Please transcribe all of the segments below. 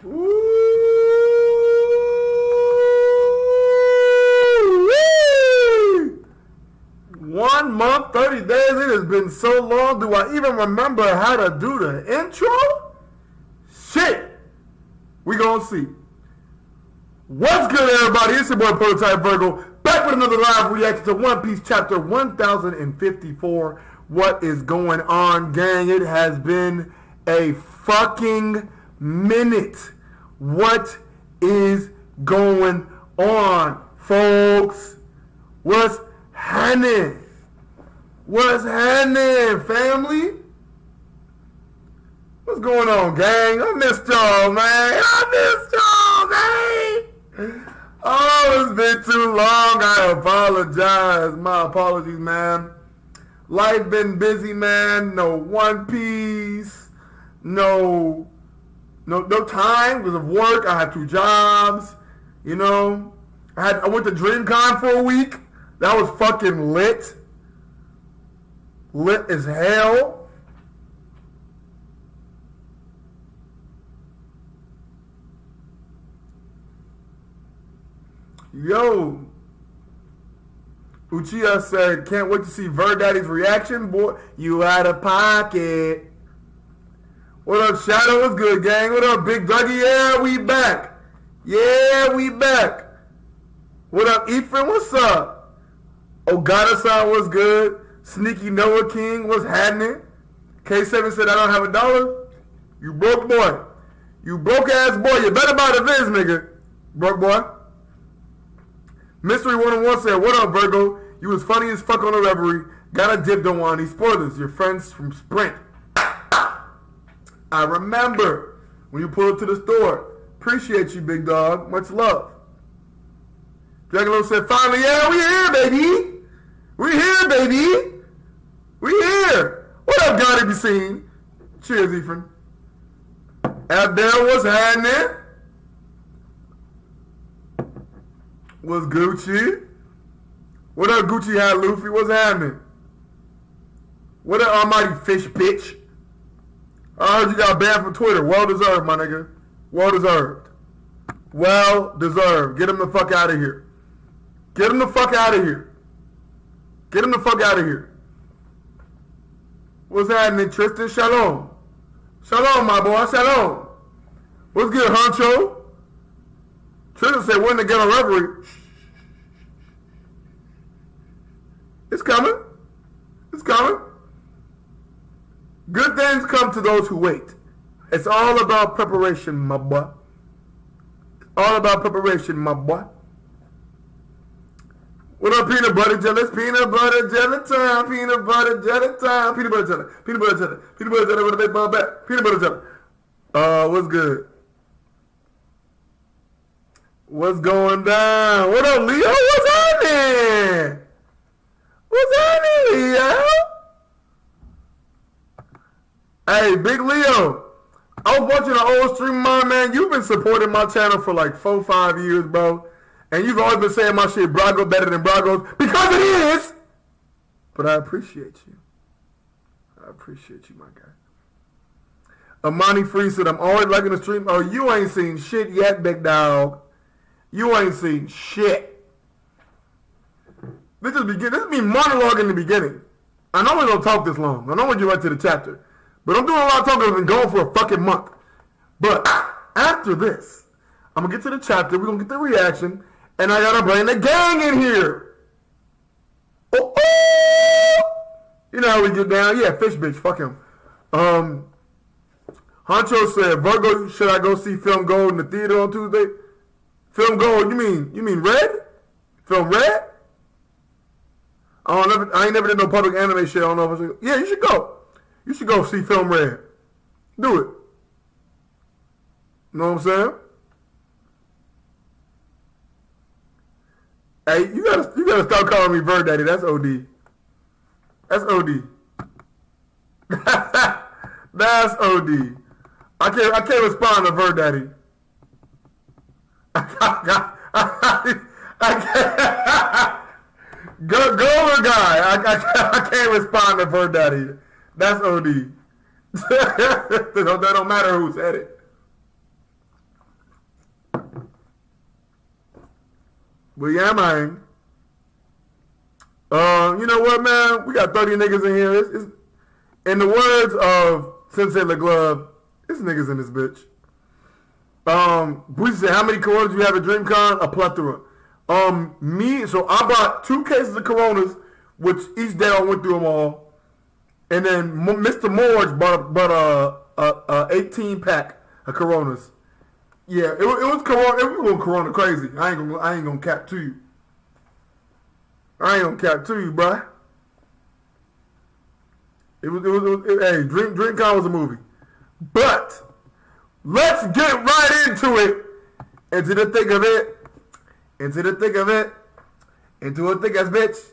Ooh-wee. 1 month, 30 days. It has been so long. Do I even remember how to do the intro? Shit. We gonna see. What's good, everybody? It's your boy Prototype Virgo, back with another live reaction to One Piece chapter 1054. What is going on, gang? It has been a fucking minute. What is going on, folks? What's happening? What's happening, family? What's going on, gang? I missed y'all, man. Oh, it's been too long. I apologize. My apologies, man. Life been busy, man. No One Piece. No time because of work. I had 2 jobs. You know, I went to DreamCon for a week. That was fucking lit. Lit as hell. Yo, Uchiha said, can't wait to see Verdaddy's reaction. Boy, you out of pocket. What up, Shadow? What's good, gang? What up, Big Dougie? Yeah, we back. Yeah, we back. What up, Ephraim? What's up? Ogata-san, what's good? Sneaky Noah King, what's happening? K7 said, I don't have $1. You broke boy. You broke ass boy. You better buy the Viz, nigga. Broke boy. Mystery 101 said, what up, Virgo? You was funny as fuck on the Reverie. Got a dip, don't want any spoilers. Your friends from Sprint. I remember when you pulled up to the store. Appreciate you, big dog. Much love. Dragolo said, finally, yeah, we here, baby. We here, baby. We here. What up, Gotta Be Seen? Cheers, Ephraim. Abdel, what's happening? What's Gucci? What up, Gucci Hat Luffy? What's happening? What up, Almighty Fish Bitch? I heard you got banned from Twitter. Well deserved, my nigga. Well deserved. Well deserved. Get him the fuck out of here. Get him the fuck out of here. Get him the fuck out of here. What's happening, Tristan? Shalom. Shalom, my boy. Shalom. What's good, Honcho? Tristan said, when to get on Reverie. It's coming. It's coming. Good things come to those who wait. It's all about preparation, my boy. All about preparation, my boy. What up, peanut butter jelly? It's peanut butter jelly time. Peanut butter jelly time. Peanut butter jelly. Peanut butter jelly. Peanut butter jelly with a baseball bat. Peanut butter jelly. What's good? What's going down? What up, Leo? What's happening? What's happening, Leo? Hey, Big Leo. I was watching an old stream of mine, man. You've been supporting my channel for like 4-5 years, bro. And you've always been saying my shit Brago better than Brago's. Because it is! But I appreciate you. I appreciate you, my guy. Amani Free said, I'm always liking the stream. Oh, you ain't seen shit yet, big dog. You ain't seen shit. This is me monologue in the beginning. I normally don't talk this long. I normally get right to the chapter. But I'm doing a lot of talking. I've been going for a fucking month. But after this, I'm going to get to the chapter. We're going to get the reaction. And I got to bring the gang in here. Oh, oh! You know how we get down. Yeah, fish bitch. Fuck him. Honcho said, Virgo, should I go see Film Gold in the theater on Tuesday? Film Gold, you mean Red? Film Red? I ain't never did no public anime shit. I don't know if it's... Yeah, you should go. You should go see Film Red. Do it. Know what I'm saying? Hey, you gotta stop calling me Bird Daddy. That's OD. That's OD. That's OD. I can't respond to Bird Daddy. I can't. Go over guy. I can't respond to Bird Daddy. That's OD. That don't matter who said it. But yeah, man. You know what, man? We got 30 niggas in here. It's, in the words of Sensei LeGlove, it's niggas in this bitch. Boosie said, how many Coronas do you have at DreamCon? A plethora. So I bought 2 cases of Coronas, which each day I went through them all. And then Mr. Morge bought a 18 pack of Coronas. Yeah, it was Corona. It was Corona crazy. I ain't gonna cap to you. I ain't gonna cap to you, bruh. Hey, DreamCon was a movie. But let's get right into it. Into the thick of it. Into the thick of it. Into a thick ass bitch.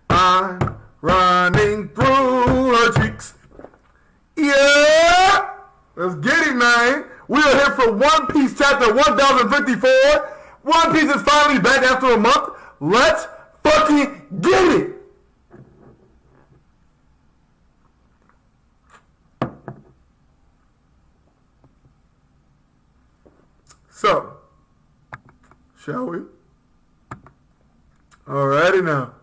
I'm running through her cheeks. Yeah! Let's get it, man. We are here for One Piece chapter 1054. One Piece is finally back after a month. Let's fucking get it! So, shall we? Alrighty now.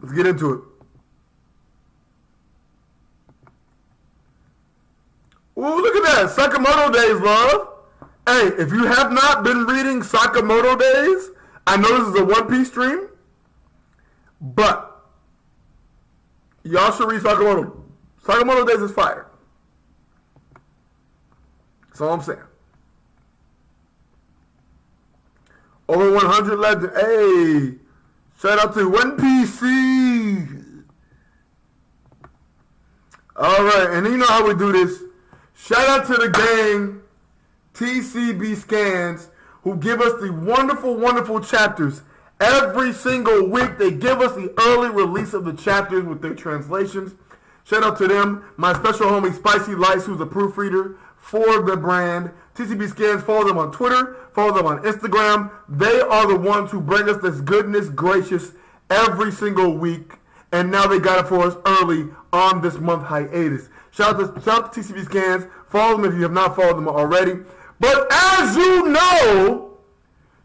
Let's get into it. Ooh, look at that. Sakamoto Days, love. Hey, if you have not been reading Sakamoto Days, I know this is a One Piece stream, but y'all should read Sakamoto. Sakamoto Days is fire. That's all I'm saying. Over 100 legend. Hey, shout out to One PC. All right, and you know how we do this. Shout out to the gang, TCB Scans, who give us the wonderful, wonderful chapters. Every single week, they give us the early release of the chapters with their translations. Shout out to them. My special homie, Spicy Lights, who's a proofreader for the brand. TCB Scans, follow them on Twitter, follow them on Instagram. They are the ones who bring us this goodness gracious every single week. And now they got it for us early on this month hiatus. Shout out to TCB Scans. Follow them if you have not followed them already. But as you know,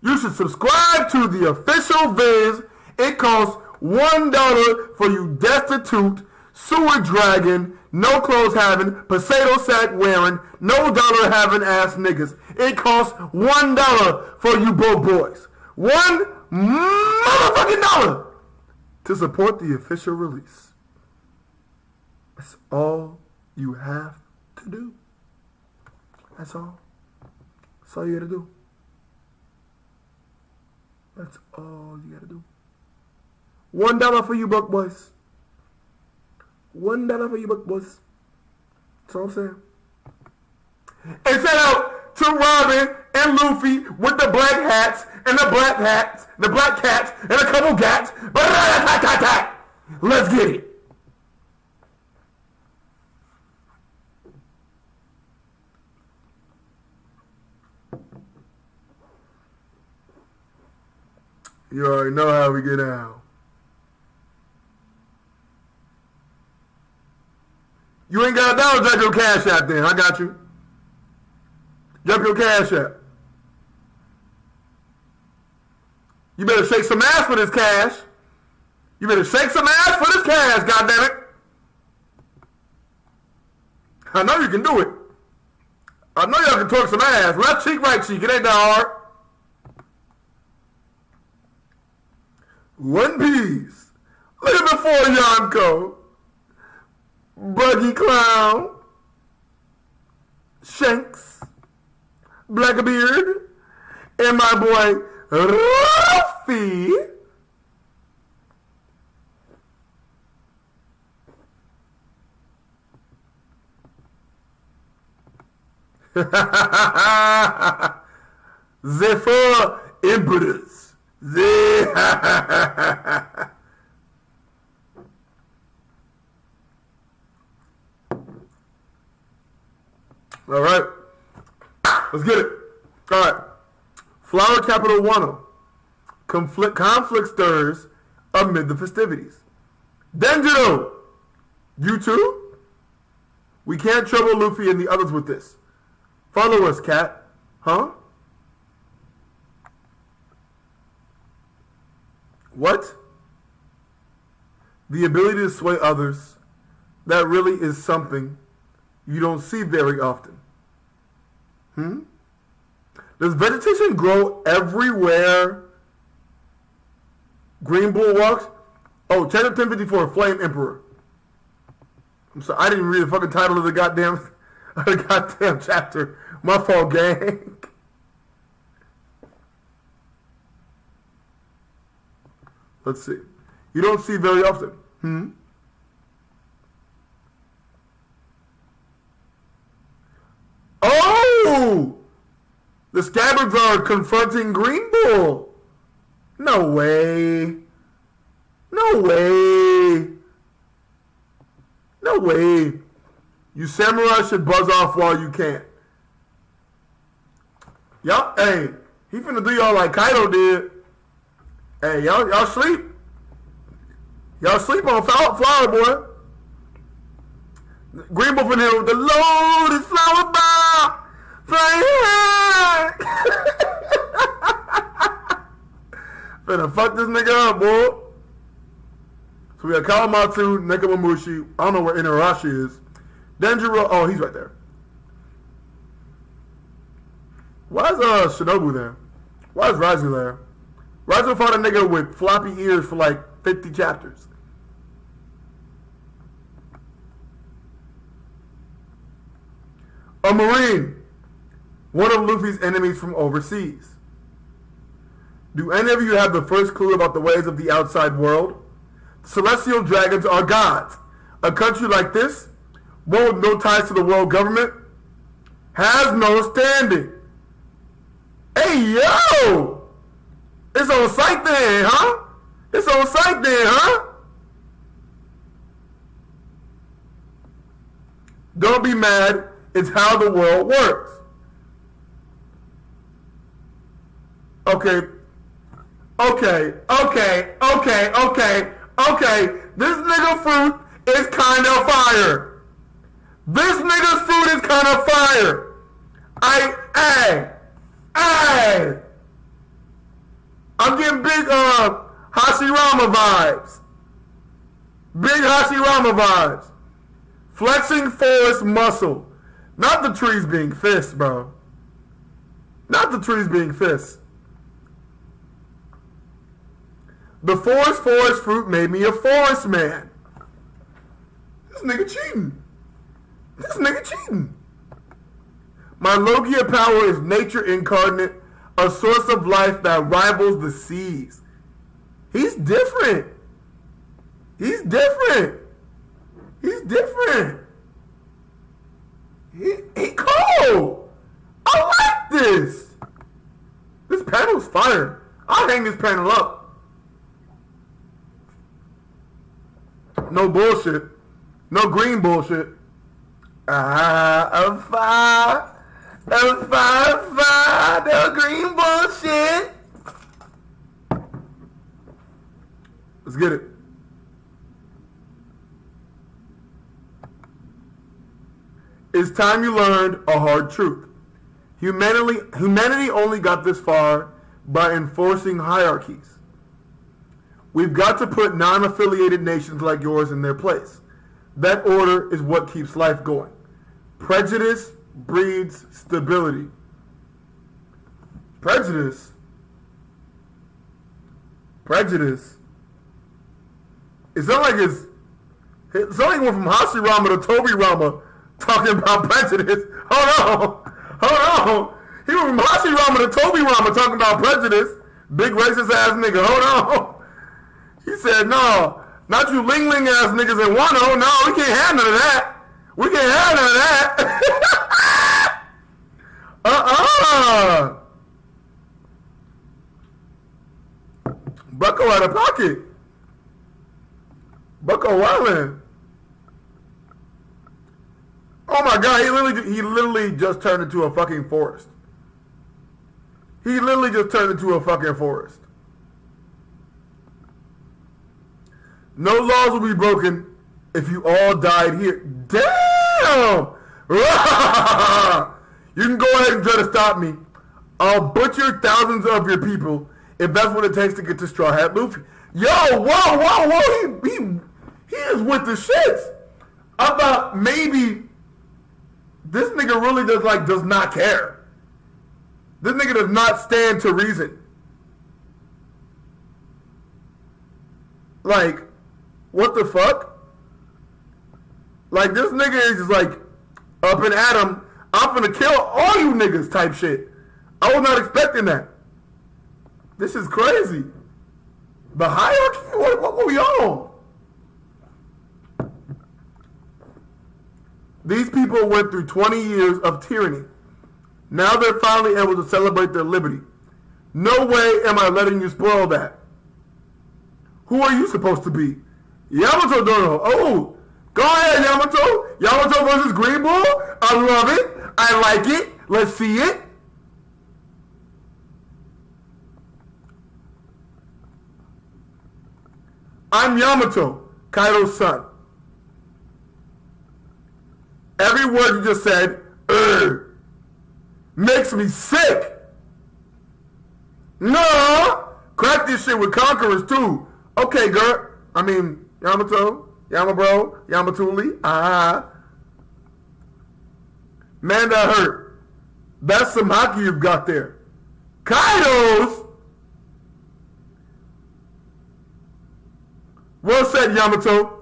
you should subscribe to the official Viz. It costs $1 for you destitute, sewer dragging, no clothes having, potato sack wearing, no dollar having ass niggas. It costs $1 for you broke boys. One motherfucking dollar to support the official release. That's all you have to do. That's all. That's all you gotta do. That's all you gotta do. $1 for you broke boys. $1 for you broke boys. That's all I'm saying. And shout out to Robin and Luffy with the black hats and the black hats, the black cats, and a couple gats. Let's get it. You already know how we get down. You ain't got a dollar, drop your cash out then. I got you. Drop your cash out. You better shake some ass for this cash. You better shake some ass for this cash, goddammit. I know you can do it. I know y'all can twerk some ass. Left cheek, right cheek. It ain't that hard. One Piece. Look at the 4 Yonko. Buggy Clown. Shanks. Blackbeard. And my boy Ruffy. The 4 Emperors. All right, let's get it. All right, Flower Capital Wano. Conflict stirs amid the festivities. Denjiro, you too? We can't trouble Luffy and the others with this. Follow us, cat. Huh? What? The ability to sway others, that really is something you don't see very often. Does vegetation grow everywhere Green Bull walks? Oh, chapter 1054, Flame Emperor. I'm sorry, I didn't read the fucking title of the goddamn chapter. My fault, gang. Let's see. You don't see very often. Oh! The scabbards are confronting Green Bull. No way. No way. No way. You samurai should buzz off while you can. Y'all, hey, he finna do y'all like Kaido did. Hey, y'all sleep. Y'all sleep on flower, boy. Green Bull finna hit with the loaded flower bomb. Flying high. Finna fuck this nigga up, boy. So we got Kawamatsu, Nekomamushi. I don't know where Inarashi is. Denjiro. Oh, he's right there. Why is Shinobu there? Why is Raizu there? Raizu fought a nigga with floppy ears for like 50 chapters. A Marine. One of Luffy's enemies from overseas. Do any of you have the first clue about the ways of the outside world? Celestial dragons are gods. A country like this, one with no ties to the world government, has no standing. Hey, yo! It's on site then, huh? It's on site then, huh? Don't be mad. It's how the world works. Okay. This nigga fruit is kind of fire. This nigga's fruit is kind of fire. I'm getting big Hashirama vibes. Big Hashirama vibes. Flexing forest muscle. Not the trees being fists, bro. Not the trees being fists. The forest fruit made me a forest man. This nigga cheating. This nigga cheating. My Logia power is nature incarnate, a source of life that rivals the seas. He's different. He's different. He's different. He cold. I like this. This panel's fire. I'll hang this panel up. No bullshit. No green bullshit. A fire. No green bullshit. Let's get it. It's time you learned a hard truth. Humanity only got this far by enforcing hierarchies. We've got to put non-affiliated nations like yours in their place. That order is what keeps life going. Prejudice breeds stability. Prejudice? It's not like it's not like one from Hashirama to Tobirama talking about prejudice. Hold on. He went from Hashirama to Tobirama talking about prejudice. Big racist ass nigga. Hold on. He said, no, not you ling-ling ass niggas in Wano. No, we can't have none of that. We can't have none of that. Bucko out of pocket. Bucko wildin'. Oh my god, he literally just turned into a fucking forest. He literally just turned into a fucking forest. No laws will be broken if you all died here. Damn! You can go ahead and try to stop me. I'll butcher thousands of your people if that's what it takes to get to Straw Hat Luffy. Yo, whoa. He is with the shits. I thought maybe this nigga really does not care. This nigga does not stand to reason. Like, what the fuck? Like, this nigga is just like up and at him. I'm finna kill all you niggas type shit. I was not expecting that. This is crazy. The hierarchy? What were we on? These people went through 20 years of tyranny. Now they're finally able to celebrate their liberty. No way am I letting you spoil that. Who are you supposed to be? Yamato Dono. Oh, go ahead, Yamato. Yamato versus Green Bull. I love it. I like it. Let's see it. I'm Yamato, Kaido's son. Every word you just said, makes me sick. No, crack this shit with conquerors too. Okay, girl. I mean, Yamato, Yamabro, Yamatuli. Man, that hurt. That's some hockey you've got there. Kaido's. Well said, Yamato.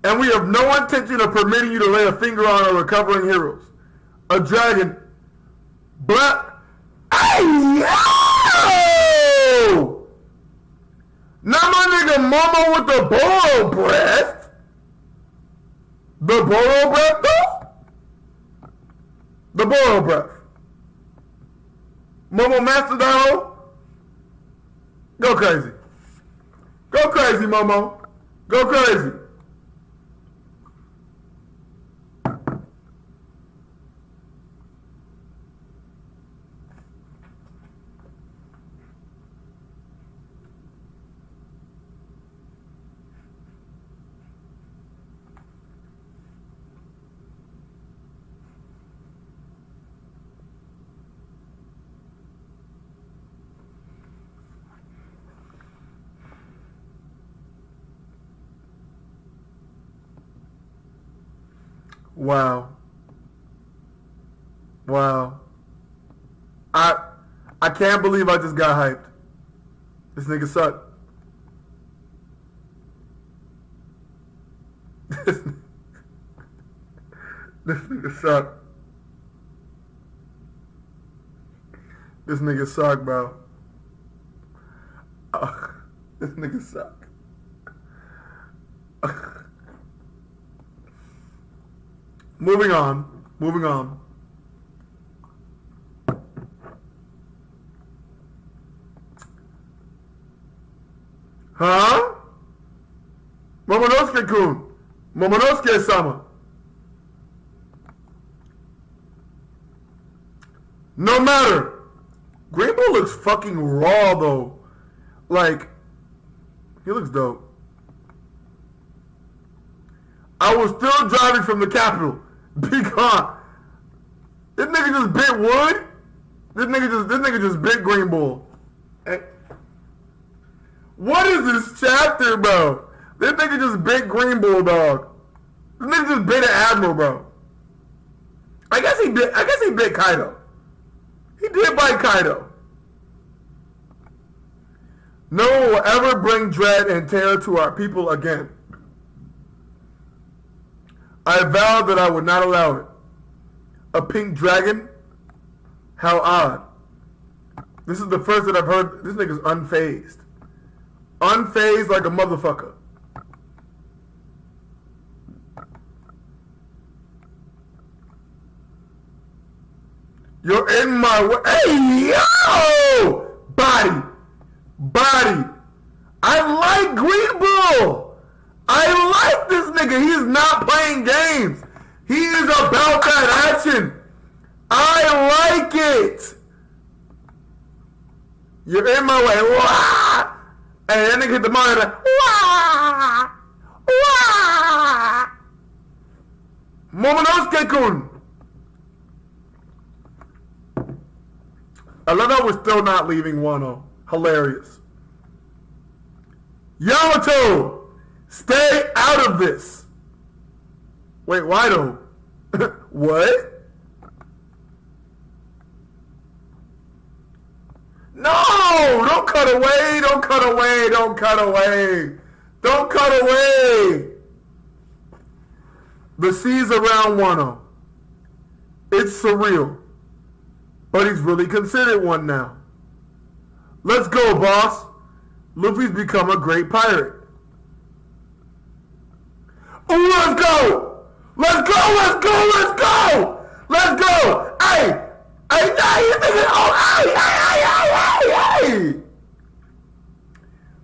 And we have no intention of permitting you to lay a finger on our recovering heroes. A dragon. But, hey, yo! Now my nigga Momo with the Boro breath. The Boro breath, though? The Boro breath. Momo Mastodon. Go crazy. Go crazy, Momo. Go crazy. Wow. I can't believe I just got hyped. This nigga sucked. This nigga sucked. This nigga sucked, bro. This nigga sucked. Moving on. Huh? Momonosuke-kun. Momonosuke-sama. No matter. Green Bull looks fucking raw, though. Like, he looks dope. I was still driving from the capital. Be gone. This nigga just bit wood. This nigga just bit Green Bull. Hey. What is this chapter, bro? This nigga just bit Green Bull, dog. This nigga just bit an Admiral, bro. I guess he bit Kaido. He did bite Kaido. No one will ever bring dread and terror to our people again. I vowed that I would not allow it. A pink dragon? How odd. This is the first that I've heard. This nigga's unfazed. Unfazed like a motherfucker. You're in my way. Hey, yo! Body. I like Green Bull. I like this nigga. He is not playing games. He is about that action. I like it. You're in my way. Wah! And that nigga hit the monitor. Wah! Momonosuke-kun. I love that we're still not leaving Wano. Hilarious. Yamato, stay out of this. Wait, why though? What? No! Don't cut away! Don't cut away! Don't cut away! Don't cut away! The seas around Wano. It's surreal. But he's really considered one now. Let's go, boss. Luffy's become a great pirate. Oh, let's go! Let's go! Let's go! Let's go! Let's go! Hey! Hey, you nigga! Oh, hey!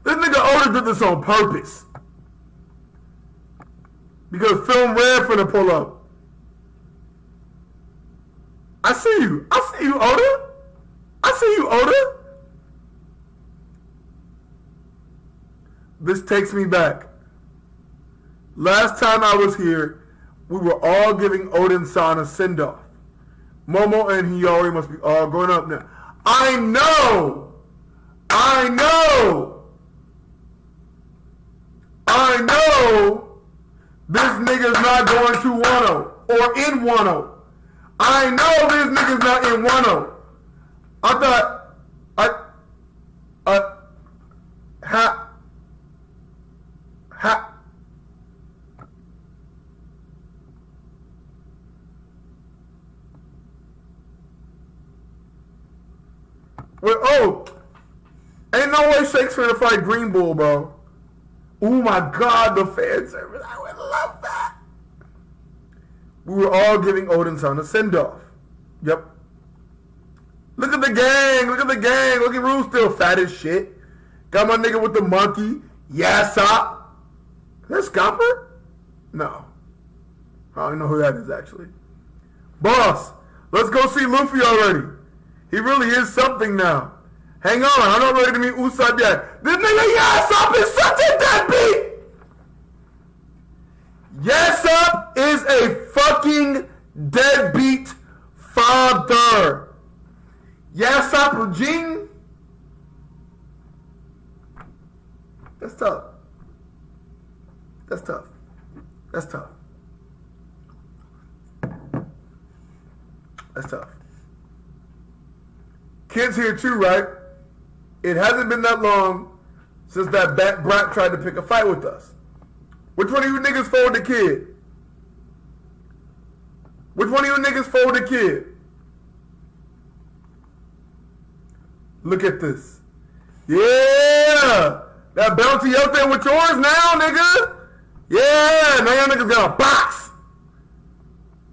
This nigga Oda did this on purpose. Because Film Red finna pull up. I see you. I see you, Oda. I see you, Oda. This takes me back. Last time I was here, we were all giving Odin-san a send-off. Momo and Hiyori must be all grown up now. I know! I know! I know! This nigga's not going to Wano or in Wano. I know this nigga's not in Wano. I thought, well, oh, ain't no way Shanks finna fight Green Bull, bro. Oh my God, the fan service. I would love that. We were all giving Odin-san a send-off. Yep. Look at the gang. Look at the gang. Look at Rue still fat as shit. Got my nigga with the monkey. Yasop. Is that Scopper? No. I don't even know who that is, actually. Boss, let's go see Luffy already. He really is something now. Hang on, I'm not ready to meet Usopp yet. This nigga Yasop is such a deadbeat! Yasop is a fucking deadbeat father. Yasop Jing? That's tough. That's tough. That's tough. That's tough. Kid's here too, right? It hasn't been that long since that brat tried to pick a fight with us. Which one of you niggas followed the kid? Which one of you niggas followed the kid? Look at this. Yeah! That bounty up there with yours now, nigga! Yeah! Now y'all niggas got a box!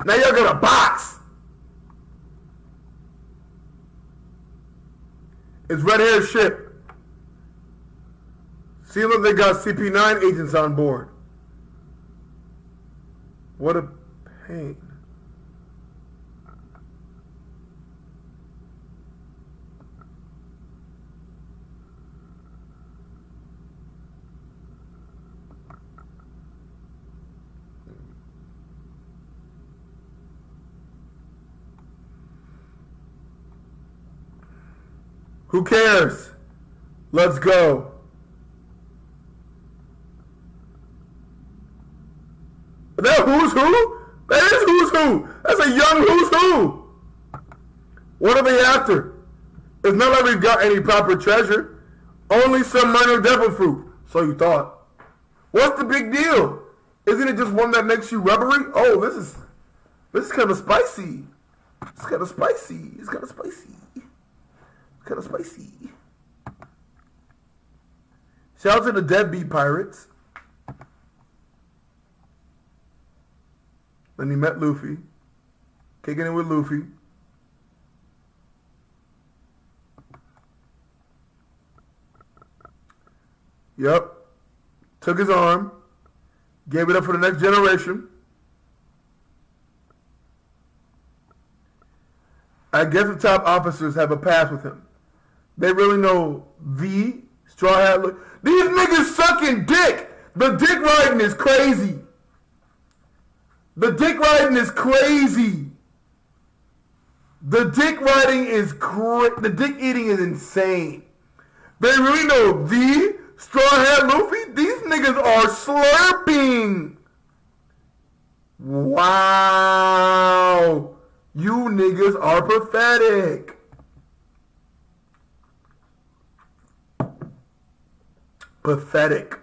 Now y'all got a box! It's Red Hair's ship. See, look, they got CP9 agents on board. What a pain. Who cares? Let's go. That who's who? That is who's who. That's a young who's who. What are they after? It's not like we've got any proper treasure. Only some minor devil fruit. So you thought. What's the big deal? Isn't it just one that makes you rubbery? Oh, this is kind of spicy. It's kind of spicy. It's kind of spicy. Kind of spicy. Shout out to the deadbeat pirates. Then he met Luffy. Kicking it with Luffy. Yep. Took his arm. Gave it up for the next generation. I guess the top officers have a pass with him. They really know the Straw Hat look. These niggas sucking dick. The dick riding is crazy. The dick riding is crazy. The dick riding is the dick eating is insane. They really know the Straw Hat Luffy, these niggas are slurping. Wow. You niggas are pathetic. Pathetic.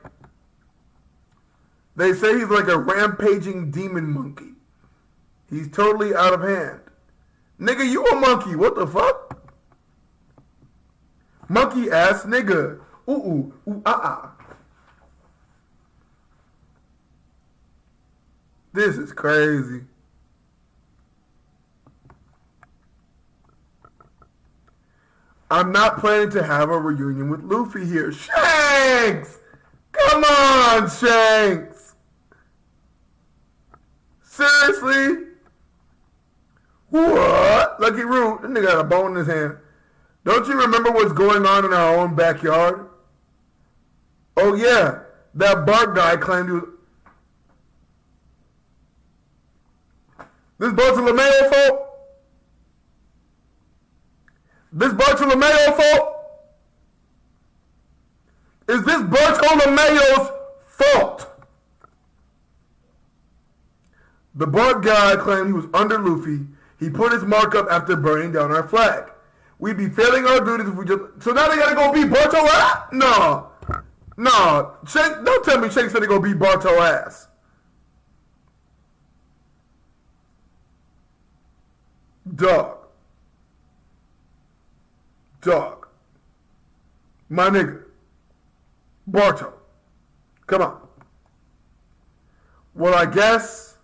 They say he's like a rampaging demon monkey. He's totally out of hand. Nigga, you a monkey. What the fuck? Monkey ass nigga. Ooh, ooh, ooh, This is crazy. I'm not planning to have a reunion with Luffy here. Shanks! Come on, Shanks! Seriously? What? Lucky Root, that nigga got a bone in his hand. Don't you remember what's going on in our own backyard? Oh yeah, that Bart guy claimed he was... This Bartolomeo fault? This Bartolomeo's fault? Is this Bartolomeo's fault? The Bart guy claimed he was under Luffy. He put his mark up after burning down our flag. We'd be failing our duties if we just... So now they gotta go beat Barto ass? No. No. Don't tell me Shanks said they go beat Barto ass. Dog. My nigga. Barto. Come on. Well, I guess...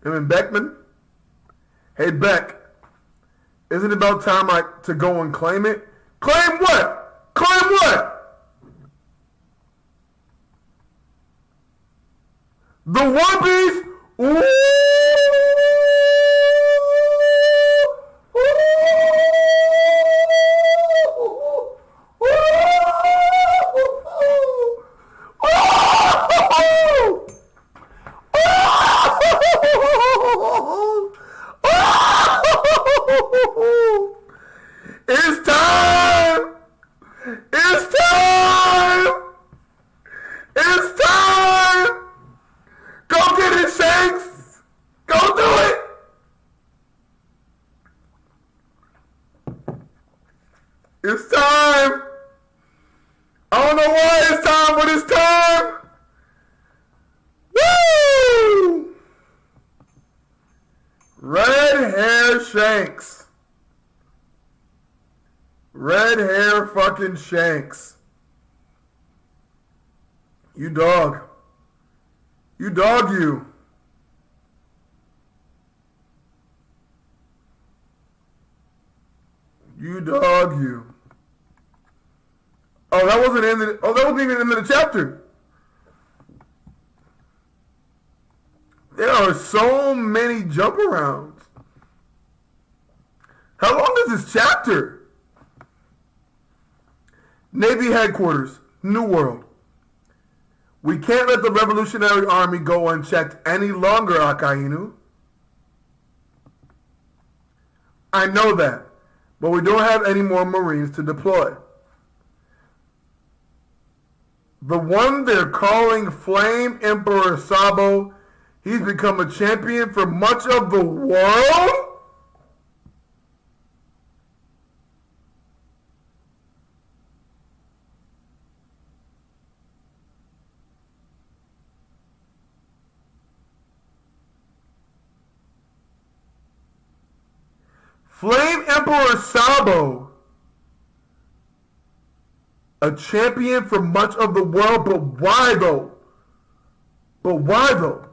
Him and Beckman? Hey, Beck. Isn't it about time to go and claim it? Claim what? Claim what? The One Piece? Ooh! It's time! It's time! It's time! Go get it, Shanks! Go do it! It's time! I don't know why it's time, but it's time! Woo! Red hair Shanks. Red hair fucking Shanks. You dog. You dog you. You dog you. Oh, that wasn't in the... Oh, that wasn't even in the chapter. There are so many jump arounds. How long is this chapter? Navy headquarters, New World. We can't let the Revolutionary Army go unchecked any longer, Akainu. I know that, but we don't have any more Marines to deploy. The one they're calling Flame Emperor Sabo, he's become a champion for much of the world? Flame Emperor Sabo, a champion for much of the world, but why though? But why though?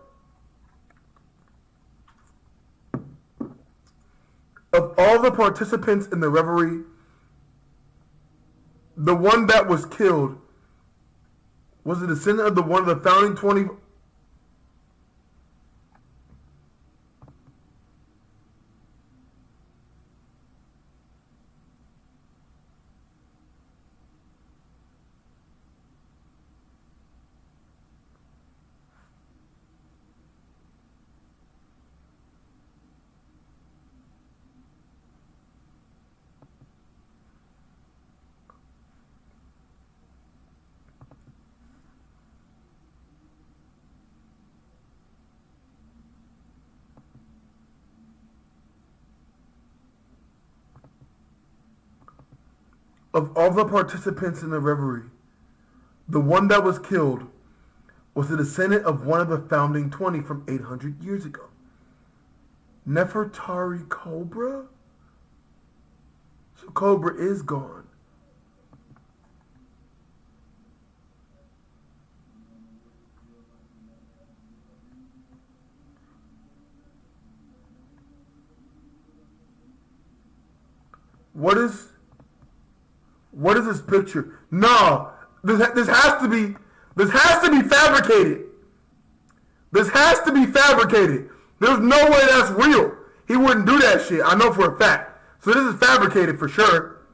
Of all the participants in the Reverie, the one that was killed was a descendant of one of the founding 20... of all the participants in the Reverie, the one that was killed was a descendant of one of the founding 20 from 800 years ago. Nefertari Cobra? So Cobra is gone. What is this picture? No, this has to be fabricated. This has to be fabricated. There's no way that's real. He wouldn't do that shit. I know for a fact. So this is fabricated for sure.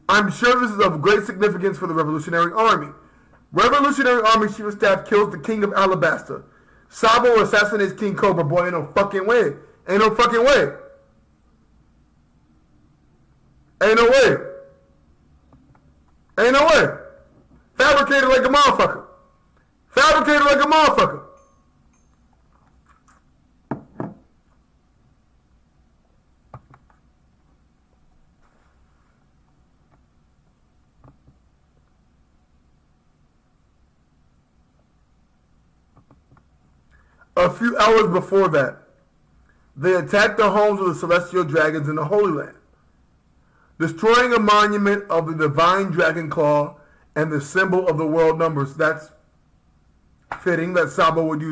I'm sure this is of great significance for the Revolutionary Army. Revolutionary Army Chief of Staff kills the King of Alabasta. Sabo assassinates King Cobra. Boy, ain't no fucking way. Ain't no fucking way. Ain't no way. Ain't no way. Fabricated like a motherfucker. Fabricated like a motherfucker. A few hours before that, they attacked the homes of the celestial dragons in the Holy Land, destroying a monument of the divine dragon claw and the symbol of the world numbers. That's fitting that Sabo would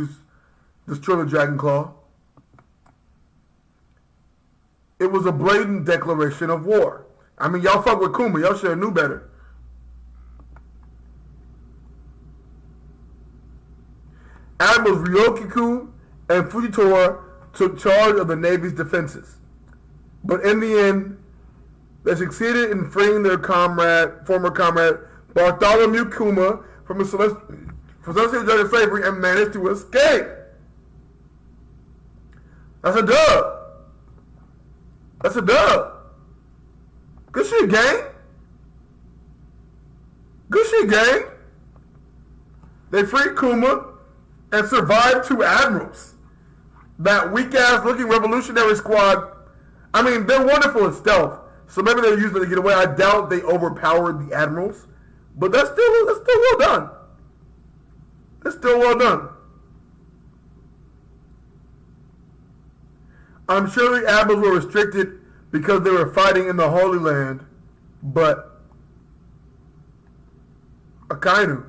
destroy the dragon claw. It was a blatant declaration of war. I mean, y'all fuck with Kuma. Y'all should have knew better. Admirals Ryokiku and Fujitora took charge of the Navy's defenses. But in the end, they succeeded in freeing their former comrade, Bartholomew Kuma, from celestial dragon slavery and managed to escape. That's a dub. That's a dub. Good shit, gang. Good shit, gang. They freed Kuma and survived 2 admirals. That weak-ass looking revolutionary squad, I mean, they're wonderful at stealth, so maybe they're using it to get away. I doubt they overpowered the admirals, but that's still well done. That's still well done. I'm sure the admirals were restricted because they were fighting in the Holy Land, but Akainu,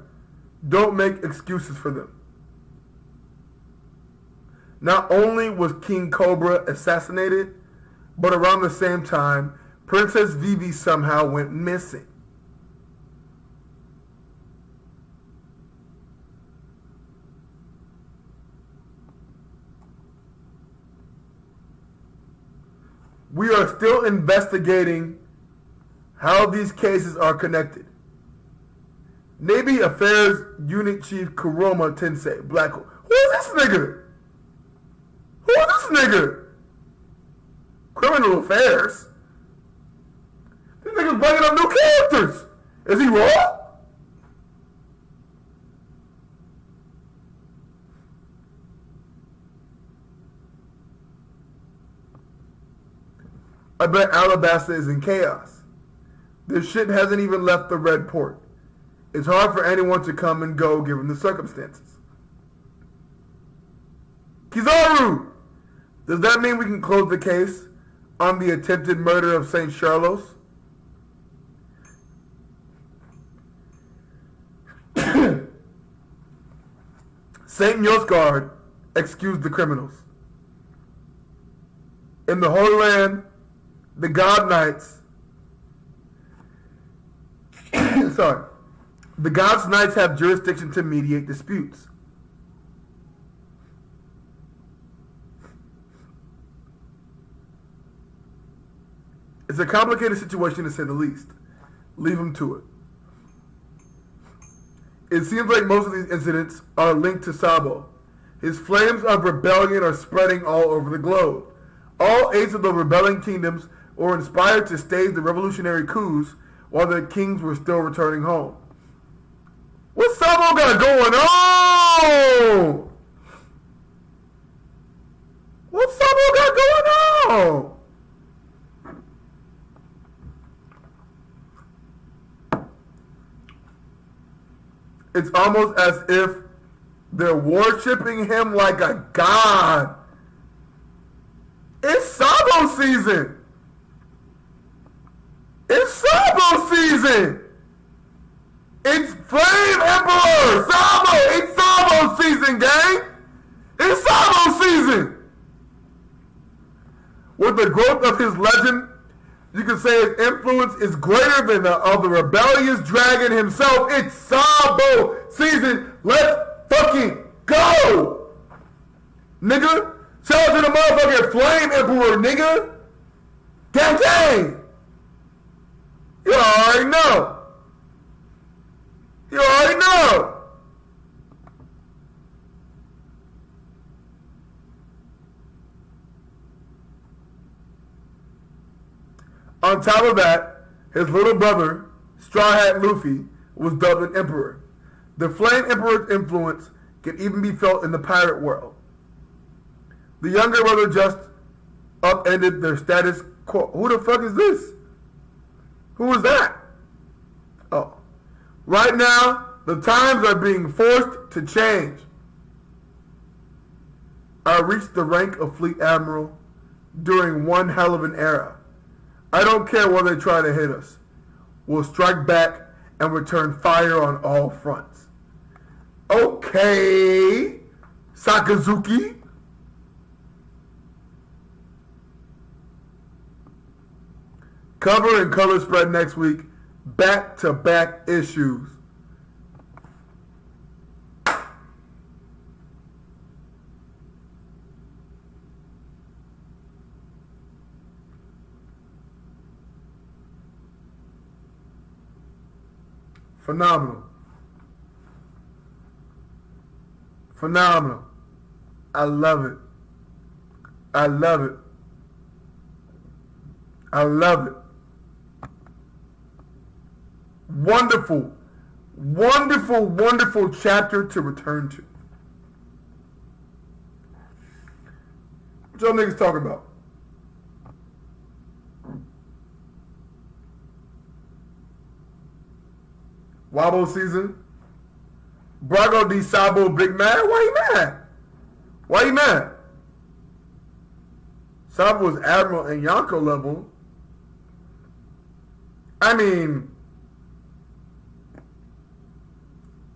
don't make excuses for them. Not only was King Cobra assassinated, but around the same time, Princess Vivi somehow went missing. We are still investigating how these cases are connected. Navy Affairs Unit Chief Kuroma Tensei, Black. Who is this nigga? Who is this nigga? Criminal Affairs? This nigga's bringing up new characters. Is he raw? I bet Alabasta is in chaos. This shit hasn't even left the Red Port. It's hard for anyone to come and go given the circumstances. Kizaru! Does that mean we can close the case on the attempted murder of St. Charlos? St. Yosgard excused the criminals. In the Holy Land, the God Knights, the God's Knights have jurisdiction to mediate disputes. It's a complicated situation to say the least. Leave them to it. It seems like most of these incidents are linked to Sabo. His flames of rebellion are spreading all over the globe. All 8 of the rebelling kingdoms were inspired to stage the revolutionary coups while their kings were still returning home. What's Sabo got going on? What's Sabo got going on? It's almost as if they're worshiping him like a god. It's Sabo season. It's Sabo season. It's Flame Emperor. Sabo. It's Sabo season, gang. It's Sabo season. With the growth of his legend, you can say his influence is greater than that of the rebellious dragon himself. It's Sabo season. Let's fucking go. Nigga. Shout out to the motherfucking Flame Emperor, nigga. Gang, gang. You already know. You already know. On top of that, his little brother, Straw Hat Luffy, was dubbed an emperor. The Flame Emperor's influence can even be felt in the pirate world. The younger brother just upended their status quo. Who the fuck is this? Who is that? Oh. Right now, the times are being forced to change. I reached the rank of Fleet Admiral during one hell of an era. I don't care where they try to hit us. We'll strike back and return fire on all fronts. Okay, Sakazuki. Cover and color spread next week. Back-to-back issues. Phenomenal. Phenomenal. I love it. I love it. I love it. Wonderful, wonderful, wonderful chapter to return to. What y'all niggas talking about? Wobble season? Brago D Sabo big mad? Why you mad? Why you mad? Sabo was Admiral and Yonko level. I mean,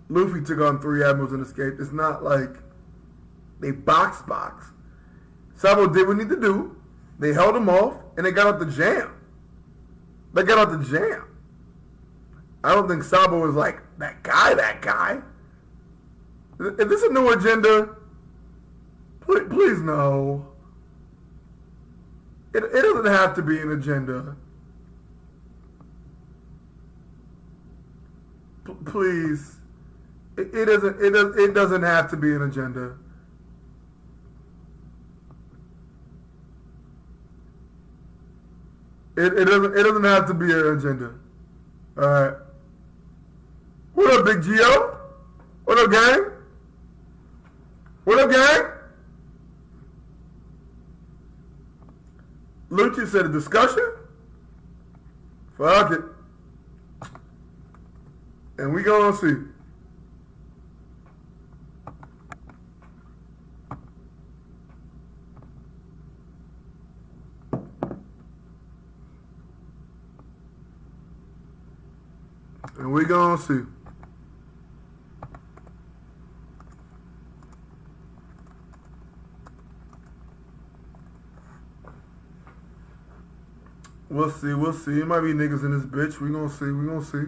Luffy took on 3 admirals and escaped. It's not like they box. Sabo did what he needed to do. They held him off, and they got out the jam. I don't think Sabo was like, that guy. Is this a new agenda? Please no. It doesn't have to be an agenda. Please. It doesn't have to be an agenda. It doesn't have to be an agenda. Alright. What up, Big Gio? What up, gang? What up, gang? Lucci said a discussion? Fuck it. And we gonna see. And we gonna see. We'll see. It might be niggas in this bitch. We gonna see.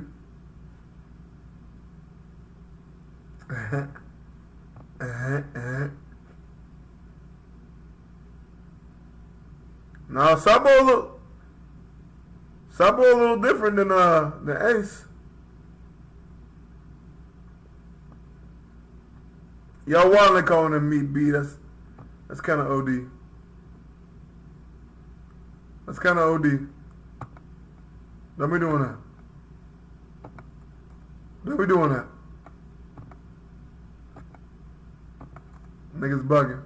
Now Sabo a little different than the Ace. Y'all wildly calling him Meat B. That's kind of OD. That's kind of OD. Don't be doing that. Niggas bugging.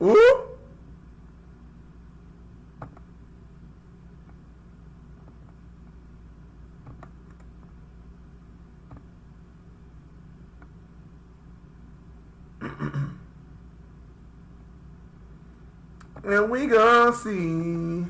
Ooh. And we gonna see.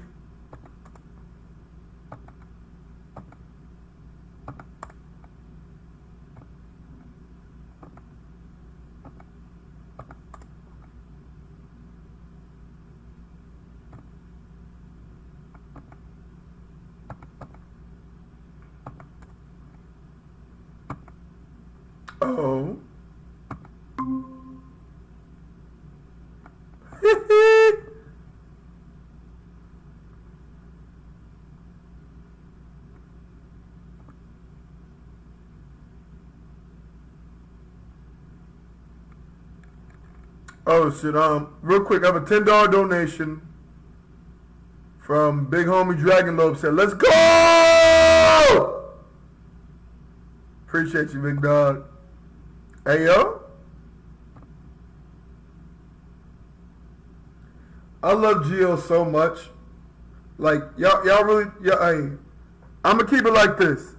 Oh. Oh shit, real quick, I have a $10 donation from Big Homie Dragon Lobe said, let's go! Appreciate you, big dog. Hey yo. I love Gio so much. Like y'all really I'm gonna keep it like this.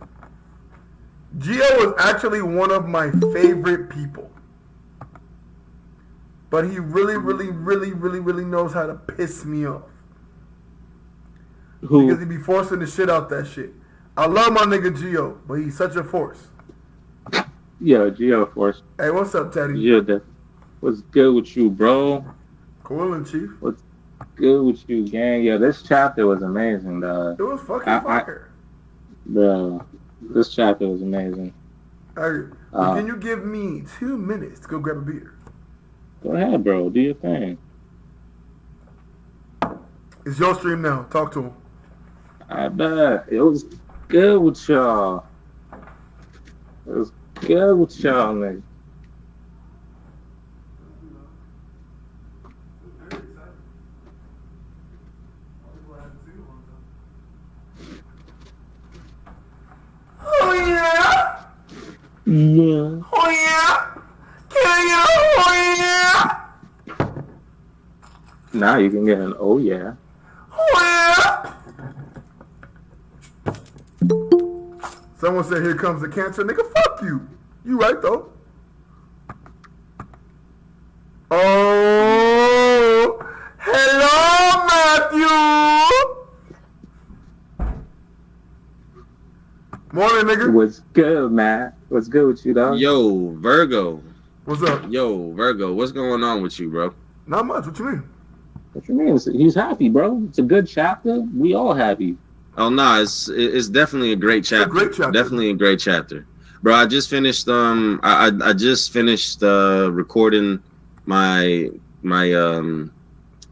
Gio is actually one of my favorite people. But he really knows how to piss me off. Who? Because he be forcing the shit out that shit. I love my nigga Gio, but he's such a force. Yeah, Gio force. Hey, what's up, Teddy? Yeah, what's good with you, bro? Coolin', Chief. What's good with you, gang? Yeah, this chapter was amazing, dog. It was fucking fire. Bro, this chapter was amazing. Hey, can you give me 2 minutes to go grab a beer? Go ahead, bro. Do your thing. It's your stream now. Talk to him. I bet. It was good with y'all. It was good with y'all, nigga. Oh, yeah? Yeah. Oh, yeah? Can I get a oh, yeah? Now you can get an oh, yeah. Oh, yeah? Someone said, here comes the cancer. Nigga, fuck you. You right, though. Oh, hello, Matthew. Morning, nigga. What's good, Matt? What's good with you, dog? Yo, Virgo. What's up? Yo, Virgo. What's going on with you, bro? Not much. What you mean? What you mean? He's happy, bro. It's a good chapter. We all happy. Oh no, it's definitely a great chapter. It's a great chapter. Definitely a great chapter, bro. I just finished I just finished recording my not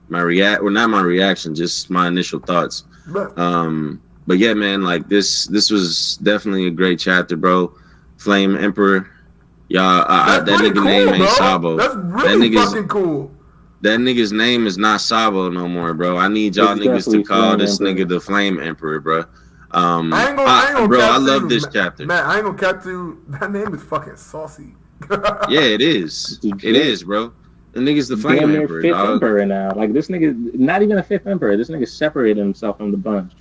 my reaction, just my initial thoughts. But yeah, man, like this was definitely a great chapter, bro. Flame Emperor, y'all. That nigga cool, name ain't Sabo. That's really fucking cool. That nigga's name is not Sabo no more, bro. I need y'all niggas to call this nigga the Flame Emperor, bro. I ain't gonna I love this chapter. Man, I ain't gonna cap to you. That name is fucking saucy. Yeah, it is. It is, bro. The nigga's the Flame Emperor, fifth emperor now. Like, this nigga, not even a fifth emperor. This nigga separated himself from the bunch.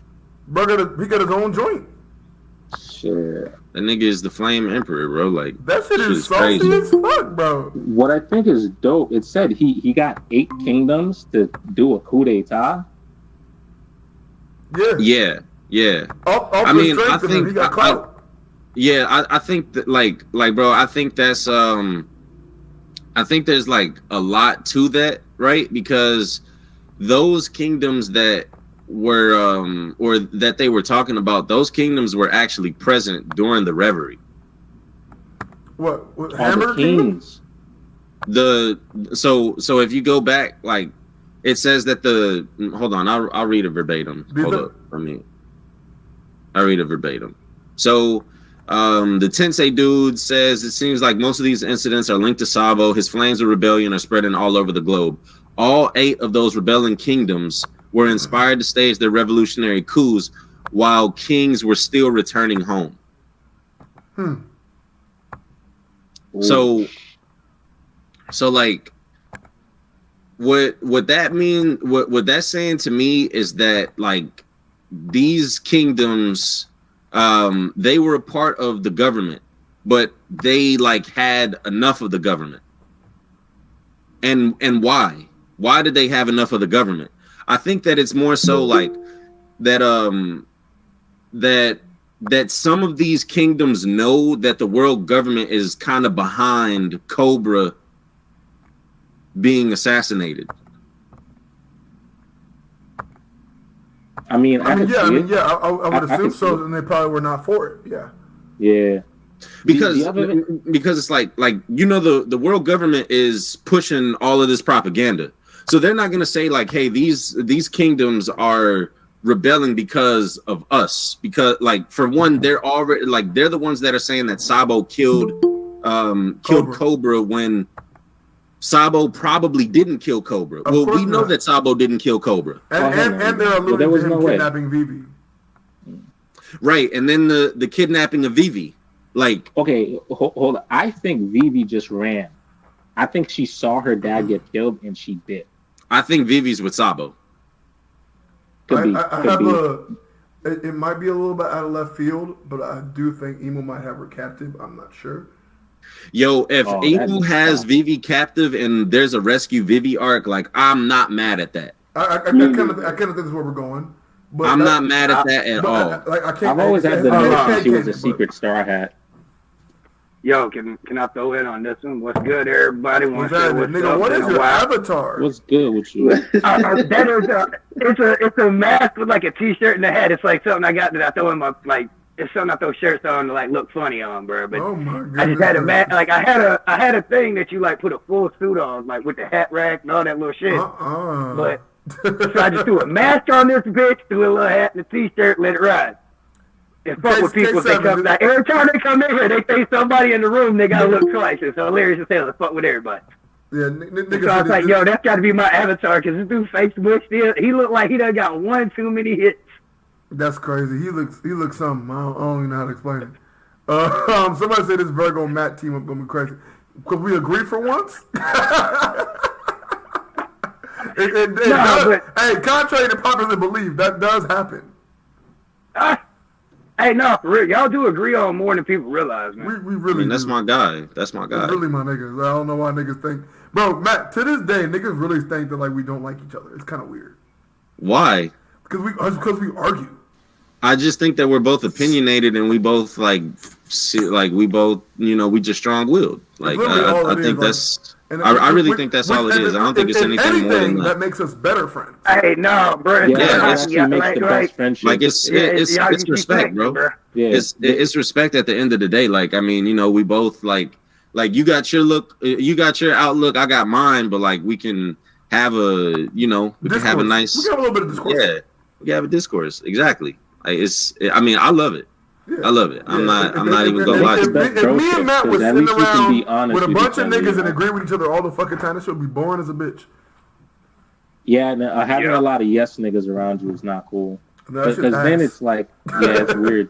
Bro, he got his own joint. Shit. That nigga is the Flame Emperor, bro. Like, that shit is saucy crazy as fuck, bro. What I think is dope, it said he got 8 kingdoms to do a coup d'etat. Yeah. I mean, I think he got clout. I think that like, bro, I think that's I think there's like a lot to that, right? Because those kingdoms that were or that they were talking about, those kingdoms were actually present during the Reverie. What Hammer Kings? So if you go back, like, it says that hold on, I'll read it verbatim. Hold up for me. I'll read it verbatim. So the Tensei dude says it seems like most of these incidents are linked to Sabo. His flames of rebellion are spreading all over the globe. All 8 of those rebelling kingdoms were inspired to stage their revolutionary coups while kings were still returning home. So like, what that mean? What that's saying to me is that like these kingdoms, they were a part of the government, but they like had enough of the government. And why? Why did they have enough of the government? I think that it's more so like that that some of these kingdoms know that the world government is kind of behind Cobra being assassinated. I mean, I would assume so, and they probably were not for it. Yeah. Yeah. Because it's like you know the world government is pushing all of this propaganda. So they're not going to say like, hey, these kingdoms are rebelling because of us, because like for one, they're already like they're the ones that are saying that Sabo killed Cobra when Sabo probably didn't kill Cobra. Well, we know that Sabo didn't kill Cobra, and they're alluding to him kidnapping Vivi, right? And then the kidnapping of Vivi, like okay, hold on. I think Vivi just ran. I think she saw her dad get killed and she bit. I think Vivi's with Sabo. It might be a little bit out of left field, but I do think Emo might have her captive. I'm not sure. Yo, if Emo has Vivi captive and there's a rescue Vivi arc, like I'm not mad at that. I kind of think that's where we're going. But I'm not mad at that at all. I've always had the notion she was a secret Star Hat. Yo, can I throw in on this one? What's good, everybody? What is your avatar? What's good with you? It's a mask with like a t-shirt and a hat. It's like something I got that I throw in my like. It's something I throw shirts on to like look funny on, bro. But oh my goodness. I just had a mask. Like I had a thing that you like put a full suit on, like with the hat rack and all that little shit. But so I just threw a mask on this bitch, threw a little hat and a t-shirt, let it ride. And fuck with people. They come like every time they come in here, they say somebody in the room. They gotta look twice. It's hilarious as hell to fuck with everybody. Yeah, so I was like, yo, that's got to be my avatar because this dude Facebook still. He looked like he done got one too many hits. That's crazy. He looks something. I don't even know how to explain it. Somebody said this Virgo Matt team up gonna be crazy. Could we agree for once? Hey, contrary to popular belief, that does happen. Hey, no, for real. Y'all do agree on more than people realize, man. We really that's my guy. That's my guy. That's really my niggas. I don't know why niggas think. Bro, Matt, to this day, niggas really think that like we don't like each other. It's kind of weird. Why? Because we argue. I just think that we're both opinionated and we both we just strong-willed. Like I think that's. I really think that's all it is. I don't think it's anything more than that makes us better friends. Hey, no, bro. Makes the best friendship. Like it's respect, bro. Yeah, it's respect at the end of the day. Like I mean, we both like you got your outlook, I got mine, but like we can have a can have a nice. We have a little bit of discourse. Yeah, we have a discourse. Exactly. Like I mean, I love it. Yeah. I love it. I'm not even gonna lie. If me and Matt was sitting around with a bunch of niggas and agree with each other all the fucking time, this would be boring as a bitch. Yeah, having a lot of yes niggas around you is not cool. Because then it's like, it's weird.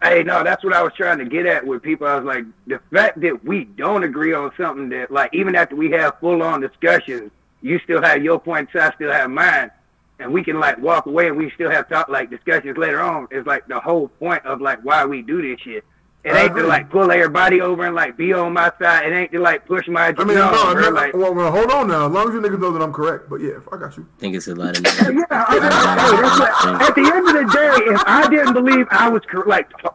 Hey, no, that's what I was trying to get at with people. I was like, the fact that we don't agree on something that, like, even after we have full-on discussions, you still have your points, I still have mine. And we can like walk away and we still have discussions later on. It's like the whole point of like why we do this shit. It ain't to like pull everybody over and like be on my side. It ain't to like push my agenda. Well, hold on now. As long as you niggas know that I'm correct. But yeah, I got you. I think it's a lot of at the end of the day, if I didn't believe I was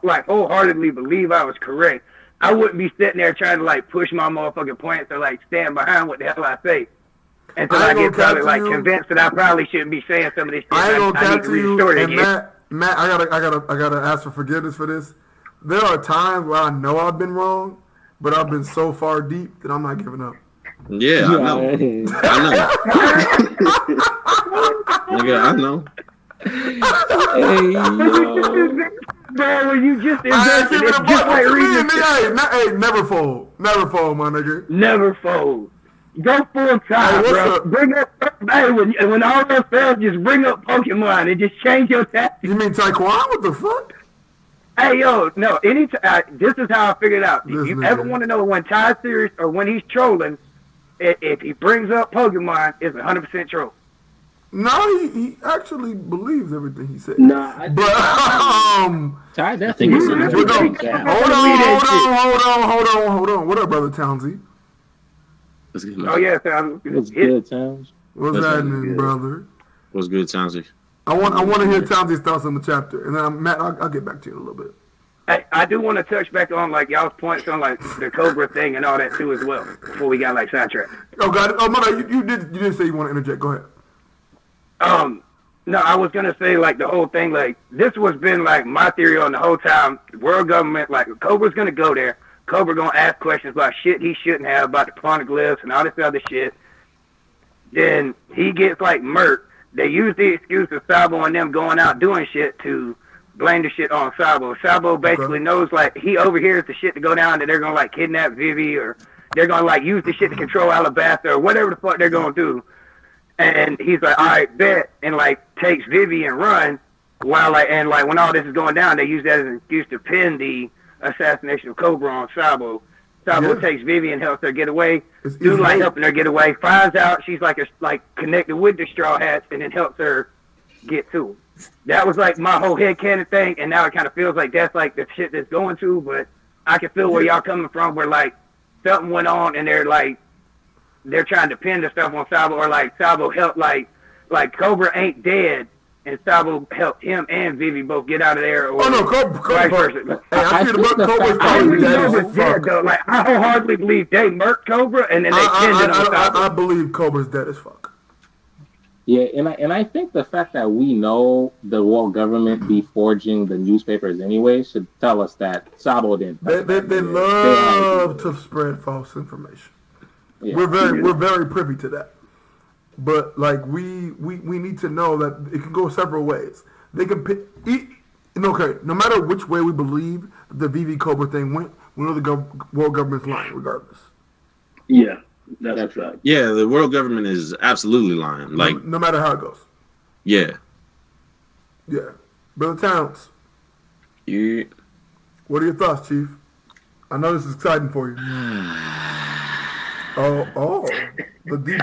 like wholeheartedly believe I was correct, I wouldn't be sitting there trying to like push my motherfucking points or like stand behind what the hell I say. Until I get probably like convinced that I probably shouldn't be saying some of this shit. I ain't gonna cap to you. And Matt, I gotta ask for forgiveness for this. There are times where I know I've been wrong, but I've been so far deep that I'm not giving up. Yeah, I know. Nigga, I know. Hey, yo. Bro, when you just invested, it's just like reading. Hey, never fold, my nigga. Never fold. Go full time, bro. Bring up, when all else fails, just bring up Pokemon and just change your tactics. You mean Taekwondo? What the fuck? Hey, yo, no. This is how I figured it out. If you ever want to know when Ty's serious or when he's trolling, if he brings up Pokemon, it's 100% true. No, he actually believes everything he said. Nah, I Ty definitely it's is a good. Hold on. What up, brother Townsy? Oh yeah, What's good, Towns? What's happening, brother? What's good, Townsy? I want to hear Townsy's thoughts on the chapter, and then Matt, I'll get back to you in a little bit. I do want to touch back on like y'all's points on like the Cobra thing and all that too as well before we got like sidetracked. Oh God, you did say you want to interject. Go ahead. No, I was gonna say like the whole thing, like this was been like my theory on the whole time. World government, like Cobra's gonna go there. Cobra gonna ask questions about shit he shouldn't have about the poneglyphs and all this other shit. Then he gets like murked. They use the excuse of Sabo and them going out doing shit to blame the shit on Sabo. Sabo basically knows like he overhears the shit to go down that they're gonna like kidnap Vivi or they're gonna like use the shit to control Alabasta or whatever the fuck they're gonna do. And he's like, all right, bet, and like takes Vivi and run. While like when all this is going down, they use that as an excuse to pin the assassination of Cobra on Sabo. Sabo takes Vivi and helps her get away. Dude like helping her get away. Finds out she's like connected with the Straw Hats, and then helps her get to him. That was like my whole headcanon thing, and now it kind of feels like that's like the shit that's going to. But I can feel where y'all coming from, where like something went on, and they're trying to pin the stuff on Sabo, or like Sabo helped like Cobra ain't dead, and Sabo helped him and Vivi both get out of there. Or Cobra. Vice versa. I feel about Cobra's I don't dead know as it's dead though. Like I wholeheartedly believe they murked Cobra, and then they pinned it on Sabo. I believe Cobra's dead as fuck. Yeah, and I think the fact that we know the world government be forging the newspapers anyway should tell us that Sabo didn't. They love to spread false information. Yeah. We're very privy to that, but like we need to know that it can go several ways. They can pick. Okay, no matter which way we believe the Vivi Cobra thing went, we know the world government's lying regardless. Yeah, that's right. Yeah, the world government is absolutely lying. Like no matter how it goes. Yeah. Yeah, Brother Towns. Yeah. What are your thoughts, Chief? I know this is exciting for you. Oh, the deep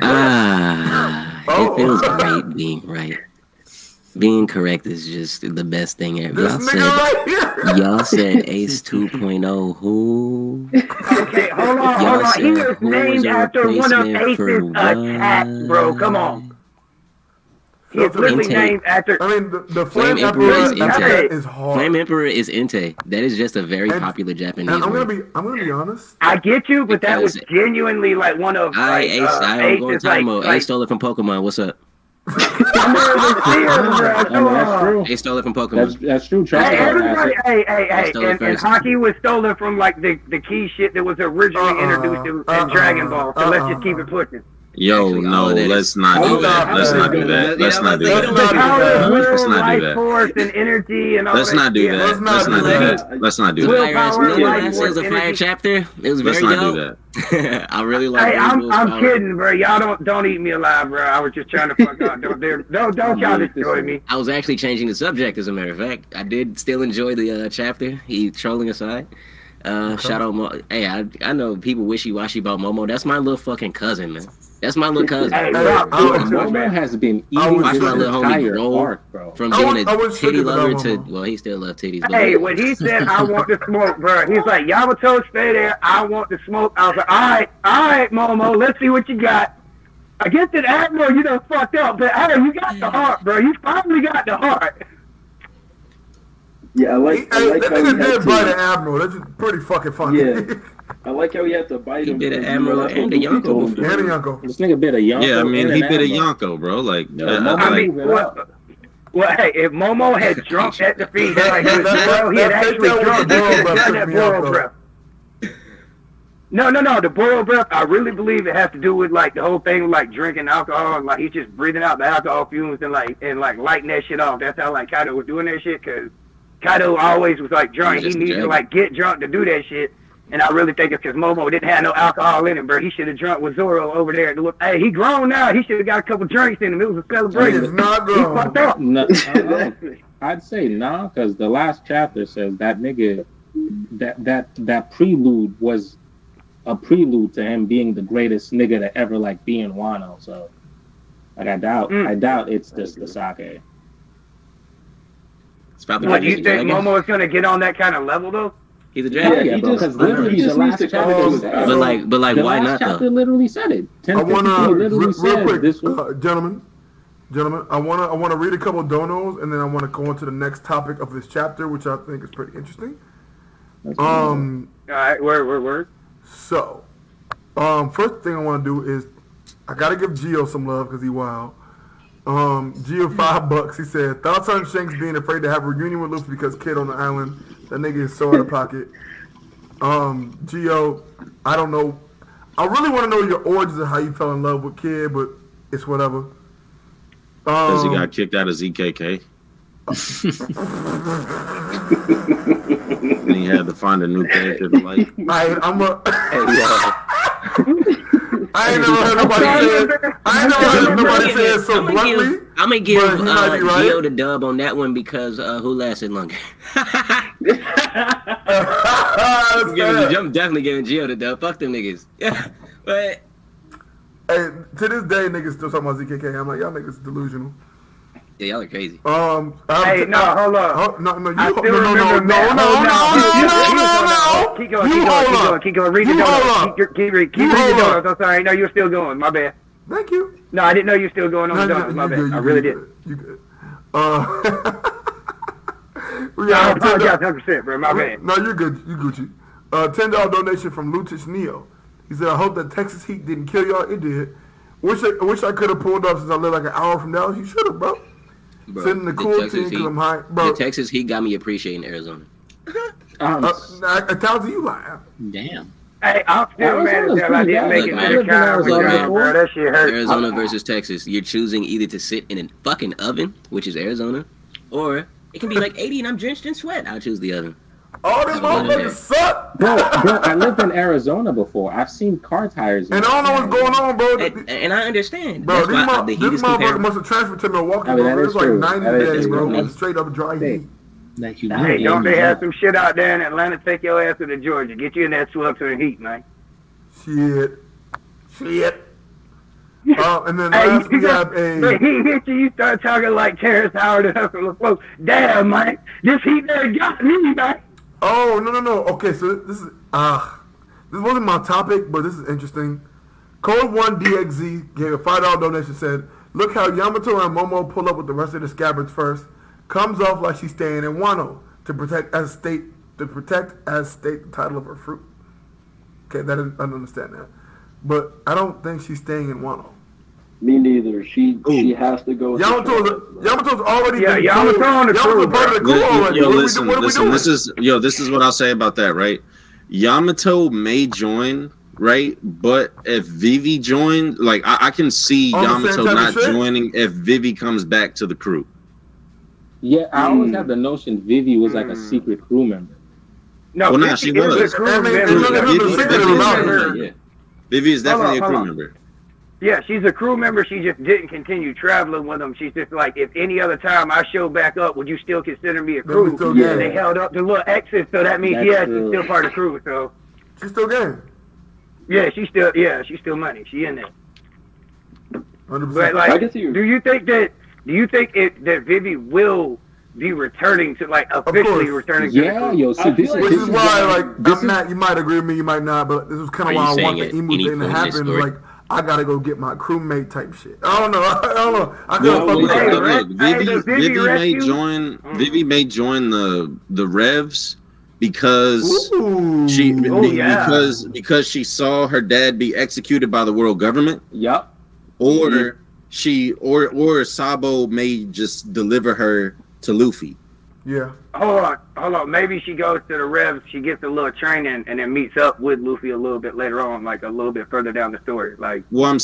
It feels great being right. Being correct is just the best thing ever. Y'all said Ace 2.0. Who? Okay, hold on. He was named after one of Ace's attacks, bro. Come on. He's literally named after. I mean, the Flame Emperor is hard. Flame Emperor is Entei. That is just a very popular Japanese. I'm gonna be honest. I get you, but that was genuinely like one of. Ace stole it from Pokemon. What's up? That's true. They stole it from Pokemon. That's true. And hockey was stolen from like the key shit that was originally introduced in Dragon Ball. So let's just keep it pushing. Yo, no, let's not do that. Let's not do that. Let's not do that. Let's not do that. Force and energy and all Let's not do that. Let's not do that. Let's not do that. It was a fire chapter. It was very dope. Let's not do that. I really like. Hey, I'm kidding, bro. Y'all don't eat me alive, bro. I was just trying to fuck out. Don't y'all destroy me. I was actually changing the subject, as a matter of fact. I did still enjoy the chapter. He trolling aside. Shout out, hey, I know people wishy-washy about Momo. That's my little fucking cousin, man. That's my little cousin. Hey, Momo has been eating my this little homie entire arc, bro. From being a titty lover to, well, he still loves titties. But hey, when he said, I want the smoke, bro, he's like, Yamato, stay there. I want the smoke. I was like, all right, Momo, let's see what you got. I guess that Admiral, you done fucked up, but hey, you got the heart, bro. You finally got the heart. Yeah, I like how he did bite an Admiral. That's pretty fucking funny. Yeah. I like how he had to bite him. He bit an Admiral and a Yonko. And a Yonko. This nigga bit a Yonko. Yeah, I mean, he bit a Yonko, bro. Like, well, hey, if Momo had drunk at the feed, like he had actually drunk that boiled breath. No, the boiled breath, I really believe it has to do with like the whole thing with like drinking alcohol and like he's just breathing out the alcohol fumes and lighting that shit off. That's how like Kaido was doing that shit, because Kaido always was like drunk. He needed to like get drunk to do that shit. And I really think it's because Momo didn't have no alcohol in him, bro. He should have drunk with Zoro over there. Hey, he grown now. He should have got a couple drinks in him. It was a celebration. He's not grown. He fucked up. No, I'd say nah, because the last chapter says that nigga, that prelude was a prelude to him being the greatest nigga to ever like be in Wano. So, like, I doubt it's just the sake. It's probably What, do you just a think dragon. Momo is going to get on that kind of level, though? He's a dragon. Yeah, bro. Because he literally just the needs last to come chapter up with said. that. But like, The why last not chapter though? literally said it. I want to literally real said quick, this was. gentlemen. I want to read a couple of donos, and then I want to go on to the next topic of this chapter, which I think is pretty interesting. All right, word. So, first thing I want to do is I gotta give Gio some love because he wild. Gio $5. He said thoughts on Shanks being afraid to have a reunion with Luffy because kid on the island. That nigga is so out of pocket. Gio, I don't know. I really want to know your origins of how you fell in love with Kid, but it's whatever. Because he got kicked out of ZKK. And he had to find a new character to like. I ain't never heard nobody say it so bluntly. I'm gonna give but he might be right. Gio the dub on that one because who lasted longer? I'm definitely giving Gio the dub. Fuck them niggas. Yeah, but hey, to this day, niggas still talking about ZKK. I'm like, y'all niggas delusional. yeah, y'all are crazy. Hey, no, hold up. No. Keep going. Read the donuts. Keep reading the donuts. I'm sorry. No, you're still going. My bad. Thank you. No, I didn't know you were still going on the donuts. My bad. I really didn't. You good. I apologize 100%, bro. My bad. No, you're good. You Gucci. $10 donation from Lutich Neo. He said, I hope that Texas heat didn't kill y'all. It did. Wish I could have pulled up since I live like an hour from Dallas. You should have, bro. Sitting in the cool team because I'm high. Bro. The Texas Heat got me appreciating Arizona. I tell you lying. Damn. Hey, I'm still mad as hell I didn't make it to the conference, bro. That shit hurt. Arizona versus Texas. You're choosing either to sit in a fucking oven, which is Arizona, or it can be like 80 and I'm drenched in sweat. I'll choose the oven. All them motherfuckers suck. Bro, I lived in Arizona before. I've seen car tires. And I don't know what's going on, bro. And I understand. Bro, That's why the heat this is motherfucker comparable. must have transferred to Milwaukee, I mean, bro. that It's is like true. 90 That is days, true. bro. Hey. With straight up dry heat. That you Hey, don't they have some shit out there in Atlanta? Take your ass to Georgia. Get you in that sweltering heat, man. Shit. And then last we have The a... heat hit you, you start talking like Terrence Howard and up from the floor. Damn, man. This heat there got me, man. Oh, no. Okay, so this wasn't my topic, but this is interesting. Code 1 DXZ gave a $5 donation, said, look how Yamato and Momo pull up with the rest of the scabbards first. Comes off like she's staying in Wano to protect as state the title of her fruit. Okay, I don't understand that. But I don't think she's staying in Wano. Me neither. She has to go. Yamato's already Yamato on the crew, part of the crew already. Listen, What are we doing? this is what I'll say about that, right? Yamato may join, right? But if Vivi joined, like I can see On the same Yamato type of not shit? joining if Vivi comes back to the crew. Yeah, I always had the notion Vivi was like a secret crew member. No, Well, nah, Vivi she is was. a crew I mean, member. look at her, the secret about her. Yeah. Vivi is definitely a Hold crew on. member. Yeah, she's a crew member. She just didn't continue traveling with them. She's just like, if any other time I show back up, would you still consider me a Then we crew? still Yeah, game. they held up the little X's, so that means That's she's true. still part of the crew. So She's still game. she's still money. She in there. 100%. But I like, can see you. do you think that Vivi will be returning to like officially course. returning to the Yeah, crew? yo, see, I this feel like Which this is why, like, this I'm not. You might agree with me, you might not, but this was kind Are of you why I saying want the at emu any thing to point in this happen. story? Like, I gotta go get my crewmate type shit. I don't know. I couldn't No, fuck with Hey, that. right? Look, Hey, does Vivi Vivi may rescue? join. Vivi may join the Revs because Ooh. because she saw her dad be executed by the world government, Yup. or or Sabo may just deliver her to Luffy. Yeah. Hold on. Maybe she goes to the Revs, she gets a little training, and then meets up with Luffy a little bit later on, like a little bit further down the story. Like, Well,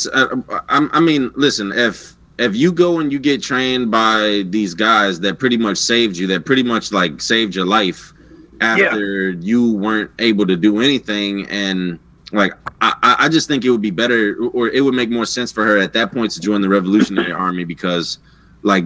I mean, listen, if you go and you get trained by these guys that pretty much saved you, that pretty much like saved your life after you weren't able to do anything, and like I just think it would be better, or it would make more sense for her at that point to join the Revolutionary Army, because like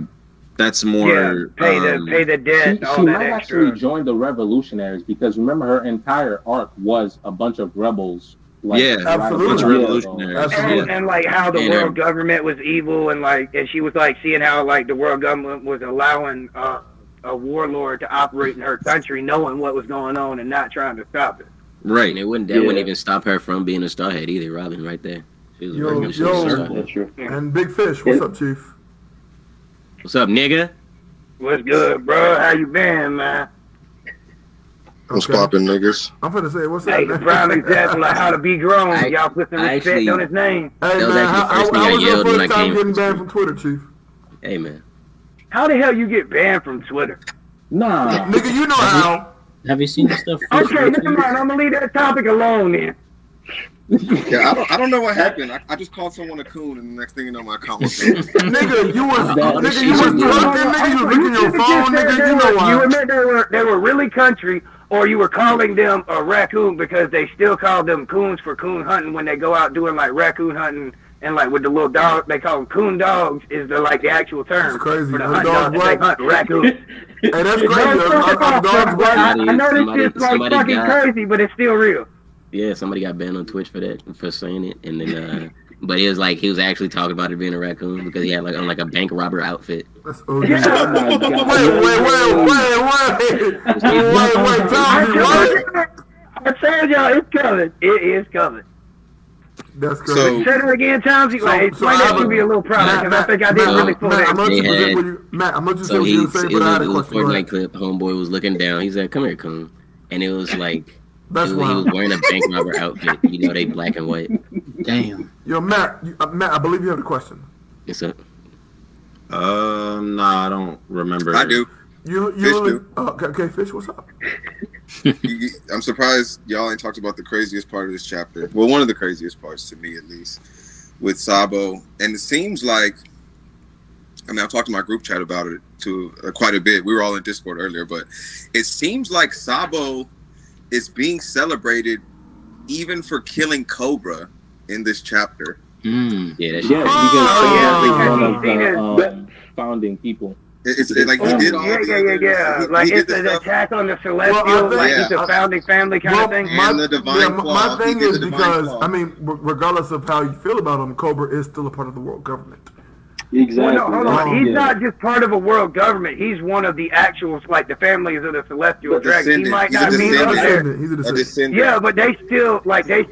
that's more pay the debt and all She that might extra. actually join the revolutionaries because remember her entire arc was a bunch of rebels Like, Yeah, absolutely. Bunch of revolutionaries. Absolutely. And like how the And, world government was evil, and she was like seeing how like the world government was allowing a warlord to operate in her country, knowing what was going on and not trying to stop it. Right. And that wouldn't even stop her from being a starhead either, Robin, right there. She was very much a starhead. That's true. And Big Fish, what's up, Chief? What's up, nigga? What's good, bro? How you been, man? What's poppin', niggas? I'm finna say, what's Hey, up, the man? prime example of how to be grown. Y'all put some I respect actually- on his name. Hey, That was man, actually the first thing how I was your yelled when first I time came getting to banned school. from Twitter, Chief? Hey, man. How the hell you get banned from Twitter? Nah. Nigga, you know how. Have you seen the stuff? Okay, never mind. I'm gonna leave that topic alone then. Yeah, I don't know what happened. I just called someone a coon, and the next thing you know, my account was gone. Nigga, you was That- nigga, you was twerking, nigga, you was licking your phone, nigga, you know You why. admit they were really country, or you were calling them a raccoon because they still call them coons for coon hunting when they go out doing like raccoon hunting and like with the little dog, they call them coon dogs is the like the actual term That's crazy. for the Them hunt dogs dogs that they what? hunt raccoons. Hey, that's crazy. Dogs Dogs I know this Somebody- shit's like somebody fucking got- crazy, but it's still real. Yeah, somebody got banned on Twitch for saying it, and then but it was like he was actually talking about it being a raccoon because he had like on like a bank robber outfit. That's OG. Yeah. Oh my God. Wait, Tommy, what? I told y'all it's coming. It is coming. That's So- crazy. Say that again, Tomsy. Like, explain I that have to a- me a little proud because I think I did Matt, really pull Matt, I'm that. gonna They present had- what you, Matt, I'm gonna just say So what he, you it were saying, was but I had a a little question. Go Fortnite ahead. clip. Homeboy was looking down. He said, "Come here, coon," and it was like That's he was wild. wearing a bank robber outfit. You know, they black and white. Damn. Yo, Matt, Matt, I believe you have a question. It's a No, I don't remember. I do. You Fish do. okay, Fish, what's up? I'm surprised y'all ain't talked about the craziest part of this chapter. Well, one of the craziest parts to me, at least, with Sabo. And it seems like, I mean, I've talked to my group chat about it to quite a bit. We were all in Discord earlier, but it seems like Sabo is being celebrated even for killing Cobra in this chapter. yeah, that shit. Yeah, Oh, because yeah, one of the founding people. It's like he did all Yeah. he Like did it's the an stuff. attack on the Well, Celestial, I like think- it's a founding family kind Well, of thing. And the divine my claw, he thing did is the divine because, claw. I mean, regardless of how you feel about him, Cobra is still a part of the world government. Exactly. Well, no, hold on. He's Yeah. not just part of a world government. He's one of the actual, like the families of the Celestial The Dragon. He descendant. might He's a not be He's a up there. descendant. He's a A descendant. descendant. Yeah, but they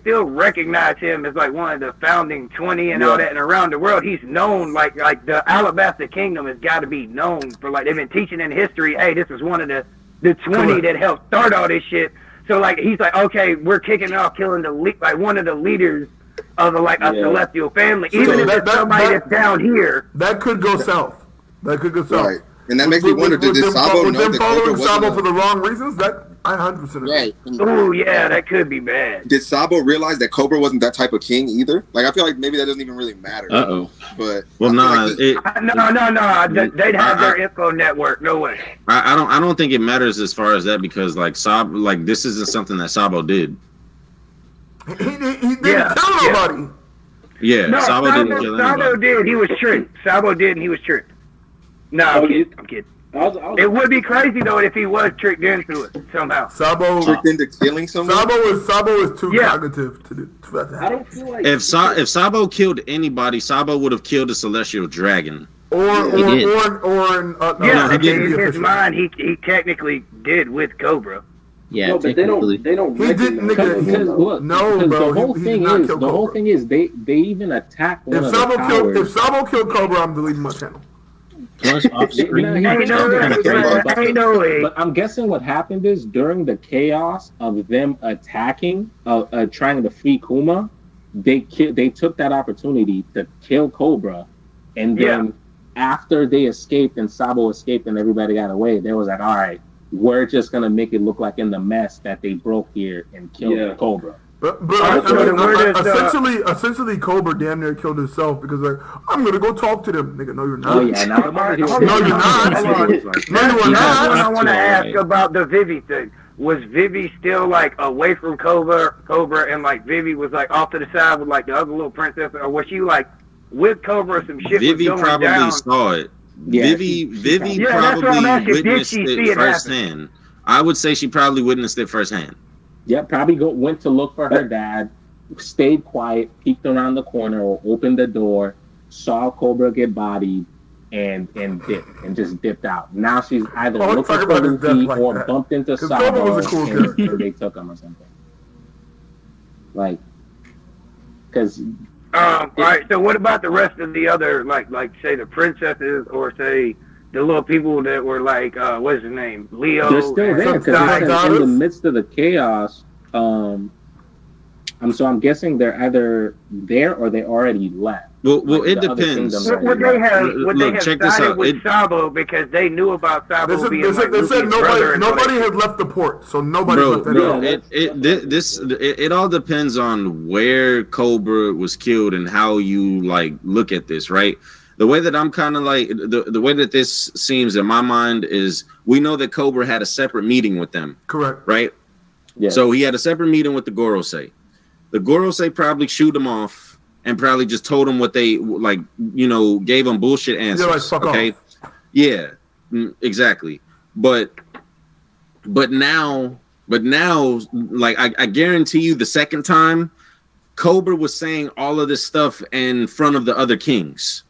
still recognize him as like one of the founding 20 and all that, and around the world he's known like the Alabasta Kingdom has got to be known for like they've been teaching in history. Hey, this is one of the 20 Correct. that helped start all this shit. So like he's like, okay, we're kicking off killing like one of the leaders of a celestial family, So even if that- it's somebody that- that's down here. That could go south. That could go south. Right. And that makes me wonder, did them Sabo know them that following Cobra Sabo wasn't for the wrong reasons? That I 100% agree. Right. Oh yeah, that could be bad. Did Sabo realize that Cobra wasn't that type of king either? Like, I feel like maybe that doesn't even really matter. Uh-oh. But Well, I feel nah, like he- it. They'd have their info network. No way. I don't think it matters as far as that because like Sabo, like this isn't something that Sabo did. He didn't Yeah, tell yeah. nobody. Yeah, No, Sabo didn't kill Sabo anybody. did. He was tricked. Sabo did, and he was tricked. No, I'm kidding. I was It would be crazy though if he was tricked into it somehow. Sabo tricked into killing someone. Sabo is too Yeah. cognitive to do that. to I happen. don't feel like If Sabo killed anybody, Sabo would have killed a celestial dragon. Or He did. Yeah, he in didn't. his mind, he technically did with Cobra. Yeah, no, but they technically. don't He didn't, recognize nigga. him, Because though. look, No, because bro, the whole he thing did not is kill the whole Cobra. thing is they even attacked one If of the Sabo powers. killed Cobra, I'm deleting my channel. Plus off screen. Nah, Ain't no Kinda way, crazy, bro. but- Ain't no way. But I'm guessing what happened is during the chaos of them attacking, trying to free Kuma, they took that opportunity to kill Cobra, and then after they escaped and Sabo escaped and everybody got away, they was like, all right, we're just gonna make it look like in the mess that they broke here and killed Cobra. But essentially, Cobra damn near killed himself because like I'm gonna go talk to them, nigga. No, you're not. Oh yeah, now I'm out here. No, you're not. Hold on. No, you are That's what I not. want to ask about the Vivi thing. Was Vivi still like away from Cobra, and like Vivi was like off to the side with like the other little princess, or was she like with Cobra? Some shit Vivi was going probably down. saw it. Yeah, Vivi Yeah, that's what I'm probably asking. Did witnessed she see it it happen? firsthand. I would say she probably witnessed it firsthand. Yeah, probably went to look for her dad, stayed quiet, peeked around the corner or opened the door, saw Cobra get bodied, and just dipped out. Now she's either looking for Luffy or bumped into Sabo and they took him or something. Like, because. All right. So what about the rest of the other, like say the princesses or say the little people that were like, what's his name, Leo? They're still there because in the midst of the chaos. So I'm guessing they're either there or they already left. Well, it depends. Would they have sided with Sabo because they knew about Sabo being like they said nobody had left the port, so nobody left it all depends on where Cobra was killed and how you like look at this, right? The way that I'm kind of like the way that this seems in my mind is we know that Cobra had a separate meeting with them. Correct. Right? Yeah. So he had a separate meeting with the Gorosei. The Gorosei probably shoot him off and probably just told him what they like, gave him bullshit answers. Yeah, like, fuck off. Yeah, exactly. But now, like I guarantee you, the second time, Cobra was saying all of this stuff in front of the other kings.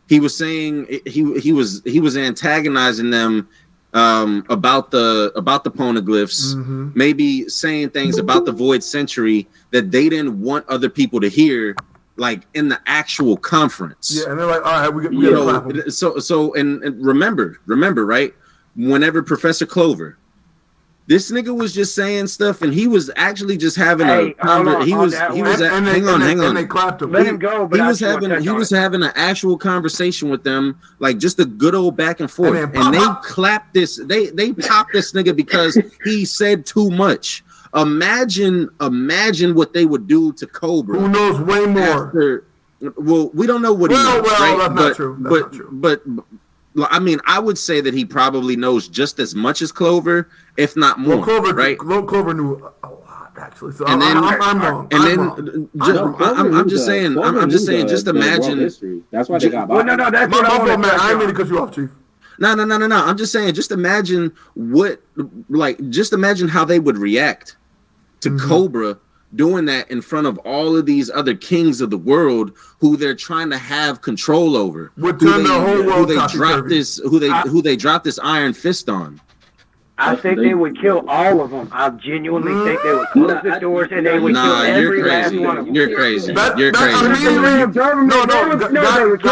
He was saying he was antagonizing them about the poneglyphs, maybe saying things about the Void Century that they didn't want other people to hear, like in the actual conference. Yeah, and they're like, all right, we gotta clap him. So remember, right? Whenever Professor Clover, this nigga was just saying stuff, and he was actually just having hang on. And they clapped him. Let him go. But he was having an actual conversation with them, like just a good old back and forth. And they clapped this. They popped this nigga because he said too much. Imagine what they would do to Cobra. Who knows way more? We don't know what he knows, right? That's not true. But I mean, I would say that he probably knows just as much as Clover, if not more. Right? Clover knew a lot, actually. So and I'm wrong. I'm just saying. I'm just saying. Just imagine. That's why they got. Well, no, that's what I want. I didn't mean to cut you off, Chief. No. I'm just saying. Just imagine Just imagine how they would react to Cobra doing that in front of all of these other kings of the world who they're trying to have control over. Would turn the whole world who they drop this iron fist on. I think they would kill all of them. I genuinely think they would close the doors and they would kill every last one of them. You're crazy. They would kill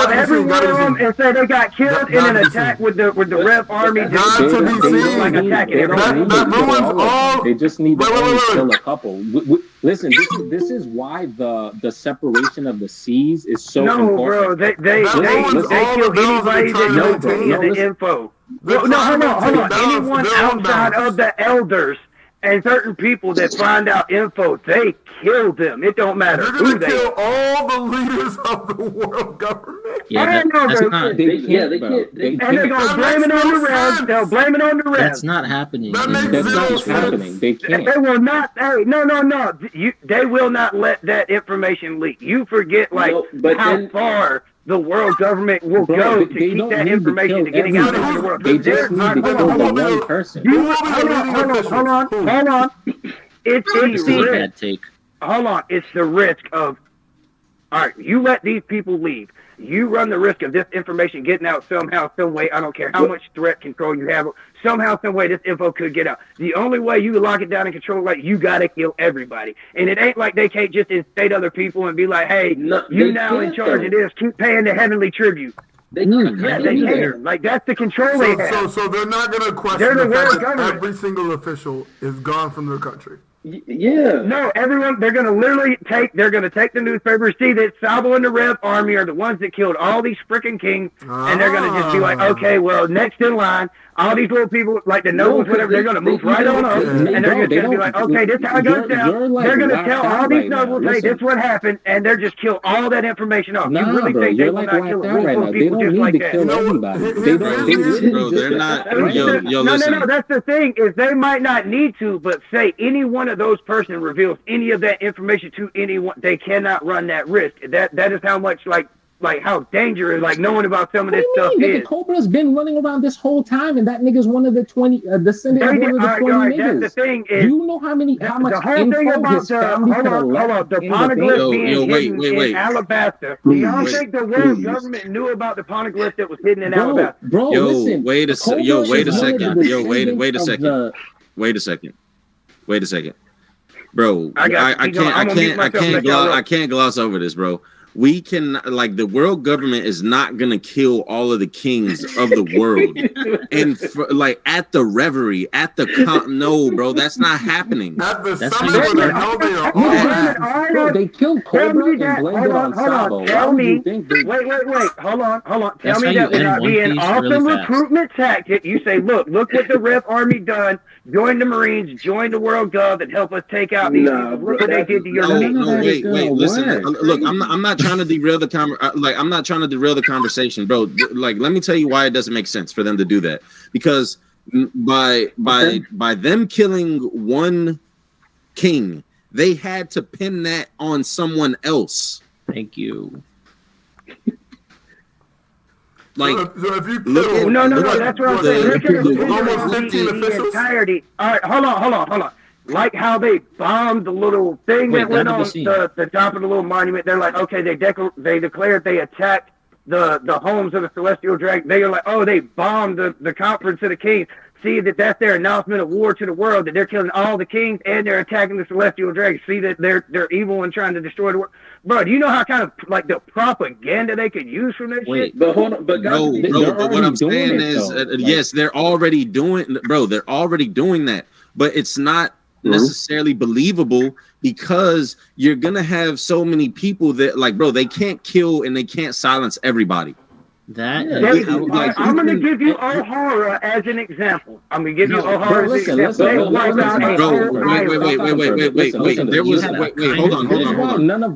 every one of them and say they got killed in an attack with the Rev army. That ruins all. They just need to only kill a couple. Listen, this is why the separation of the seas is so important. No, bro, they kill anybody that knows any of the info. Hold on. Anyone outside of the elders and certain people that find out info, they kill them. It don't matter who they kill all the leaders of the world government. Yeah, that's not. They can't. And they're gonna blame it on the Reds. They'll blame it on the Reds. That's not happening. That's not happening. They can't. They will not. Hey, no. They will not let that information leak. You forget how far the world government will go to keep that information to getting out into the world. They just need to kill the one person. Hold on. It's the risk. Hold on. It's the risk of, all right, you let these people leave. You run the risk of this information getting out somehow, some way. I don't care how much threat control you have. Somehow, some way, this info could get out. The only way you lock it down and control it, you got to kill everybody. And it ain't like they can't just instate other people and be like, hey, you now in charge of this. Keep paying the heavenly tribute. They can. Like, that's the control they have. So they're not going to question the fact that every single official is gone from their country. Yeah. No, everyone, they're going to literally take the newspapers, see that Sabo and the Rev army are the ones that killed all these freaking kings, and they're going to just be like, okay, well, next in line, all these little people, like the nobles, whatever, they're going to move right on up, and they're going to be like, okay, this is how it goes down. They're going to tell all these nobles, hey, this is what happened, and they're just kill all that information off. You really think they will not kill a room full of people just like that? They're not. No, that's the thing, is they might not need to, but say any one of those person reveals any of that information to anyone, they cannot run that risk. That is how much, like like how dangerous, like knowing about some of this stuff Nigga, is. Cobra's been running around this whole time, and that nigga's one of the 20 descendant of one of the 20 niggas. That's the thing is, Do you know how much the whole thing info about his family could have left? the in the poneglyph thing? being hidden in Alabasta. Do y'all think the world Please. government knew about the poneglyph that was hidden in Alabasta? Bro, Yo, listen. wait a Cobra yo, wait a is one of the second. Yo, wait a descendants second. of Wait a second. Bro, I can't gloss over this, bro. We can, like, the world government is not gonna kill all of the kings of the world, and like at the Reverie, no, bro, that's not happening. At the That's summit how where you they know they are You all blame at. it all Bro, on- they killed Tell Cobra me and that. blamed Hold it on, on hold on. Sabo. Tell Why would me. you think they... Wait. Hold on. Tell That's me how that you would not end be One an Piece awesome really fast. recruitment tactic. You say, look what the Ref Army done. Join the Marines, join the World Gov, and help us take out these Nah, people. bro, Look what they that's- did to your No, people. no, that is Wait, gonna listen. work. Look, I'm not trying to derail the I'm not trying to derail the conversation, bro. Like, let me tell you why it doesn't make sense for them to do that. Because by them killing one king, they had to pin that on someone else. Thank you. Like, So if you look kill, at- No, look that's at what I'm the- saying. Look at the- the almost 15 the officials? entirety. All right, hold on. Like how they bombed the little thing Wait, that went that on was the scene. the top of the little monument. They're like, okay, they declared they attacked the homes of the Celestial Dragon. They are like, oh, they bombed the conference of the kings. See that's their announcement of war to the world, that they're killing all the kings and they're attacking the Celestial Dragon. See that they're evil and trying to destroy the world. Bro, do you know how kind of like the propaganda they could use from this Wait. shit? But hold on, but No, They're bro, but what already I'm saying doing it, is, though. yes, they're already doing that, but it's not necessarily believable because you're gonna have so many people that, like, bro, they can't kill and they can't silence everybody. That Yeah, is they- how, like, I'm going to even- give you O'Hara as an example. I'm going to give you No, O'Hara bro, as an listen, example. They listen, wiped listen, out a listen, Bro, whole listen, wait, island. listen, There you was had a wait, kind hold of- on.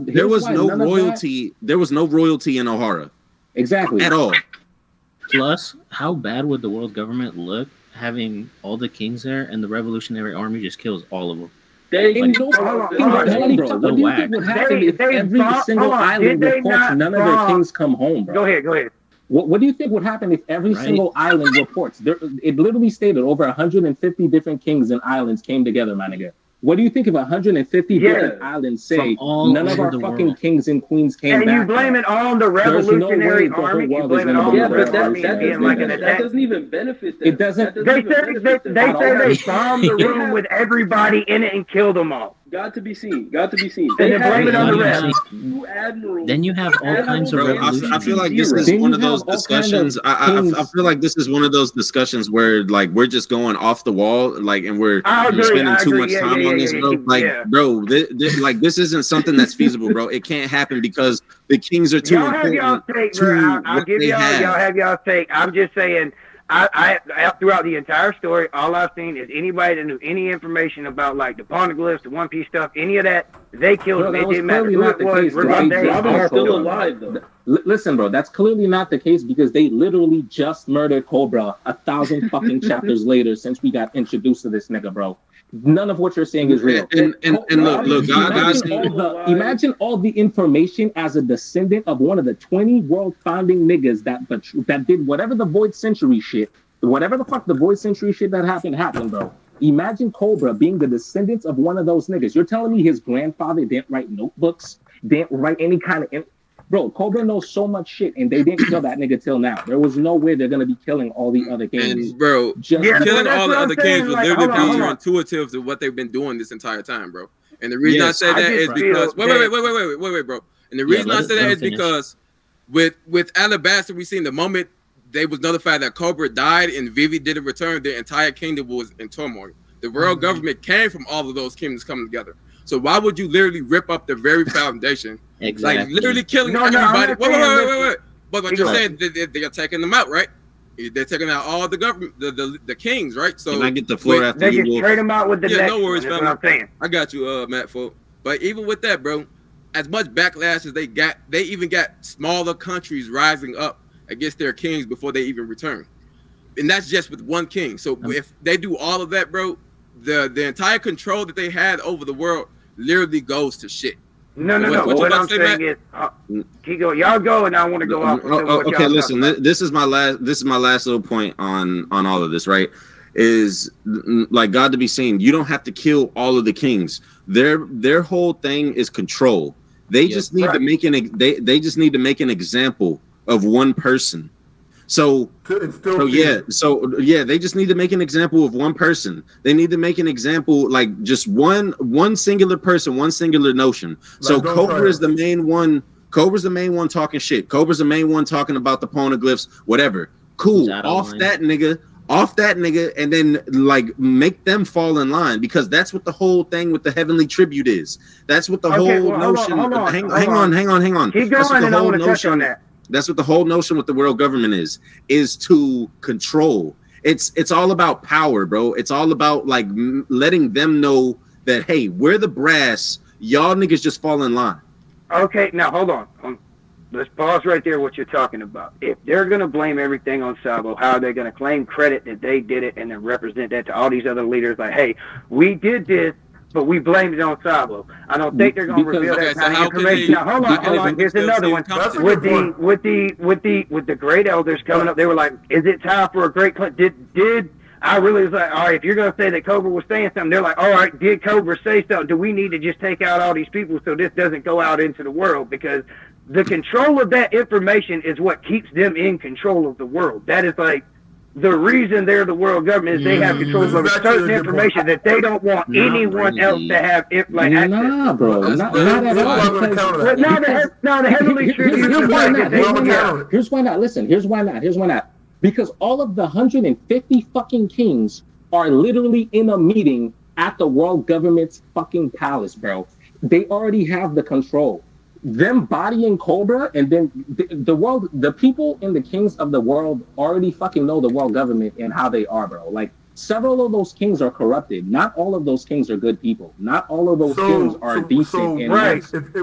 There was no royalty. There was no royalty in O'Hara Exactly. at all. Plus, how bad would the world government look having all the kings there and the Revolutionary Army just kills all of them? They Ain't no hold on, fucking hold on. telling, bro. What do you think would happen if They every bomb- single hold on, island did they reports not none of their bomb- kings come home, bro? Go ahead. What do you think would happen if every Right. single island reports? It literally stated over 150 different kings and islands came together, my nigga. What do you think if 150 Yeah. different islands say From all none of over our the fucking world. kings and queens came And back? you blame bro? it on the There's no way Revolutionary the whole Army. You world blame is it gonna on be yeah, the but Red that Army that being doesn't like even an that attack. doesn't even benefit them. It doesn't- That They even said benefit them. they At all. bombed the room with everybody in it and killed them all. Got to be seen. They then blame it on the had rest. two admirals. Then you have all kinds of Bro, revolutions. I feel like this is Then one you of those have all discussions. kind of I kings. feel like this is one of those discussions where, like, we're just going off the wall, like, and we're I agree, spending I too agree. much Yeah, time yeah, on this, yeah, bro. yeah, Like, yeah. bro, like, this isn't something that's feasible, bro. It can't happen because the kings are too Y'all have y'all important take, to bro. I'll what give they y'all have. have y'all take. I'm just saying. I throughout the entire story, all I've seen is anybody that knew any information about like the poneglyphs, the One Piece stuff, any of that, they killed Bro, them. that It was didn't matter clearly who not it the was. case, bro. Robin's Robin's still still alive though. Listen, bro, that's clearly not the case because they literally just murdered Cobra 1,000 fucking chapters later since we got introduced to this nigga, bro. None of what you're saying is real. And look, guys, Imagine all the information as a descendant of one of the 20 world founding niggas that did whatever the Void Century shit, whatever the fuck the Void Century shit that happened, bro. Imagine Cobra being the descendants of one of those niggas. You're telling me his grandfather didn't write notebooks, didn't write any kind of... Bro, Cobra knows so much shit, and they didn't kill that nigga till now. There was no way they're gonna be killing all the other kings. And bro, Just Yeah, killing but that's all the what I'm other saying, kings was like, literally hold on. counterintuitive to what they've been doing this entire time, bro. And the reason Yes, I say I that just is feel because that- wait, bro. And the reason I say that is because with Alabasta, we seen the moment they was notified that Cobra died and Vivi didn't return, the entire kingdom was in turmoil. The world government came from all of those kingdoms coming together. So why would you literally rip up the very foundation? Exactly. Like literally killing No, I'm everybody. not saying Wait. But you're saying they're taking them out, right? They're taking out all the government, the kings, right? So can I get the floor after They you, just Wolf? trade them out with the Yeah, next no worries, one. That's fam. what I'm saying. I got you, Matt, folk. But even with that, bro, as much backlash as they got, they even got smaller countries rising up against their kings before they even return. And that's just with one king. So if they do all of that, bro, the entire control that they had over the world literally goes to shit. No. What I'm saying is, y'all go, and I want to go off. Okay, listen. This is my last little point on all of this. Right? Is like God to be seen. You don't have to kill all of the kings. Their whole thing is control. They just need to make they just need to make an example of one person. So they just need to make an example of one person. They need to make an example, like just one singular person, one singular notion. So Cobra is the main one. Cobra's the main one talking shit. Cobra's the main one talking about the poneglyphs, whatever. Cool. Off that nigga, and then like make them fall in line, because that's what the whole thing with the heavenly tribute is. That's what the whole notion. Hang on. Keep going, and I want to touch on that. That's what the whole notion with the world government is to control. It's all about power, bro. It's all about like letting them know that, hey, we're the brass. Y'all niggas just fall in line. Okay, now hold on. Let's pause right there. What you're talking about. If they're gonna blame everything on Sabo, how are they gonna claim credit that they did it and then represent that to all these other leaders? Like, hey, we did this, but we blamed it on Sabo. I don't think they're going to reveal that kind of information. Now, hold on. Here's another one. With the great elders coming up, they were like, "Is it time for a great?" Did I really was like, all right, if you're going to say that Cobra was saying something, they're like, all right, did Cobra say something? Do we need to just take out all these people so this doesn't go out into the world? Because the control of that information is what keeps them in control of the world. That is like the reason they're the world government, is they have control over certain information that they don't want anyone else to have access to. Nah, bro. Not at all. But the heavenly tribute. Here's why not. Listen, here's why not. Because all of the 150 fucking kings are literally in a meeting at the world government's fucking palace, bro. They already have the control. Them bodying Cobra, and then the people and the kings of the world already fucking know the world government and how they are, bro. Like, several of those kings are corrupted. Not all of those kings are good people. Not all of those kings are decent. And right. Would they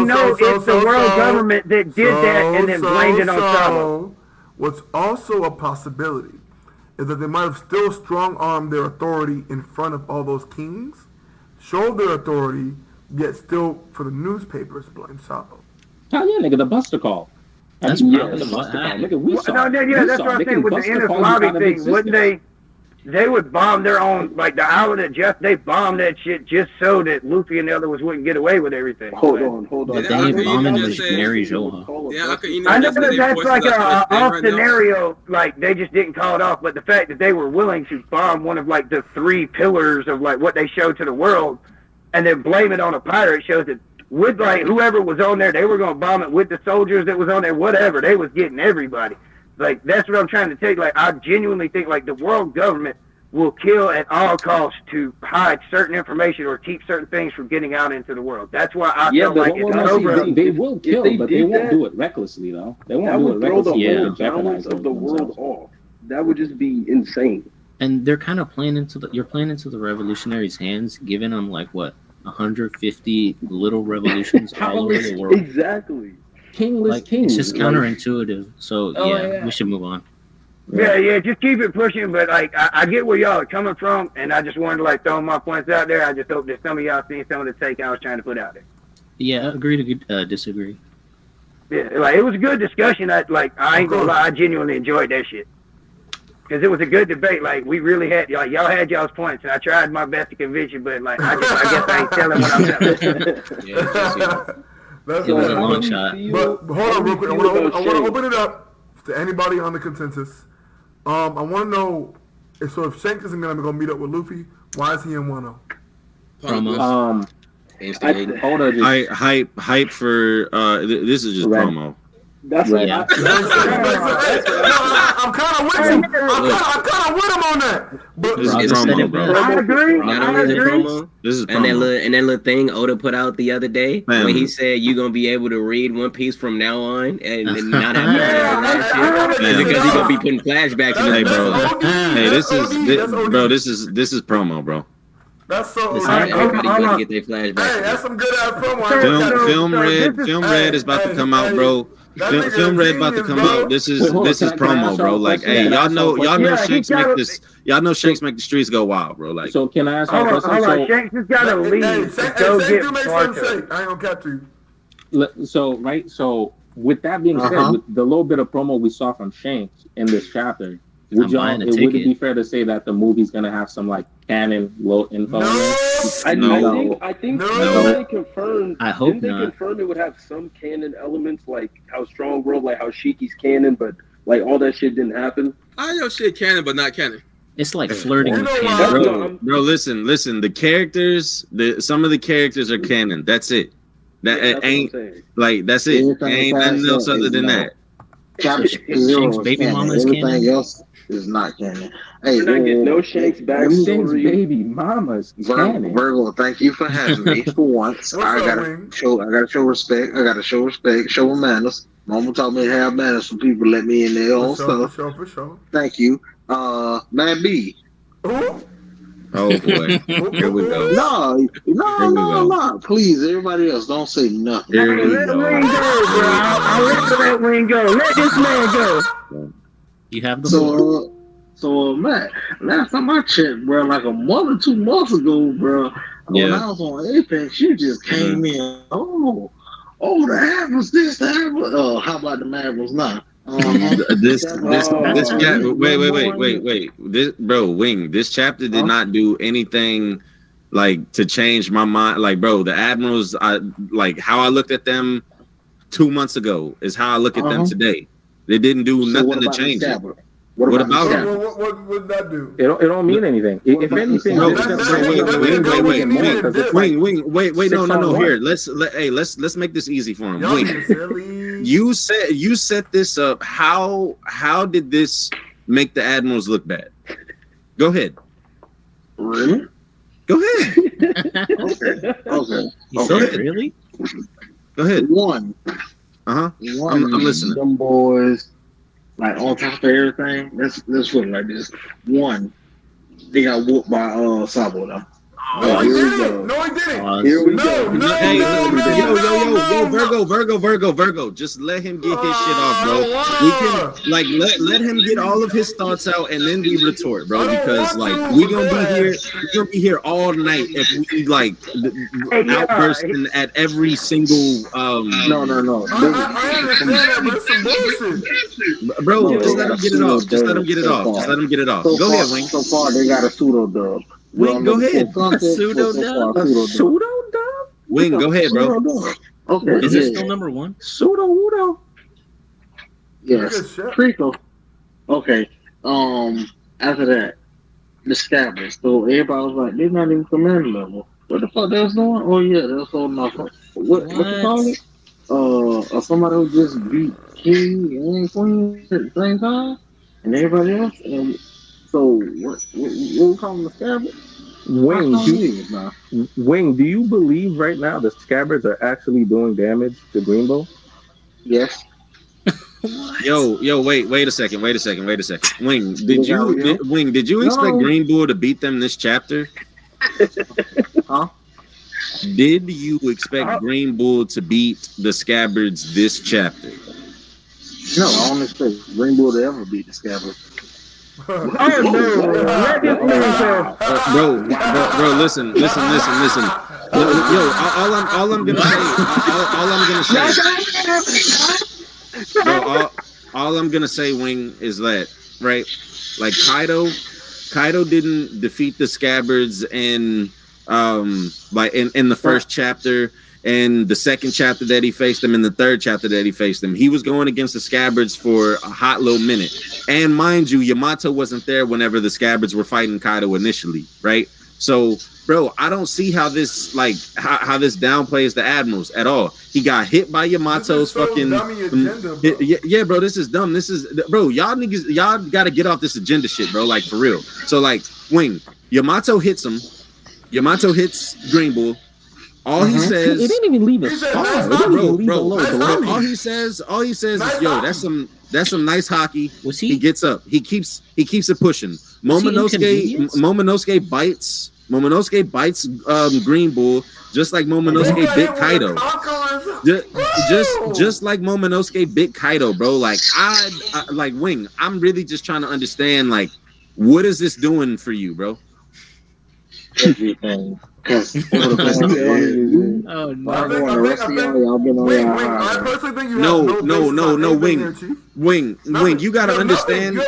know it's the world government that did that and then blamed it on Sabo? What's also a possibility is that they might have still strong-armed their authority in front of all those kings, showed their authority, yet still for the newspapers blame Sabo. Oh yeah, nigga, the Buster call. That's the Buster call. Nigga, we saw. That's what I'm saying with the Ennis Lobby thing. Wouldn't they would bomb their own, like the island of Jeff, they bombed that shit just so that Luffy and the other ones wouldn't get away with everything. Hold on. They bombing the Mary Joha. I know that's like a off scenario, like they just didn't call it off, but the fact that they were willing to bomb one of like the three pillars of like what they showed to the world and then blame it on a pirate shows that with like whoever was on there, they were going to bomb it with the soldiers that was on there, whatever. They was getting everybody. Like, that's what I'm trying to take. Like, I genuinely think, like, the world government will kill at all costs to hide certain information or keep certain things from getting out into the world. That's why I feel like it's over. They will kill, but they won't do it recklessly, though. They won't do it recklessly. That would throw the whole balance of the world off. That would just be insane. And they're kind of playing into the revolutionaries' hands, giving them, like, what, 150 little revolutions all over the world. Exactly. Kingless kings. It's just counterintuitive. So we should move on. Yeah, just keep it pushing. But like, I get where y'all are coming from, and I just wanted to like throw my points out there. I just hope that some of y'all seen some of the take I was trying to put out there. Yeah, agree to disagree. Yeah, like it was a good discussion. I ain't gonna lie, I genuinely enjoyed that shit because it was a good debate. Like we really had y'all had y'all's points, and I tried my best to convince you, but like I guess I ain't telling what I'm telling. It was a long shot. But hold on real quick. I want to open it up to anybody on the consensus. I want to know, so if Shanks isn't going to go meet up with Luffy, why is he in Wano? Promo. Hype for this is just promo. That's right. I'm kind of with him. I'm kind of with him on that. But this is promo, bro. I agree. Not only is it promo, this is promo. And that little thing Oda put out the other day when he said you're gonna be able to read One Piece from now on and not have to shit because he's gonna be putting flashbacks in. Hey, bro. Hey, this is promo, bro. That's so. Listen, Hey, everybody go to get their flashback. that's some good ass promo. Film Red is about to come out, bro. Film Red about to come out. This is promo, bro. Like, hey, y'all know Shanks make this. Y'all know Shanks make the streets go wild, bro. Like, so can I ask you a question? Hold on, Shanks just gotta leave. Go get Barker. I ain't gonna catch you. So with that being said, with the little bit of promo we saw from Shanks in this chapter, would it be fair to say that the movie's gonna have some like canon low info in there? I think they confirmed. I hope Didn't they confirm it would have some canon elements, like how Strong World, like how Shiki's canon, but like all that shit didn't happen. I know shit canon, but not canon. It's like flirting with canon. Bro, listen. The characters, some of the characters are canon. That's it. That ain't like that's it. Ain't nothing else other than that. Shanks' baby mama is canon. Everything else is not canon. Hey, we're not getting no Shanks backstory. Baby mama's canon. Virgo, thank you for having me for once. I gotta show respect. Show manners. Mama taught me to have manners for people let me in their own stuff. For sure. Thank you. Man B. Who? Oh boy. Here we go. No. Please, everybody else, don't say nothing. Let Wing go, bro. I'll let Wing go. Let this man go. You have the So Matt, last time I checked, bro, like a month or 2 months ago, bro, when I was on Apex, you just came in. Oh, the Admirals this, the Admirals. Oh, how about the Mavericks now? This wait. This Wing, this chapter did not do anything like to change my mind. Like, bro, the Admirals, like how I looked at them 2 months ago is how I look at them today. They didn't do nothing to change it. What about it? What would that do? It don't mean anything. If anything, wait, no. Here, let's make this easy for him. Wing, you set this up. How did this make the Admirals look bad? Go ahead. Really? Go ahead. Okay. Really? Go ahead. One. I'm listening. Them boys, like on top of everything. Let's put it like this. One, they got whooped by Sabo though. No, he didn't. Here we go. Virgo. Just let him get his shit off, bro. We can let him get all of his thoughts out, and then we retort, bro. Because we're gonna be here all night if we outburst at every single. No. I understand that, but it's some bullshit. Bro, just let him get it off. Just let him get it off. Go ahead, Wing. So far, they got a pseudo dub. Wing, go ahead. Pseudo dub. Wing, go ahead, bro. Okay. Is it still number one? Pseudo. Yes. Trico. Okay. After that, the scabbards. So everybody was like, they're not even commander level. What the fuck they was doing? Oh yeah, they was holding off. What you call it? Somebody who just beat King and Queen at the same time, and everybody else. And so what we calling the scabbards? Wing, do you believe right now the scabbards are actually doing damage to Greenbow? Yes. Yo, wait a second. Wing, did you expect Green Bull to beat them this chapter? Huh? Did you expect Green Bull to beat the scabbards this chapter? No, I don't expect Green Bull to ever beat the scabbards. Bro, listen. Yo, all I'm gonna say, Wing, is that right? Like Kaido didn't defeat the scabbards in the first chapter. And the second chapter that he faced them, and the third chapter that he faced them, he was going against the scabbards for a hot little minute. And mind you, Yamato wasn't there whenever the scabbards were fighting Kaido initially, right? So, bro, I don't see how this how this downplays the Admirals at all. He got hit by Yamato's fucking agenda, bro. Yeah, bro, this is dumb. Y'all niggas, y'all got to get off this agenda shit, bro. Like, for real. So, like, Wing, Yamato hits him. Yamato hits Green Bull. All he says, it didn't even leave a scar. Bro. All he says is, "Yo, that's some nice hockey." He gets up. He keeps it pushing. Momonosuke bites Momonosuke bites Green Bull just like Momonosuke bit Kaido. Just like Momonosuke bit Kaido, bro. Like I like Wing. I'm really just trying to understand, like, what is this doing for you, bro? Everything. I personally think you have no, Wing, you gotta understand.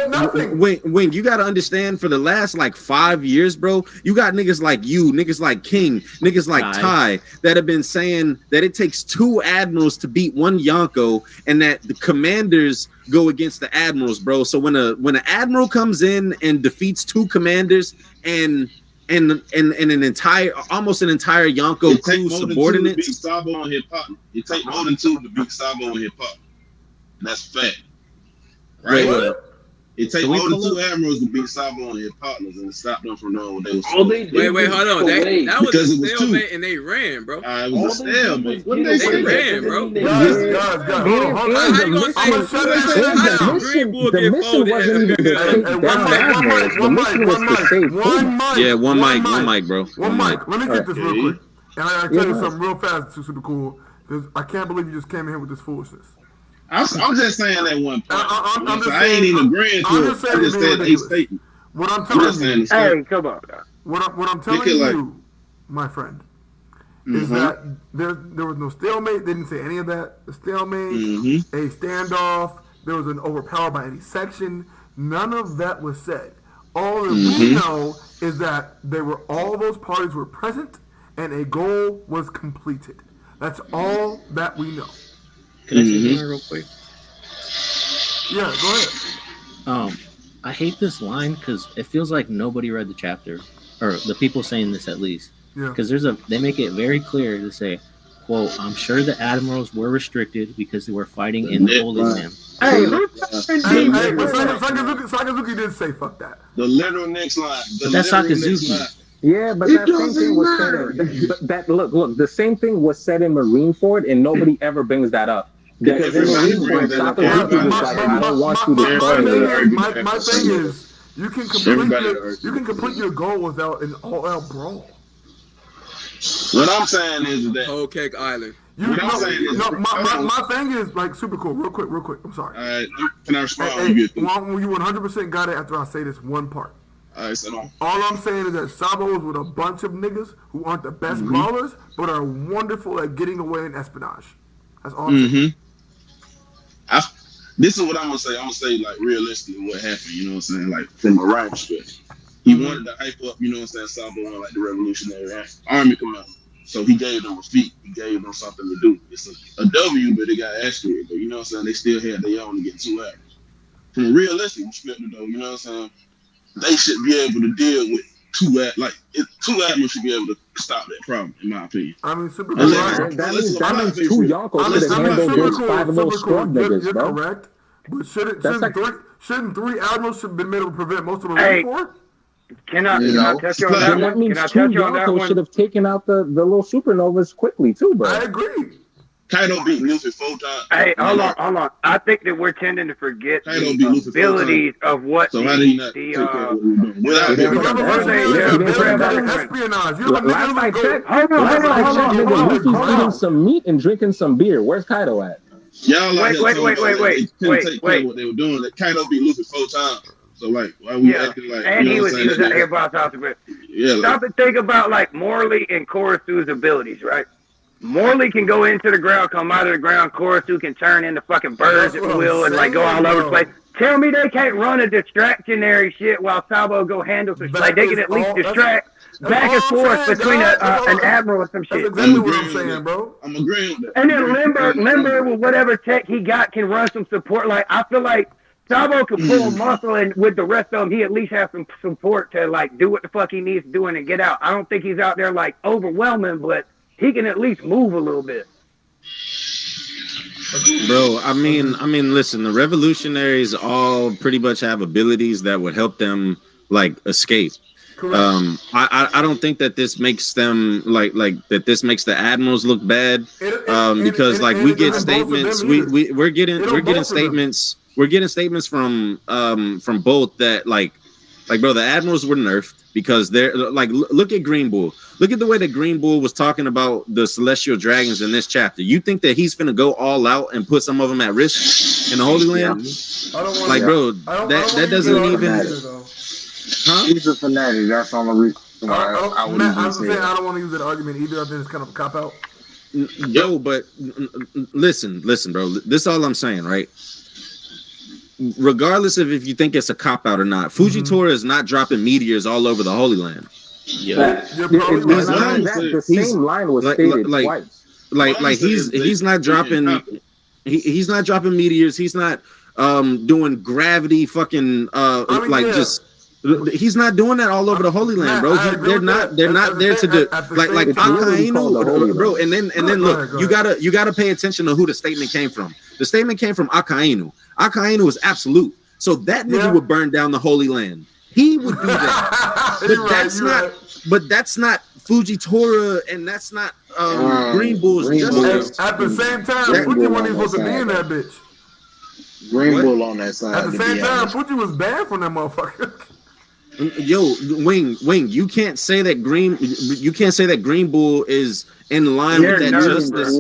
Wing, you gotta understand. For the last like 5 years, bro, you got niggas like you, niggas like King, niggas like Ty that have been saying that it takes 2 admirals to beat 1 Yonko, and that the commanders go against the admirals, bro. So when an admiral comes in and defeats 2 commanders and an entire Yonko crew subordinates. Beat Sabo and his partner. It take more than 2 to beat Sabo and his partner. That's fact. Right? It takes more than 2 admirals to beat Sabo and his partners and stop them from knowing what they was Wait, hold on. That was a stalemate and they ran, bro. It was a stalemate. What did they say? Ran, bro. Guys, hold on. The mission wasn't even to take down admirals. The mission was to save Kuma. Yeah, one mic, bro. One mic. Let me get this real quick. And I tell you something real fast, super cool. Because I can't believe you just came in here with this foolishness. I'm just saying that one part. I ain't even agreeing to it. I just said a statement. What I'm telling you, hey, come on. What I'm telling you, my friend, is that there was no stalemate. They didn't say any of that. A stalemate, a standoff. There was an overpower by any section. None of that was said. All that we know is that all those parties were present and a goal was completed. That's all that we know. Can I say something real quick? Yeah, go ahead. I hate this line because it feels like nobody read the chapter, or the people saying this at least. Yeah. Because they make it very clear to say, quote, "I'm sure the admirals were restricted because they were fighting in the Holy Land." Hey, Sakazuki did say fuck that. The literal next line. But that's Sakazuki. Yeah, but that same thing was said. Look, the same thing was said in Marineford, and nobody ever brings that up. Because in Marineford, Sakazuki was like, "I don't want you to destroy me." My thing is, you can complete your goal without an all-out brawl. What I'm saying is that Whole Cake Island. My thing is like super cool. Real quick. I'm sorry. All right, can I respond? You 100% got it after I say this one part. All right, so all I'm saying is that Sabo is with a bunch of niggas who aren't the best brawlers, but are wonderful at getting away in espionage. That's all I'm saying. This is what I'm gonna say. I'm gonna say like realistically what happened. You know what I'm saying? Like from a right perspective, he wanted to hype up. You know what I'm saying? Sabo on like the Revolutionary Army commander. So he gave them a feat. He gave them something to do. It's a W, but they got asterisk. But you know what I'm saying? They still had their own to get 2 admirals. From a realistic perspective, though, you know what I'm saying? They should be able to deal with 2 admirals should be able to stop that problem, in my opinion. I mean, super cool. That means 2 Yonkos should have handled those 5 little scrub niggas, you're bro. Correct. But shouldn't 3 admirals have been able to prevent most of the war? Can I touch on that one? That means 2 Yonkos should have taken out the little supernovas quickly too, bro. I agree. Kaido beat Luffy 4 times. Hey, hold on. I think that we're tending to forget the abilities of what so how did he not take care of what we doing? Without espionage. Last I checked, Luffy's eating some meat and drinking some beer. Where's Kaido at? Y'all wait. What they were doing. That Kaido beat Luffy 4 times. So like, why we acting like? And he was out here about talking about. Stop and think about like Morley and Korosu's abilities, right? Morley can go into the ground, come out of the ground. Korosu can turn into fucking birds at will and like go all over the place. Tell me they can't run a distractionary shit while Sabo go handle some shit. Like they can at least distract back and forth between an admiral or some shit. That's exactly what I'm saying, bro. I'm agreeing with that. And then Limber with whatever tech he got can run some support. Like I feel like Sabo can pull a muscle, and with the rest of them, he at least has some support to like do what the fuck he needs to do and get out. I don't think he's out there like overwhelming, but he can at least move a little bit. Bro, I mean, listen, the revolutionaries all pretty much have abilities that would help them like escape. I don't think that this makes them like that this makes the admirals look bad. Because like we get statements, we're getting statements from both that like bro, the admirals were nerfed. because they're like, look at Green Bull. Look at the way that Green Bull was talking about the celestial dragons in this chapter. You think that he's finna go all out and put some of them at risk in the Holy Land? Like, bro, that doesn't even. Huh? He's a fanatic. That's the only reason why I would Matt, even say I don't want to use that argument either. I think it's kind of a cop out. Yo, but listen, bro. This is all I'm saying, right? Regardless of if you think it's a cop out or not, Fujitora is not dropping meteors all over the Holy Land. Yeah, the same line was stated twice. Like he's not dropping. He's not dropping meteors. He's not doing gravity fucking he's not doing that all over the Holy Land, bro. They're not there to do like Akainu, bro. And then look, you gotta pay attention to who the statement came from. The statement came from Akainu. Akainu is absolute. So that nigga would burn down the Holy Land. He would do that. But that's not Fujitora, and that's not Green Bull's justice. At the same time, Fuji wasn't supposed to be in that bitch. Green Bull on that side. At the same time, Fuji was banned from that motherfucker. Yo, Wing, you can't say that Green Bull is in line with that justice.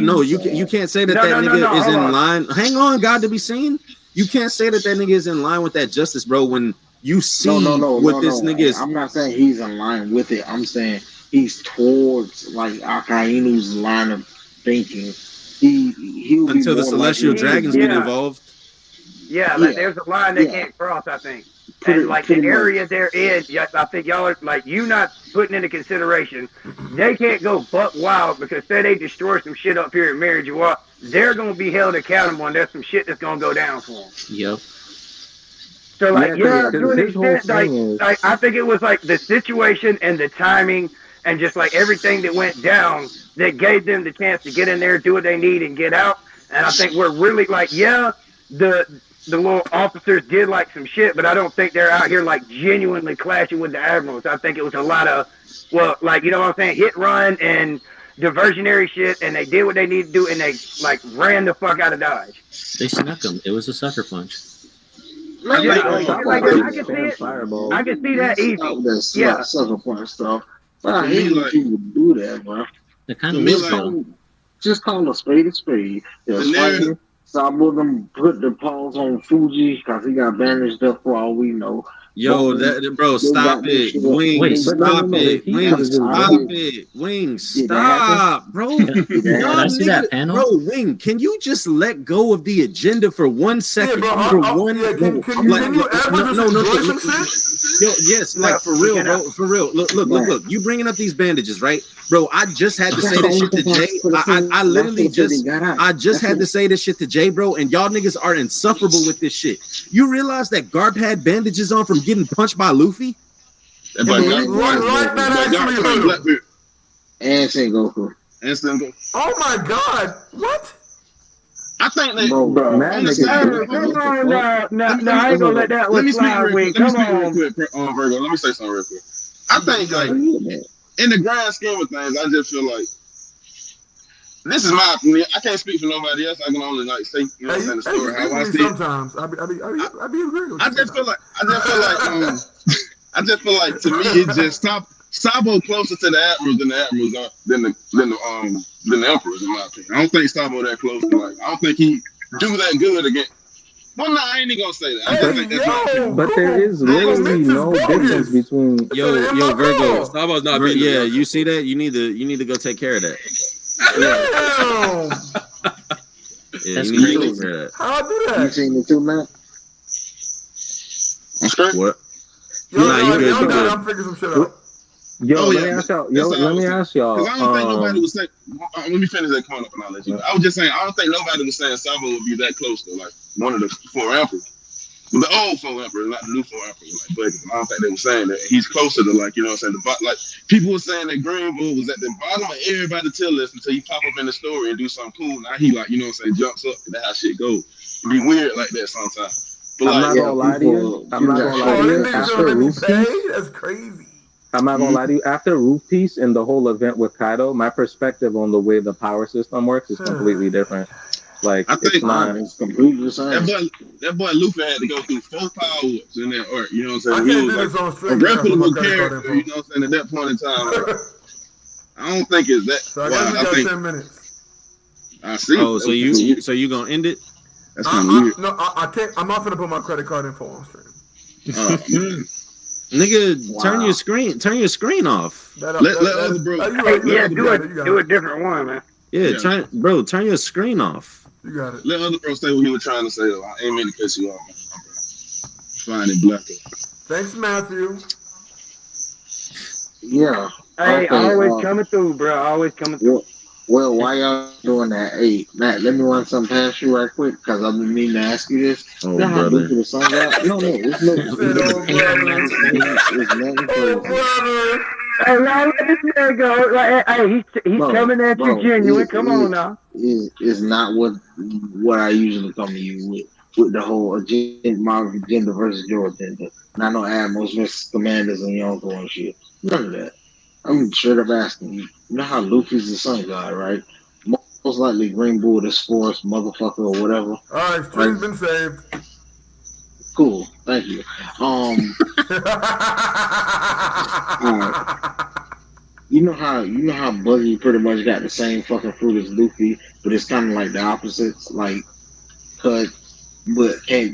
No, you can't say that nigga is in line. Hang on, God to be seen. You can't say that nigga is in line with that justice, bro. When you see what this nigga is. I'm not saying he's in line with it. I'm saying he's towards like Akainu's line of thinking. He'll until the celestial dragons get involved. Yeah, like there's a line they can't cross, I think. And like the area they're in, I think y'all are like you not putting into consideration. They can't go buck wild because say they destroy some shit up here at Marijuana, they're gonna be held accountable, and there's some shit that's gonna go down for them. Yep. So like to an extent, like I think it was like the situation and the timing and just like everything that went down that gave them the chance to get in there, do what they need, and get out. And I think we're really like, the little officers did like some shit, but I don't think they're out here like genuinely clashing with the admirals. I think it was a lot of, like, you know what I'm saying, hit run and diversionary shit, and they did what they needed to do, and they like ran the fuck out of Dodge. They snuck them. It was a sucker punch. I can see it. I can see that easy. Yeah, sucker punch stuff. But I hate when people do that, bro. They kind of just call a spade a spade. Sabo them put the paws on Fuji because he got bandaged up for all we know. Yo, bro, stop it. Wing, stop it. Wing, stop it. Wing, stop, bro. Can I see that panel? Bro, Wing, can you just let go of the agenda for 1 second? Can you Yo, yes, like for real, bro. For real. Look. You bringing up these bandages, right? Bro, I just had to say this shit to Jay. I literally just had to say this shit to Jay, bro, and y'all niggas are insufferable with this shit. You realize that Garp had bandages on from getting punched by Luffy? And Sengoku. Oh my god, what? I think they. No, I ain't gonna let that one slide. Come on, Virgo. Let me say something real quick. I think, like, in the grand scheme of things, I just feel like this is my opinion. I can't speak for nobody else. I can only like say, you know, what I'm saying, the story how I see it. Sometimes I be agreeing with I just feel like to me it just Sabo closer to the admirals than the admirals are than the emperors, in my opinion. I don't think Sabo that close to, like, I don't think he do that good again. Well, no, I ain't even gonna say that. But there is literally no difference between yo Virgo. Sabo's not yeah, you see that? You need to go take care of that. That's you need to take care of that. How I do that? You seen the two, man? What? You good. I'm figuring some shit out. Let me ask y'all. Because I don't think nobody was saying. Let me finish that point up and I'll let you know. I was just saying, I don't think nobody was saying Sabo would be that close to like one of the 4 emperors. Well, the old 4 emperors, not the new 4 emperors. Like, I don't think they were saying that. He's closer to, like, you know what I'm saying? Like, people were saying that Green Bull was at the bottom of everybody's tier list until you pop up in the story and do something cool. Now he, like, you know what I'm saying, jumps up. That's how shit goes. It be weird like that sometimes. But I'm not gonna lie to you. After Roof Piece, that's crazy. I'm not gonna lie to you. After Roof Piece and the whole event with Kaido, my perspective on the way the power system works is completely different. Like, I think it's completely the same. That boy Luffy had to go through 4 power-ups in that arc. You know what I'm saying? I He can't was do like this on a stream. reputable character. You know what I'm saying? At that point in time, I don't think it's that. So I guess we got 10 minutes. I see. Oh, so you gonna end it? That's kind of weird. No, I can't. I'm not gonna put my credit card info on stream. Nigga, turn your screen off. Let other bro. Do a different one, man. Yeah, turn your screen off. You got it. Let other bro say what he was trying to say. Though. I ain't mean to cut you off. Fine and black. Thanks, Matthew. Yeah. Hey, always coming through, bro. Always coming through. Well, why y'all doing that? Hey, Matt, let me run something past you right quick because I've been meaning to ask you this. Oh, you know how brother. the sun out? No, it's nothing crazy. Hey, now let this man go. Like, hey, he's coming at you genuine. Come on now. It's not what I usually come to you with the whole agenda versus your agenda. Not no admirals versus commanders and Yonko and shit. None of that. I'm straight up asking you. You know how Luffy's the sun god, right? Most likely Green Bull, this forest motherfucker or whatever. All right, stream's been saved. Cool, thank you. You know how Buggy pretty much got the same fucking fruit as Luffy, but it's kind of like the opposites, like cut, but I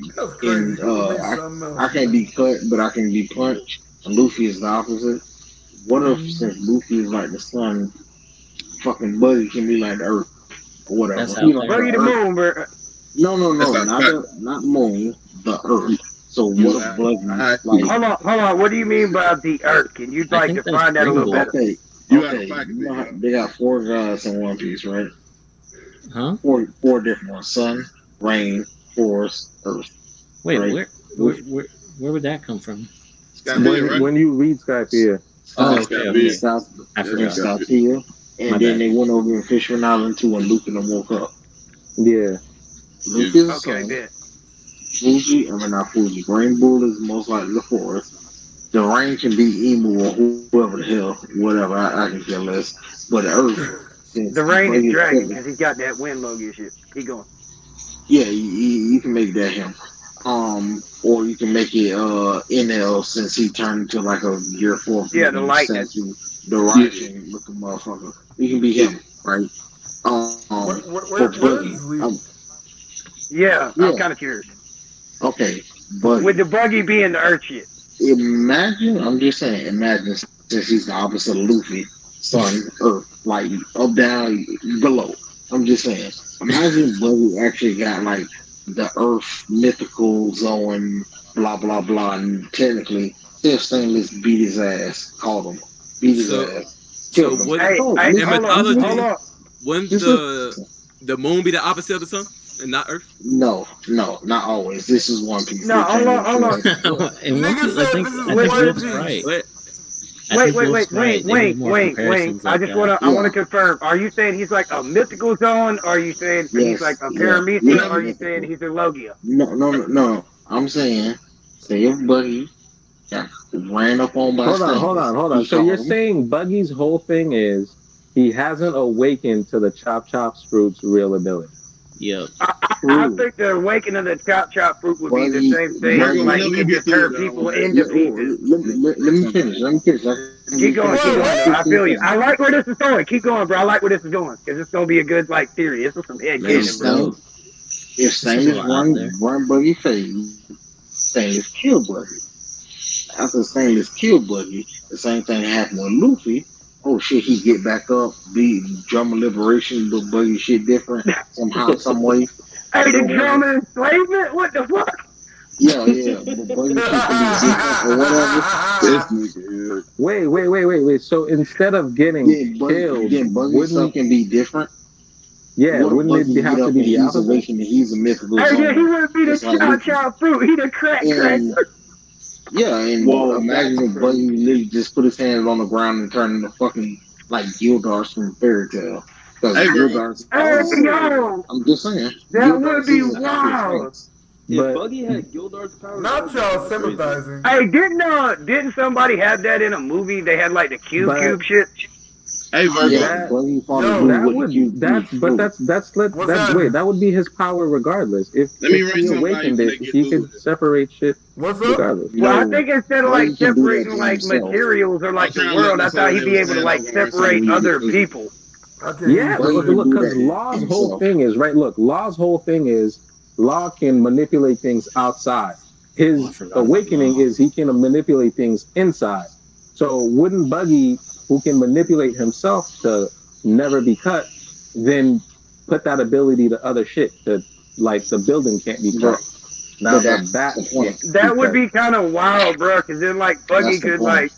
can't be cut, but I can be punched. And Luffy is the opposite. What if since Luffy is like the sun, fucking Buggy can be like the earth or whatever? Buggy the moon, bro. No, not moon, the earth. So what if Buggy like? Hold on. What do you mean by the earth? Can you like define that a little better? Okay. You know how they got 4 gods in One Piece, right? Huh? Four different ones: sun, rain, forest, earth. Wait, right? where would that come from? When you read Skypiea. Oh, okay. South forgot. here, and then they went over in Fisherman Island too, and Luffy and woke up. Yeah. Luffy's the Okay, sun. good. Fuji, not Fuji. Rain Bull is most likely the forest. The rain can be Emu or whoever the hell, whatever. I can care less. But the earth, the rain is dragon because he got that wind logo shit. Keep going. Yeah, you can make that him. Or you can make it NL since he turned into like a year 4. Yeah, the lightning. The lightning looking motherfucker. You can be him, right? Yeah, I'm kind of curious. Okay, but with the Buggy being the earth shit. I'm just saying, imagine since he's the opposite of Luffy, sun, earth, like up, down, below. I'm just saying, imagine Buggy actually got like the earth mythical zone, blah blah blah, and technically still Stainless beat his ass, called him, beat his ass. So what, in mythology, wouldn't the moon be the opposite of the sun and not Earth? No, not always. This is One Piece. No, hold on. Nigga said this is One Piece. Wait. I want to confirm. Are you saying he's like a mythical zone? Or are you saying he's like a Paramethean? Or are you saying he's a Logia? No. I'm saying, say if Buggy got ran up on by Hold on. So you're saying Buggy's whole thing is he hasn't awakened to the Chop Fruit's real ability. Yep. I think the awakening of the chop fruit would be the same thing. Like he can just turn people into pieces. Let me finish. Keep going. I feel you. I like where this is going. Keep going, bro. I like where this is going because it's gonna be a good theory. This is some head canon, bro. If Stainless run Buggy phase, Stainless kill Buggy. After Stainless kill Buggy, the same thing happened with Luffy. Oh shit, he get back up, be drama liberation, but Buggy shit different somehow, some way. Hey, the drama enslavement? What the fuck? Yeah, but Buggy shit can be different or whatever. Wait. So instead of getting killed, Buggy stuff can be different. Yeah, wouldn't it have to be the opposite? He's a mythical. Hey, yeah, he wouldn't be the chop fruit. He the crack. Yeah, and imagine if Buggy literally just put his hands on the ground and turned into fucking like Gildars from Fairy Tail. I'm just saying. That would be wild. If Buggy had Gildar's power, not y'all sympathizing. Hey, didn't somebody have that in a movie? They had like the cube shit. Hey, Virgo. That would be his power regardless. If he awakened it, he could separate shit regardless. Well, I think instead of like separating like materials or like the world, I thought he'd be able to like separate other people. Yeah, look, because Law's whole thing is right. Look, Law's whole thing is Law can manipulate things outside. His awakening is he can manipulate things inside. So wouldn't Buggy, who can manipulate himself to never be cut, then put that ability to other shit to like the building can't be cut. Now that would be kind of wild, bro. Because then like Buggy could like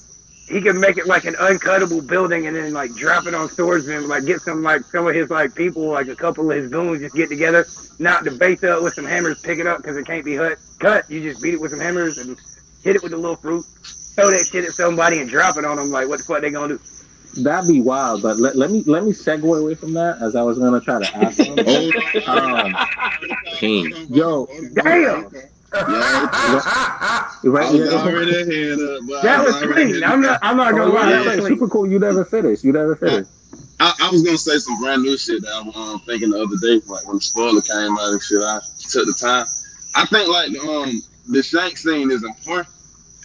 he could make it like an uncuttable building and then like drop it on swordsmen, like get some of his like people, like a couple of his goons, just get together, knock the base up with some hammers, pick it up because it can't be cut. You just beat it with some hammers and hit it with a little fruit. Throw that shit at somebody and drop it on them. Like, what the fuck they gonna do? That'd be wild. But let me segue away from that, as I was gonna try to ask him. Yo, damn. That was clean. I'm not gonna lie. That was super cool. You never finished. I was gonna say some brand new shit that I was thinking the other day, like when the spoiler came out and shit. I took the time. I think like the Shanks scene is important.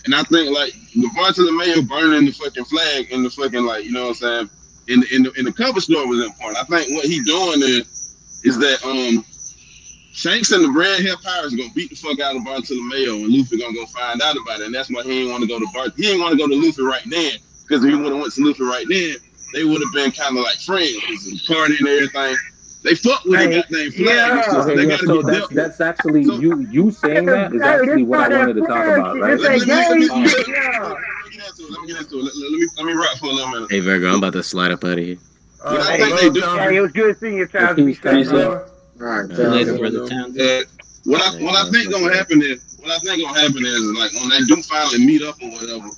And I think like the Bartolomeo Mayo burning the fucking flag in the fucking like, you know what I'm saying, in the cover story was important. I think what he doing is that Shanks and the Red Hair Pirates gonna beat the fuck out of Bartolomeo and Luffy gonna go find out about it. And that's why he didn't want to go to He didn't want to go to Luffy right then, because if he would have went to Luffy right then, they would have been kind of like friends, party and everything. They fuck with the goddamn flag. Yeah. Okay, so that's actually you saying that is actually what I wanted to talk about, right? Let me get into it. Let me rock for a little minute. Hey Virgo, I'm about to slide up out of here. It was good seeing you, Charles. What I think gonna happen is like when they do finally meet up or whatever,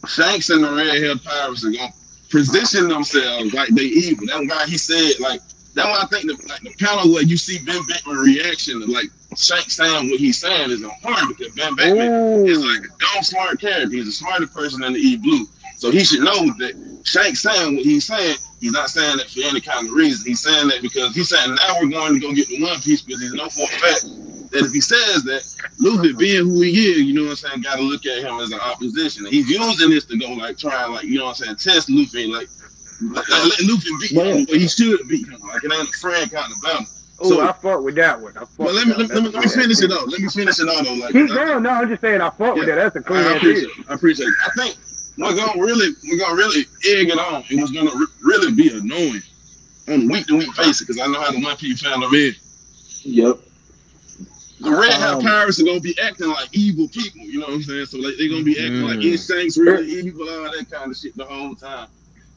Shanks and the Red Hair Pirates are gonna position themselves like they evil. That's why he said like. That's why I think the panel where you see Ben Beckman's reaction to like Shanks saying what he's saying is important because Ben Beckman is like a dumb smart character. He's the smartest person in the E Blue. So he should know that Shanks saying what he's saying, he's not saying that for any kind of reason. He's saying that because he's saying now we're going to go get the One Piece because he's know for a fact that if he says that, Luffy being who he is, you know what I'm saying, got to look at him as an opposition. And he's using this to go like try and like, you know what I'm saying, test Luffy like let Luffy beat him where he should beat him. Like it ain't a friend kind of battle. So I fought with that one. Well, let me finish it out. Let me finish it out though. Like keep going. No, I'm just saying I fought with that. That's a clean idea. I appreciate it. I think we're gonna really egg it on. It was gonna really be annoying on a week to week basis because I know how the One Piece fandom is. Yep. The Red Hat Pirates are gonna be acting like evil people. You know what I'm saying? So like they're gonna be acting like Shanks really evil, all that kind of shit the whole time.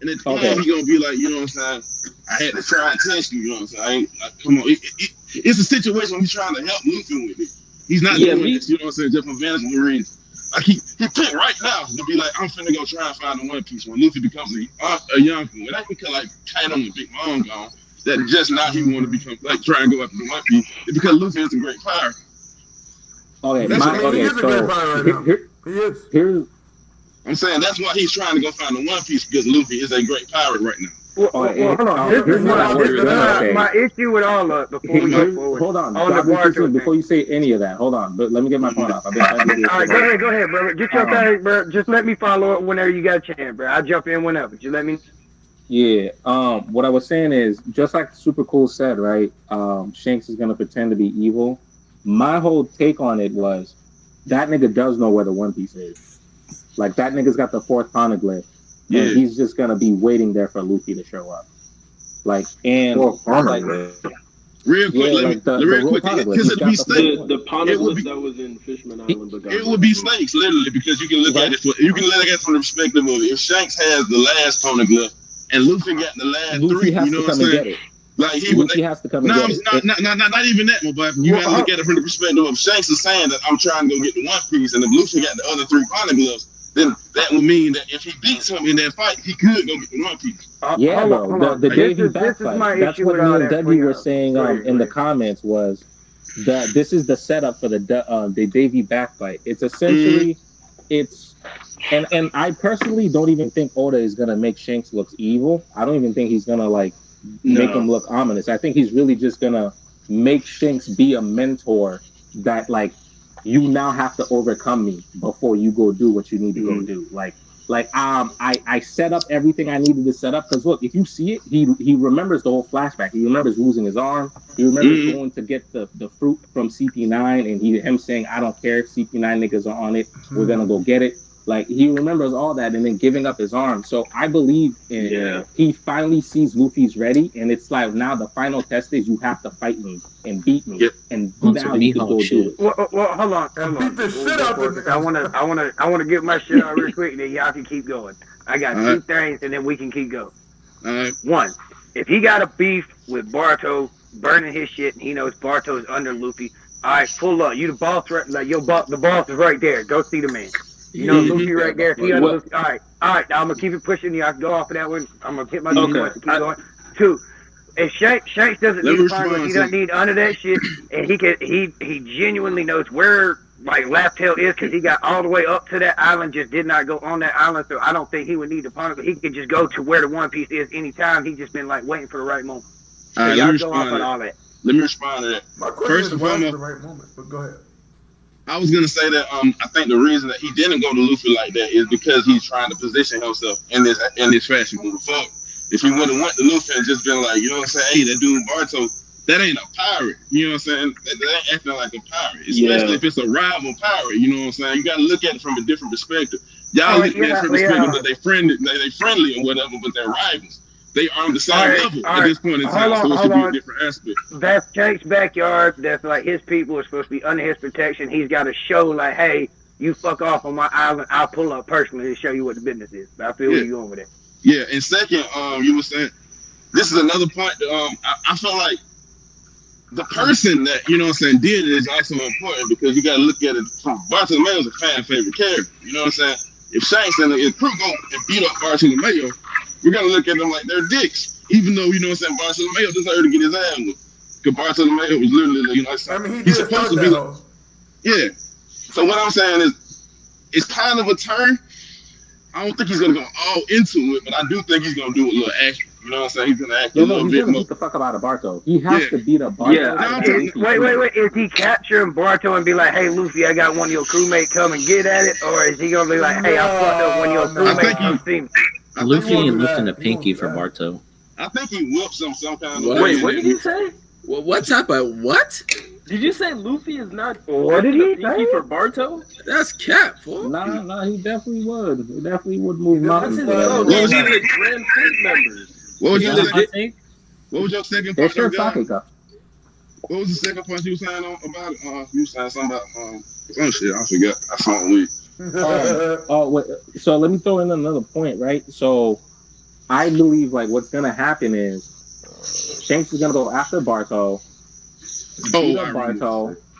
And at the end, he gonna be like, you know what I'm saying? I had to try and test you, you know what I'm saying? Come on, it's a situation where he's trying to help Luffy with it. He's not doing this, you know what I'm saying, just for vanity reasons. Like he picked right now to be like, I'm finna go try and find the One Piece when Luffy becomes a Yonko. It ain't because like Kano and Big Mom gone that just now he want to become like try and go after the One Piece. It's because Luffy is a great pirate. Here's I'm saying that's why he's trying to go find the One Piece because Luffy is a great pirate right now. Well, hold on. This is my issue with all of it. Before we go forward. Hold on. Before you say any of that, hold on. But let me get my point off. All right, go ahead, brother. Get your thing, bro. Just let me follow it whenever you got a chance, bro. I'll jump in whenever. Just let me. Yeah. What I was saying is, just like Super Cool said, right? Shanks is gonna pretend to be evil. My whole take on it was that nigga does know where the One Piece is. Like that nigga's got the fourth poneglyph, and he's just gonna be waiting there for Luffy to show up. Like and real quick, because it'd be snakes. The poneglyph that was in Fishman Island, it would be snakes literally because you can look at it. You can look at it from the perspective of if Shanks has the last poneglyph and Luffy got the last three, you know what I'm saying? Like he has to come and get it. Not even that, but you have to look at it from the perspective of Shanks is saying that I'm trying to go get the One Piece, and if Luffy got the other three poneglyphs, then that would mean that if he beats him in that fight, he could go get the One Piece. Bro. The Davey back fight. That's what me and Debbie were saying in the comments was that this is the setup for the Davey back fight. It's essentially it's and I personally don't even think Oda is gonna make Shanks look evil. I don't even think he's gonna like make him look ominous. I think he's really just gonna make Shanks be a mentor that like you now have to overcome me before you go do what you need to go do. I set up everything I needed to set up because look, if you see it, he remembers the whole flashback. He remembers losing his arm. He remembers going to get the fruit from CP9 and him saying, I don't care if CP9 niggas are on it, we're gonna go get it. Like he remembers all that and then giving up his arm. So I believe he finally sees Luffy's ready, and it's like now the final test is you have to fight me and beat me, and now you can go do it. Well, hold on. Beat the shit out of it. I wanna get my shit out real quick, and then y'all can keep going. I got two things, and then we can keep going. One, if he got a beef with Barto burning his shit, and he knows Barto's under Luffy, all right, pull up. You the boss, right? Like the boss is right there. Go see the man. You know, Luffy right there. He under Luffy. All right. Now I'm gonna keep it pushing. Y'all can go off of that one. I'm gonna hit my points and keep going. Two, if Shanks doesn't need to find what he doesn't need under that shit, and he genuinely knows where like Laugh Tale is because he got all the way up to that island, just did not go on that island. So I don't think he would need to punish. He could just go to where the One Piece is anytime. He's just been like waiting for the right moment. So y'all go off on all that. Let me respond to that. My question is why the right moment, but go ahead. I was gonna say that I think the reason that he didn't go to Luffy like that is because he's trying to position himself in this fashion moving forward. If he would have went to Luffy and just been like, you know what I'm saying, hey, that dude Barto, that ain't a pirate. You know what I'm saying? That ain't acting like a pirate. Especially if it's a rival pirate, you know what I'm saying? You gotta look at it from a different perspective. Y'all look at it from the perspective that they friendly or whatever, but they're rivals. They are on the same level at this point in time, so it should be a different aspect. That's Shanks' backyard. That's like his people are supposed to be under his protection. He's got to show like, hey, you fuck off on my island. I'll pull up personally to show you what the business is. I feel where you're going with it. Yeah, and second, you were saying, this is another point that I feel like the person that, you know what I'm saying, did it is also important because you got to look at it from Bartolomeo's a fan favorite character. You know what I'm saying? If Shanks and the crew go and beat up Bartolomeo, we're gonna look at them like they're dicks, even though you know what I'm saying. Bartolomeo deserved to get his ass whooped because Bartolomeo was literally, you know, what I'm saying, he's supposed to be like, yeah. So what I'm saying is, it's kind of a turn. I don't think he's gonna go all into it, but I do think he's gonna do a little action. You know what I'm saying? He's gonna act a little bit more. Beat the fuck about Barto. He has to beat up Barto. Wait. Is he capturing Barto and be like, hey, Luffy, I got one of your crewmates come and get at it? Or is he gonna be like, hey, I fucked up one of your crewmates come see me? Luffy ain't lifting a pinky for Barto. I think he whoops him some kind of way. Wait, what did you say? What type of what? Did you say Luffy is not what did he say for Barto? That's cap, fool. Nah, he definitely would. He definitely would move mountains. What was the Grand Fleet members? What was your second? What was your second point? What was the second point you were saying about it? You said something about some shit. I forgot. I saw it weak. Wait, so let me throw in another point, right? So I believe like what's gonna happen is Shanks is gonna go after Barto,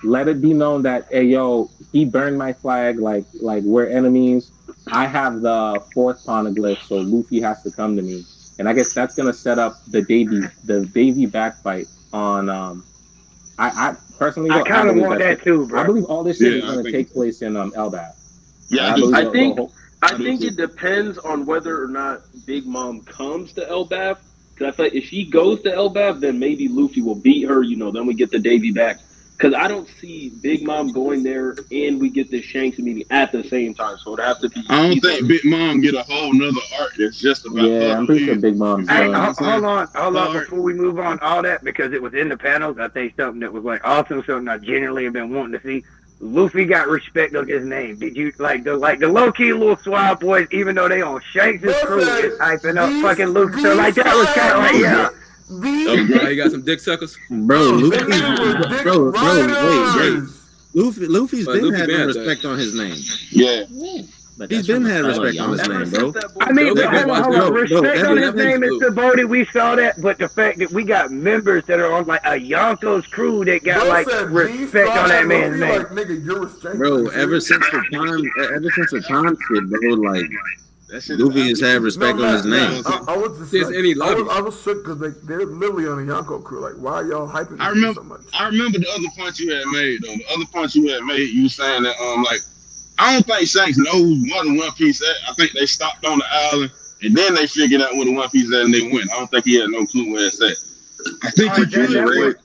let it be known that hey yo, he burned my flag, like we're enemies. I have the fourth poneglyph, so Luffy has to come to me. And I guess that's gonna set up the Davy backfight on I personally I kinda want that too, bro. I believe all this shit is gonna take place in Elbaf. Yeah, I think it depends on whether or not Big Mom comes to Elbaf. Because I feel like if she goes to Elbaf, then maybe Luffy will beat her. You know, then we get the Davy back. Because I don't see Big Mom going there and we get the Shanks meeting at the same time. So it would have to be. I don't think Big Mom get a whole nother arc that's just about. Yeah, I'm pretty sure Big Mom's. Hey, hold on, before we move on all that, because it was in the panels. I think something that was like awesome, something I genuinely have been wanting to see. Luffy got respect on his name. Did you like the low key little swab boys, even though they on Shanks' crew, is hyping up fucking Luffy? So like that was kind of like yeah. Bro, you got some dick suckers, bro. Wait. Luffy's been having respect on his name. Yeah. He's been had respect on his name, bro. I mean, hold on. Respect on his name is Saboti. We saw that, but the fact that we got members that are on like a Yonko's crew that got like respect on that man's name. Like, nigga, you're respected. Bro, ever since the time shit, bro, like Luffy has had respect on his name. I was just I was shook because they're literally on a Yonko crew. Like, why are y'all hyping so much? I remember the other point you had made, though. The other point you had made, you were saying that like I don't think Shanks knows what the One Piece at. I think they stopped on the island and then they figured out where the One Piece at and they went. I don't think he had no clue where it's at. I think he could.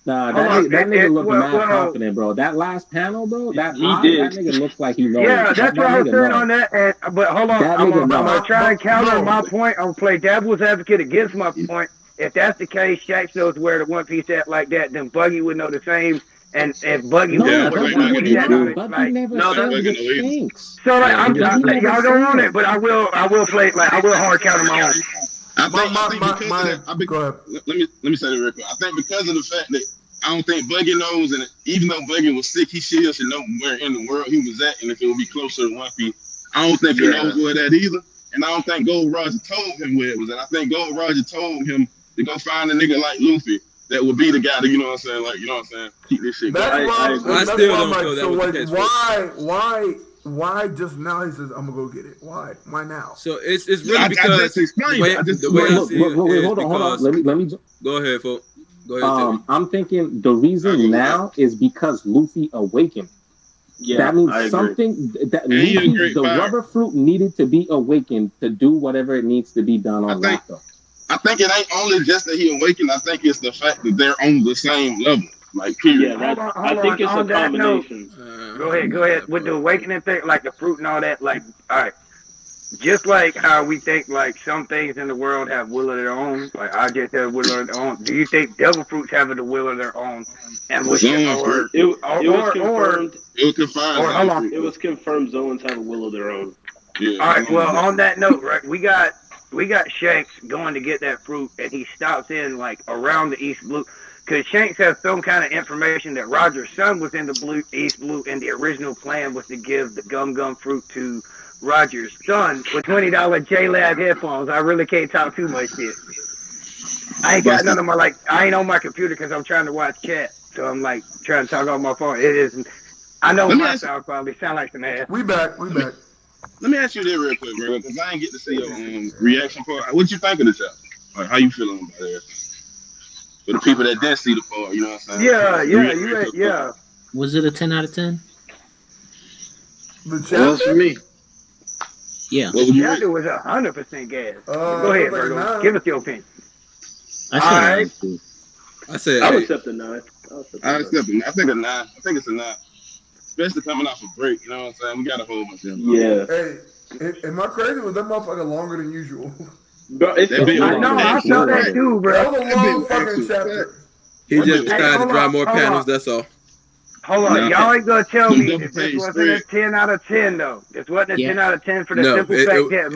Nah, that nigga looked mad confident, bro. That last panel, bro, that nigga looks like he knows. Yeah, that's what I was saying on that. But hold on, I'm gonna try and counter my point. I'm gonna play devil's advocate against my point. If that's the case, Shanks knows where the One Piece at like that, then Buggy would know the same. And Buggy would know where the One Piece at on it. Like, so like, y'all don't want it, but I will play like I will hard counter my own. I think because let me say that real quick. I think because of the fact that I don't think Buggy knows, and even though Buggy was sick, he still should know where in the world he was at, and if it would be closer to One Piece. I don't think he knows where that either, and I don't think Gold Roger told him where it was at. I think Gold Roger told him to go find a nigga like Luffy that would be the guy that keep this shit going. I still don't feel that was the case. Why just now he says I'm gonna go get it? Why now? So it's really because I just explained. Hold on. Let me go ahead, folks. Go ahead. I'm thinking the reason now is because Luffy awakened. Yeah, that means something that Luffy, the rubber fruit needed to be awakened to do whatever it needs to be done on Rafto. I think it ain't only just that he awakened. I think it's the fact that they're on the same level. Like, period. Yeah, I think it's a combination. Go ahead. With the awakening thing, like the fruit and all that, like, all right. Just like how we think, like, some things in the world have will of their own, like I just have will of their own. Do you think devil fruits have the will of their own? And it was confirmed Zoans have a will of their own. Yeah. All right. Well, on that note, right, we got Shanks going to get that fruit, and he stops in like around the East Blue. Because Shanks has some kind of information that Roger's son was in the East Blue, and the original plan was to give the gum fruit to Roger's son with $20 J-Lab headphones. I really can't talk too much shit. I ain't got none of my, I ain't on my computer because I'm trying to watch chat. So I'm, trying to talk on my phone. It isn't. I know my sound probably sound like some ass. We back. Let me ask you this real quick, bro, because I ain't get to see your reaction part. What you think of the chapter? Like, how you feeling about it? For the people that didn't see the part, you know what I'm saying? Yeah. Was it a 10 out of 10? The chapter for me. Yeah. The chapter was 100% gas. Go ahead, Virgo. Give us your opinion. I would accept a 9. I accept it. I think a 9. I think it's a 9. Especially coming off a break, you know what I'm saying? We got a whole bunch of them. Yeah. Hey, am I crazy? Was that motherfucker longer than usual? Bro, I saw that too, bro. That was a long fucking chapter. He just tried to draw more panels, that's all. Hold on, y'all ain't gonna tell me that this wasn't a 10 out of 10 though. This wasn't a 10 out of 10 for the simple fact that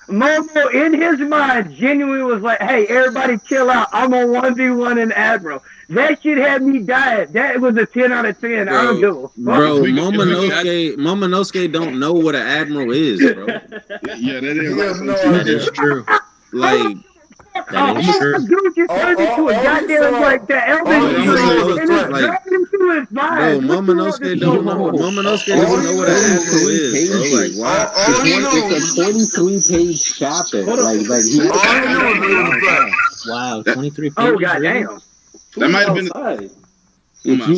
Momo in his mind genuinely was like, hey, everybody chill out. I'm on 1v1 in Admiral. That shit had me dying. That was a 10 out of 10. I don't give a fuck. Bro, Momonosuke don't know what an Admiral is, bro. Yeah, that is true. Like, that is true. Dude just turned into a goddamn the elder and dragged him through his mind. Bro, Momonosuke doesn't know what an Admiral is, bro. Like, why? It's a 23-page chapter. Wow, 23 pages. Oh, goddamn. That might have been.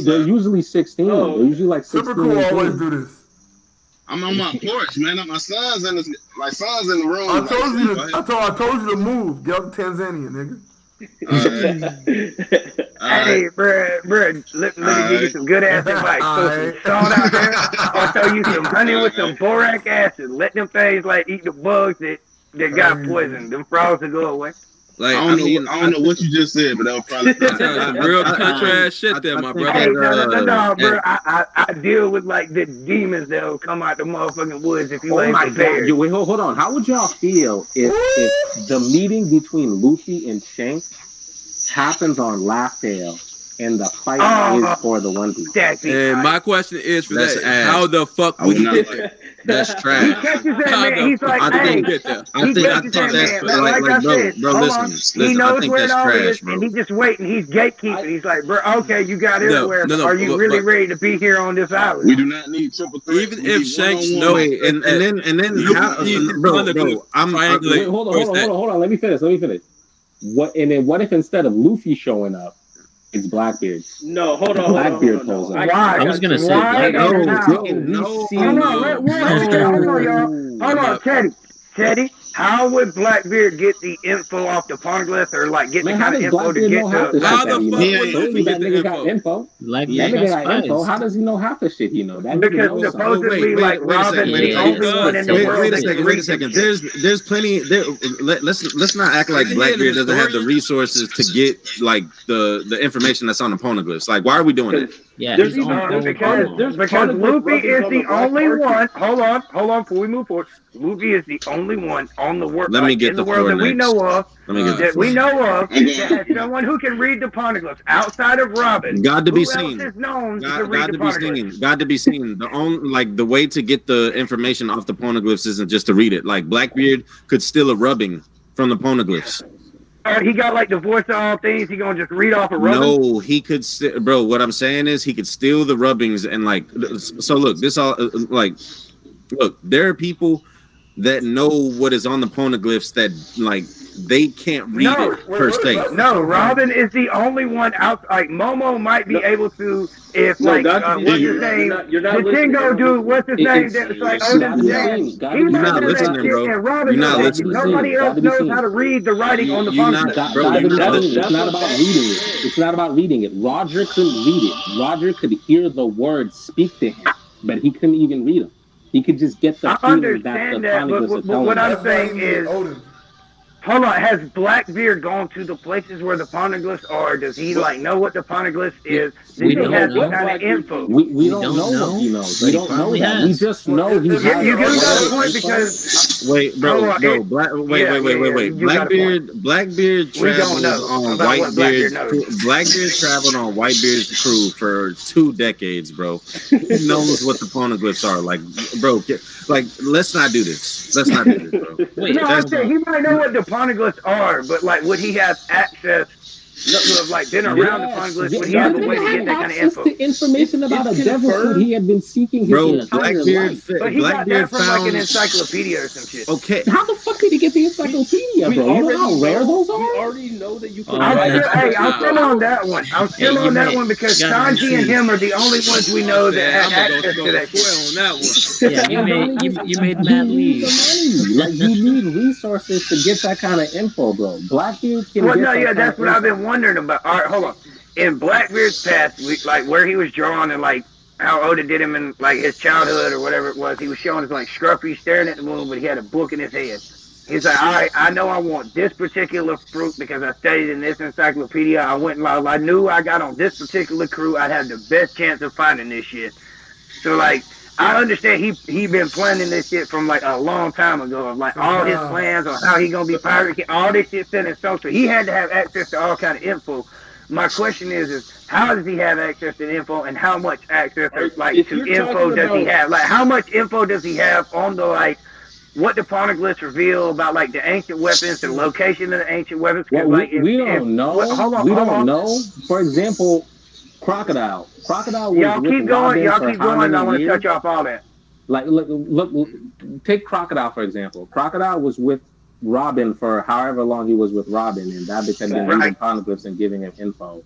They're usually 16. They're usually like 16. Super cool always do this. I'm on my porch, man. My son's in the room. I told you to move. Get up to Tanzania, nigga. Hey, bro, let me give you some good ass advice. Throw some salt out there. I'll throw you some honey with some boric acid. Let them things eat the bugs that got poison. Them frogs will go away. Like, I don't know what you just said, but that was probably some real country ass shit there, my brother. Hey, no, bro. I deal with the demons that will come out the motherfucking woods if you ain't prepared. Wait, hold on. How would y'all feel if the meeting between Luffy and Shanks happens on Laugh-Tale and the fight is for the One Piece? And my question is for that: how the fuck would you get there? That's trash. He catches that man. He's like, hey. I think that's bro. Listen. He knows I think where it that's all trash, is, bro. and he's just waiting. He's gatekeeping. He's like, bro, okay, you got everywhere. Are you really ready to be here on this island? We do not need triple threat. Even if Shanks knows, and then how, bro, hold on. Let me finish. What if instead of Luffy showing up, It's Blackbeard. No, hold on. Blackbeard Hold on. pulls up. I was gonna say Blackbeard. No. Hold on, Teddy. How would Blackbeard get the info off the poneglyph, or like get the kind of info to get the? How the fuck would that nigga got info? That nigga got info. How does he know half the shit he know? That because supposedly, like Robin, the only one in the world. Wait a second. There's plenty. Let's not act like Blackbeard doesn't have the resources to get like the information that's on the poneglyphs. Like, why are we doing it? Yeah, because Luffy is the only one. Hold on. Before we move forward, Luffy is the only one on the world. Let me get in the the world that we know of. that That has someone who can read the poneglyphs outside of Robin. God to be who seen. Else is known God to read the poneglyphs? God to be seen. The way to get the information off the poneglyphs isn't just to read it. Like Blackbeard could steal a rubbing from the poneglyphs. He got like the voice of all things. He gonna just read off a rubbing? No, he could, bro. What I'm saying is he could steal the rubbings and like. So look, this all like, look. There are people that know what is on the poneglyphs that like they can't read it per se. No, Robin is the only one out. Like Momo might be able to. If what's his name? The Tingo dude. What's his name? That's like Odin's dad. He's not listening, bro. You're not listening. Nobody else knows how to read the writing on the poneglyphs. It's not about reading it. It's not about reading it. Roger couldn't read it. Roger could hear the words speak to him, but he couldn't even read them. He could just get the feeling that the poneglyphs are telling him. What I'm saying is, hold on, has Blackbeard gone to the places where the poneglyphs are? Does he like know what the poneglyphs is? Does he have some kind of info? We don't know what he knows. We don't know that. We just know he has. You get that point because wait, bro, no, wait. Blackbeard traveled on Whitebeard's. Blackbeard traveled on Whitebeard's crew for 2 decades, bro. He knows what the poneglyphs are. Like, bro, like let's not do this. Let's not do this, bro. Wait, no, I'm saying he might know what the poneglyphs are, but like, would he have access? Like been around the poneglyphs, would he have a way to get that kind of info? Information about a devil fruit he had been seeking his entire life. But he got that from like an encyclopedia or some shit. Okay. How the fuck did he get the encyclopedia, bro? You know how rare those are? We already know that you can. I'm still on that one. I'm still on that one because Sanji and him are the only ones we know that have access to that shit. On that one. Yeah, you made mad leaves. Like you need resources to get that kind of info, bro. Blackbeard can. Well, no, yeah, that's what I've been wondering about. All right, hold on. In Blackbeard's past, like where he was drawn and like how Oda did him in like his childhood or whatever it was, he was showing us like Scruffy staring at the moon, but he had a book in his head. He's like, all right, I know I want this particular fruit because I studied in this encyclopedia. I went and I knew I got on this particular crew, I'd have the best chance of finding this shit. So like, I understand he been planning this shit from like a long time ago, of like all his plans on how he gonna be pirate, all this shit set in stone. So he had to have access to all kind of info. My question is how does he have access to the info, and how much access like to info does he have? Like how much info does he have on the like what the poneglyphs reveal about like the ancient weapons, the location of the ancient weapons? Well, we don't know. We don't know. For example, Crocodile. Y'all keep going. I want to touch off all that. Like, look, take Crocodile for example. Crocodile was with Robin for however long he was with Robin, and that became reading poneglyphs and giving him info.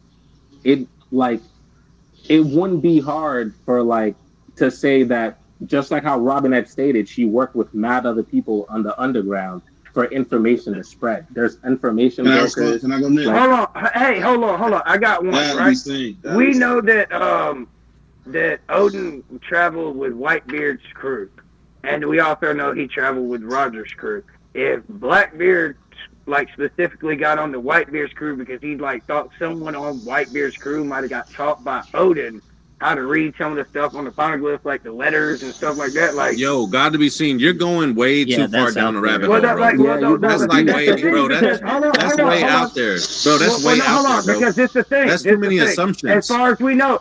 It wouldn't be hard for like to say that, just like how Robin had stated, she worked with mad other people on the underground for information to spread. There's information brokers. Can I go next? Hold on. I got one, right? We know that that Odin traveled with Whitebeard's crew, and we also know he traveled with Roger's crew. If Blackbeard like specifically got on the Whitebeard's crew because he like thought someone on Whitebeard's crew might have got taught by Odin how to read some of the stuff on the poneglyph, like the letters and stuff like that. Like, yo, God to be seen. You're going way too far down the rabbit hole, bro. That's way out there, bro. That's way out there, bro. Because it's the thing. That's too many assumptions. As far as we know,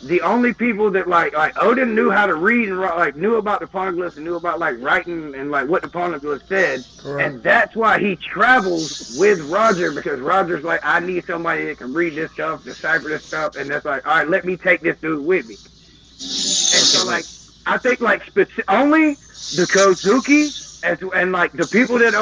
the only people that like Odin knew how to read and like knew about the poneglyphs and knew about like writing and like what the poneglyphs said, and that's why he travels with Roger, because Roger's like, I need somebody that can read this stuff, decipher this stuff, and that's like, all right, let me take this dude with me. And so like, I think like only the Kozuki and like the people that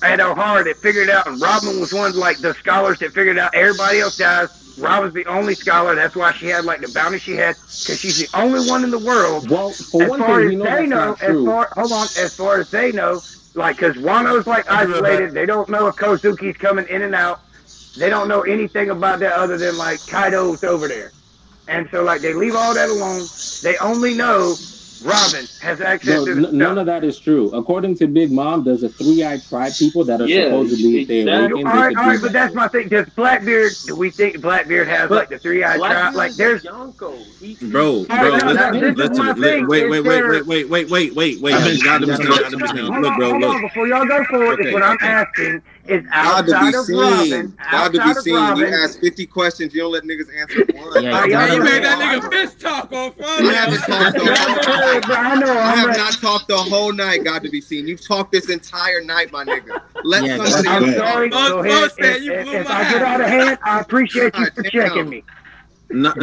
at O'Hara that figured it out, and Robin was one of like the scholars that figured it out. Everybody else dies. Robin's the only scholar. That's why she had like the bounty she had, because she's the only one in the world. Well, for as one far thing, as we know they that's know, not true. As far as they know, like, because Wano's like isolated. They don't know if Kozuki's coming in and out. They don't know anything about that other than like Kaido's over there. And so like they leave all that alone. They only know Robin has access to the stuff. None of that is true. According to Big Mom, there's a 3-eyed tribe people that are supposedly if they're awakened. All right, but that's my thing. Does Blackbeard? Do we think Blackbeard has like the 3-eyed tribe? Like there's Bro, wait. Hold on, before y'all go forward, Okay. what I'm asking is God to outside be of seen. Robin. God to be Outside of seen. You Robin. ask 50 questions, you don't let niggas answer one. You made that nigga fist talk on Friday. I haven't talked the whole night. I have not talked the whole night, God to be seen. You've talked this entire night, my nigga. Let somebody I'm else sorry. talk. Go ahead. If I get out of hand, I appreciate you for checking me. No,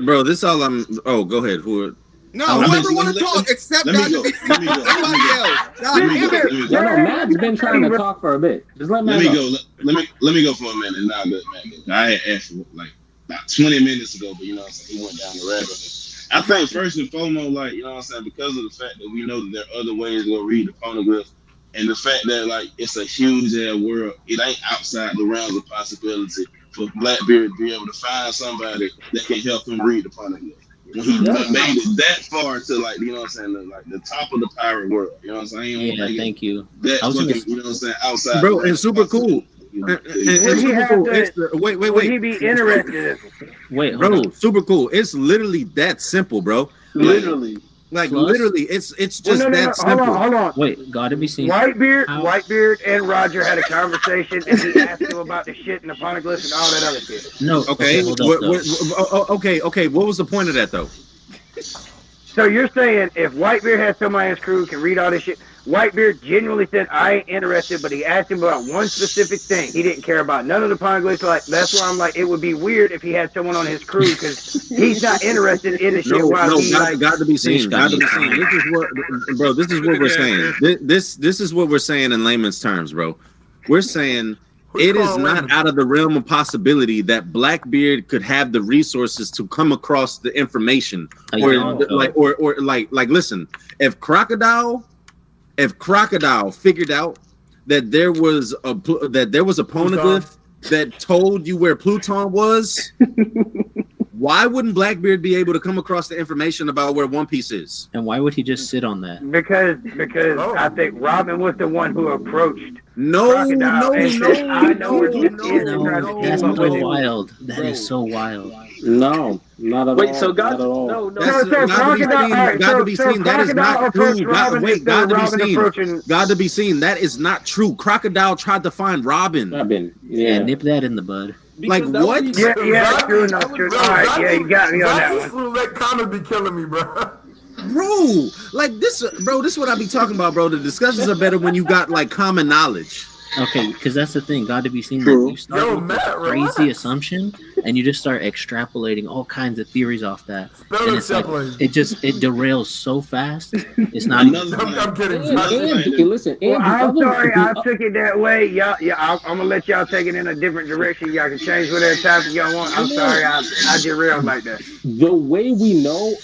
bro, this all I'm. Oh, go ahead. No, whoever want to talk, except God to be seen. Everybody else. Matt's been trying to talk for a bit. Just let me go. Let me go for a minute. Nah, good, man. I had asked like about 20 minutes ago, but you know what I'm saying, he went down the rabbit hole. I think first and foremost, like, you know what I'm saying, because of the fact that we know that there are other ways to go read the poneglyphs, and the fact that like it's a huge ass world, it ain't outside the realms of possibility for Blackbeard to be able to find somebody that can help him read the poneglyph. When he made it that far to like, you know what I'm saying, like the top of the pirate world, you know what I'm saying? Yeah, thank you. That's fucking, you know what I'm saying, outside. Bro, and super cool. Would he be interested? Wait, bro, super cool. It's literally that simple, bro. Literally. Like literally, it's just that simple. Hold on. Wait, gotta be seen. Whitebeard and Roger had a conversation, and he asked him about the shit and the poneglyphs and all that other shit. No. Okay. Okay. What was the point of that though? So you're saying if Whitebeard has somebody in his crew who can read all this shit, Whitebeard genuinely said, I ain't interested, but he asked him about one specific thing. He didn't care about none of the poneglyphs. Like, that's why I'm like, it would be weird if he had someone on his crew, because he's not interested in the shit. Got to be seen. Got to be seen. This is what, bro, this is what we're saying. This is what we're saying in layman's terms, bro. We're saying it is not out of the realm of possibility that Blackbeard could have the resources to come across the information. Listen, if Crocodile figured out that there was a poneglyph that told you where Pluton was, why wouldn't Blackbeard be able to come across the information about where One Piece is? And why would he just sit on that? Because I think Robin was the one who approached. That's so wild. That is so wild. No, not at all. Wait, so God, no. God to be seen. That is not true. God to be seen. That is not true. Crocodile tried to find Robin. Yeah, nip that in the bud. Like what? Yeah, true enough. All right, yeah, you got me on that one. That comment be killing me, bro. Bro, like this, bro. This is what I be talking about, bro. The discussions are better when you got like common knowledge. Okay, because that's the thing. God to be seen. You start with a crazy assumption, and you just start extrapolating all kinds of theories off that, and it's like it derails so fast. It's not. I'm kidding. Listen, I'm sorry, I took it that way. Yeah, I'm gonna let y'all take it in a different direction. Y'all can change whatever topic y'all want. I'm sorry, I derailed like that. The way we know.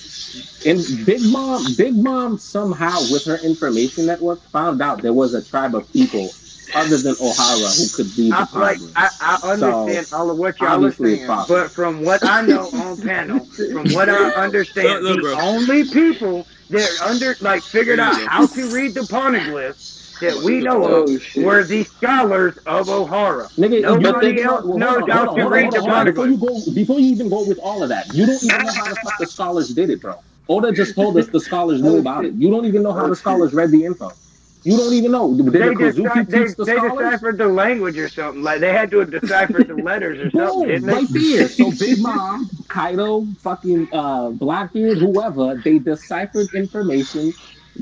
And Big Mom somehow, with her information network, found out there was a tribe of people other than O'Hara who could be the I understand all of what y'all are saying, but from what I know on panel, from what I understand, the only people that figured out how to read the poneglyphs that we know of were the scholars of O'Hara. Nobody else knows how to read the poneglyphs. Before you even go with all of that, you don't even know how the fuck the scholars did it, bro. Oda just told us the scholars knew about it. You don't even know how the scholars read the info. You don't even know. They deciphered the language or something. Like they had to have deciphered the letters or something. Didn't right there. So Big Mom, Kaido, fucking Blackbeard, whoever, they deciphered information.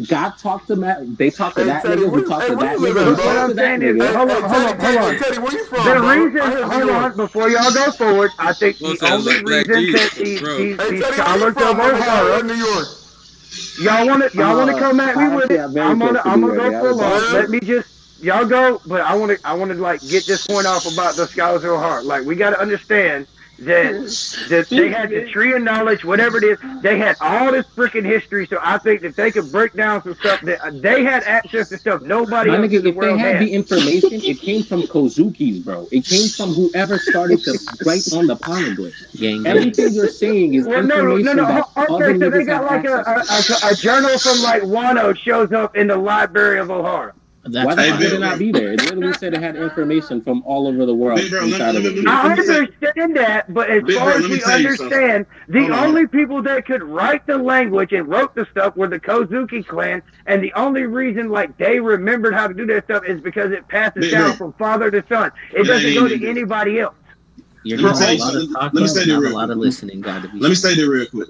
God talked to Matt. They talked to that nigga. We talked to that nigga. What I'm saying is, hold on. Teddy, where you from? The reason, hold on, before y'all go forward, I think the only reason that these scholars of O'Hara, New York. Y'all want to come at me with it? I'm gonna go full on. Let me just y'all go, but I want to like get this point off about the scholars of O'Hara. Like we got to understand that they had the tree of knowledge, whatever it is. They had all this freaking history, so I think that they could break down some stuff that they had access to stuff nobody else in the world had. If they had the information, it came from Kozuki's, bro. It came from whoever started to write on the poneglyph. Everything you're saying is information that okay, so they got like a journal from like Wano shows up in the Library of Ohara. Why would it not be there? It literally said it had information from all over the world inside of it. I understand that, but as far as we understand, the only people that could write the language and wrote the stuff were the Kozuki clan, and the only reason like they remembered how to do that stuff is because it passes down from father to son. It doesn't go to anybody else. You're doing a lot of talking, not a lot of listening. Let me say that real quick.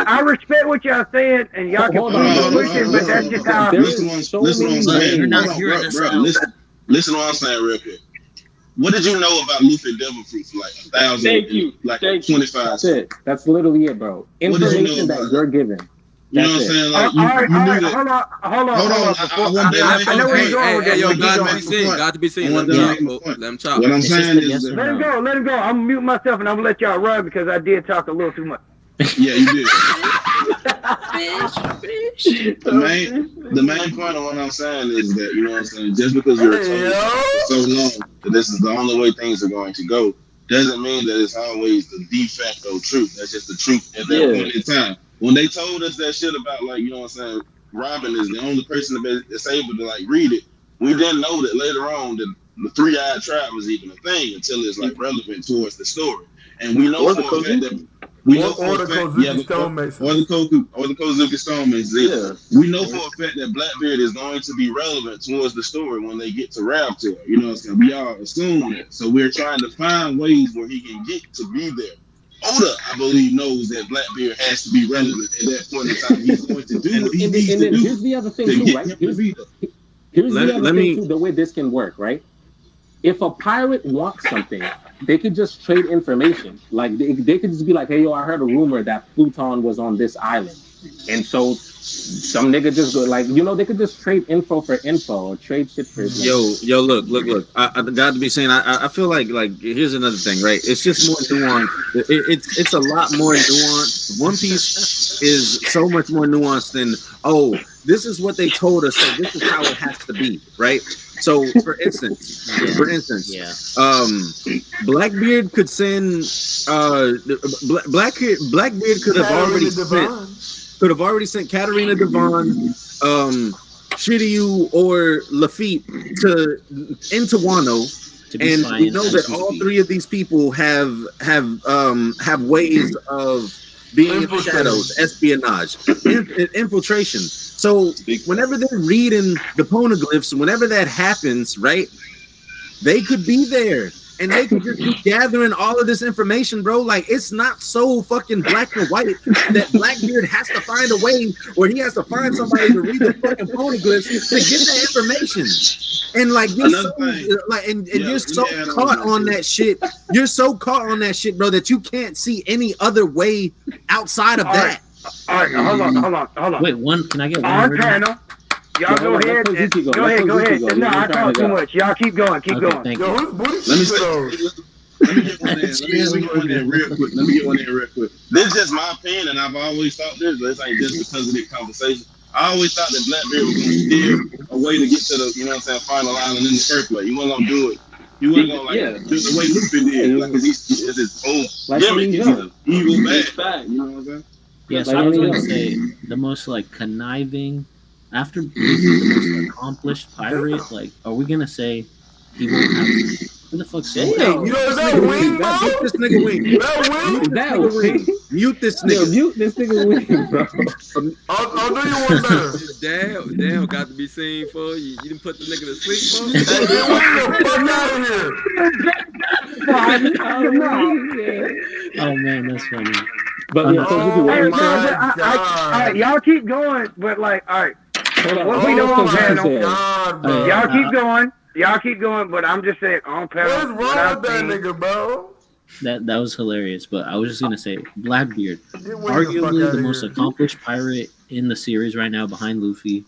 I respect what y'all saying, and y'all can pushing, but that's just how I feel. Listen what I'm saying. You're not hearing us out. Listen to what I'm saying real quick. What did you know about Luffy Devil Fruit for like 1,000? Thank you. Like 25. That's it. That's literally it, bro. Information that you're given. You know what I'm saying? Like, Hold on. I know where you're going with that. Yo, got to be seen. Let him chop. What I'm saying is, let him go. I'm gonna mute myself and I'm gonna let y'all run because I did talk a little too much. Yeah, you did. Fish. The main point of what I'm saying is that, you know what I'm saying, just because you're told for so long that this is the only way things are going to go, doesn't mean that it's always the de facto truth. That's just the truth at that point in time. When they told us that shit about, like, you know what I'm saying, Robin is the only person that's able to, like, read it, we didn't know that later on that the three-eyed tribe was even a thing until it's, like, relevant towards the story. And we know for a fact that... Or the Kozuki Stonemates. Yeah. We know for a fact that Blackbeard is going to be relevant towards the story when they get to Raptor. You know what I'm saying? We all assume that. So we're trying to find ways where he can get to be there. Oda, I believe, knows that Blackbeard has to be relevant at that point in time. He's going to do what he needs to do. Here's the other thing, too, right? Here's the other thing, too, the way this can work, right? If a pirate wants something, they could just trade information. Like, they could just be like, hey, yo, I heard a rumor that Pluton was on this island. And so some nigga just go, like, you know, they could just trade info for info or trade shit for... Like, yo, look. I got to be saying, I feel like here's another thing, right? It's just more nuanced. It's a lot more nuanced. One Piece is so much more nuanced than, oh, this is what they told us, so this is how it has to be, right? So, for instance, Blackbeard could send Blackbeard could have already sent Katarina Devon, Shiryu, or Lafitte into Wano, and we know that all three of these people have ways of being in the shadows, espionage, infiltration. So whenever they're reading the poneglyphs, whenever that happens, right, they could be there and they could just be gathering all of this information, bro. Like, it's not so fucking black and white that Blackbeard has to find a way, or he has to find somebody to read the fucking poneglyphs to get that information. And like you're you're so caught on that shit. You're so caught on that shit, bro, that you can't see any other way outside of that. All right, hold on. Wait, can I get one? On panel. Y'all go ahead. Go ahead. No, I talk too much. Y'all keep going. Thank you. Let me get one in real quick. This is just my opinion, and I've always thought this, but it's like just because of this conversation. I always thought that Blackbeard was going to steal a way to get to the, you know what I'm saying, final island in the first place. He wasn't going to do it. He wasn't going to do the way Luffy did. Like, it's his own gimmick. He's an evil bad. You know what I'm saying? Yeah, so I was going to say, the most, like, conniving, after the most accomplished pirate, like, are we going to say he won't have... Who the fuck said that? You know that wing, bro? Mute this nigga wing. Mute this nigga. Yo, mute this nigga wing, bro. I'll do you one better. Damn, got to be seen for you. You didn't put the nigga to sleep, bro? Hey, get the fuck out of here. Oh, man, that's funny. But y'all keep going, but like, all right. What we doing on panel? Y'all keep going, but I'm just saying on panel. What's wrong with that nigga, bro? That was hilarious, but I was just gonna say Blackbeard, arguably the most accomplished pirate in the series right now behind Luffy.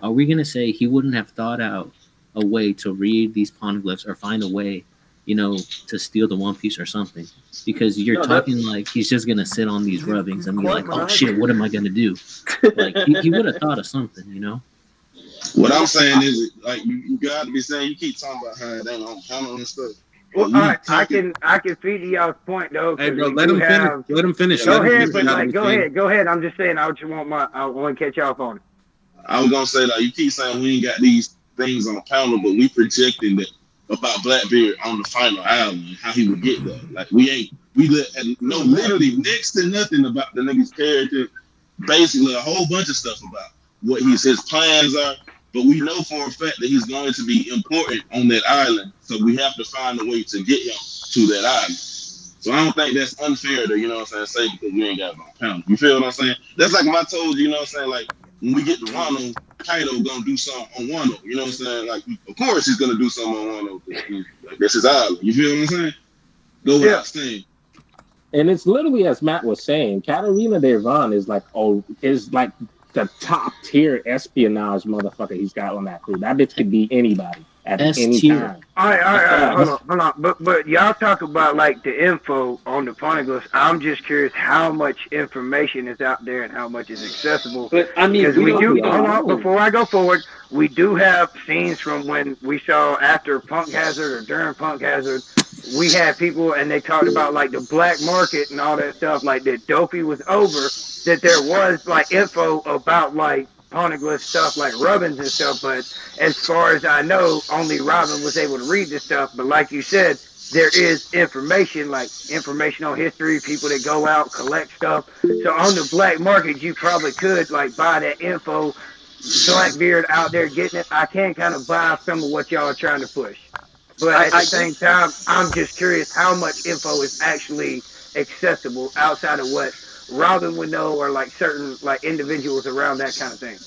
Are we gonna say he wouldn't have thought out a way to read these poneglyphs or find a way to steal the One Piece or something. Because you're talking like he's just gonna sit on these rubbings and be like, oh shit, what am I gonna do? Like he would have thought of something, What I'm saying is, like, you got to be saying, you keep talking about how it ain't on panel and stuff. Well, all right, I can feed to y'all's point though. Hey, bro, let him finish. Let him finish. Go ahead. Go ahead. I'm just saying, I want to catch y'all on it. I was gonna say, like, you keep saying we ain't got these things on the panel, but we projecting that about Blackbeard on the final island and how he would get there. Like, we know literally next to nothing about the nigga's character. Basically, a whole bunch of stuff about what his plans are. But we know for a fact that he's going to be important on that island. So we have to find a way to get him to that island. So I don't think that's unfair to, say because we ain't got it on panel. You feel what I'm saying? That's like if I told you, like when we get to Wano, Kaido gonna do something on Wano. You know what I'm saying? Like, of course he's gonna do something on Wano. Like, that's his island. You feel what I'm saying? Go without saying. And it's literally as Matt was saying, Katarina Devon is like the top tier espionage motherfucker he's got on that crew. That bitch could be anybody at any time. All right. Hold on. But y'all talk about like the info on the Poneglyphs. I'm just curious how much information is out there and how much is accessible. But I mean, hold on, before I go forward, we do have scenes from when we saw after Punk Hazard or during Punk Hazard. We had people and they talked about like the black market and all that stuff, like that Dopey was over, that there was like info about like Poneglyph stuff, like rubbings and stuff, but as far as I know, only Robin was able to read this stuff. But like you said, there is information, like information on history, people that go out, collect stuff. So on the black market, you probably could like buy that info. Blackbeard out there getting it. I can kind of buy some of what y'all are trying to push. But at the same time, I'm just curious how much info is actually accessible outside of what Robin would know or like certain like individuals around that kind of thing.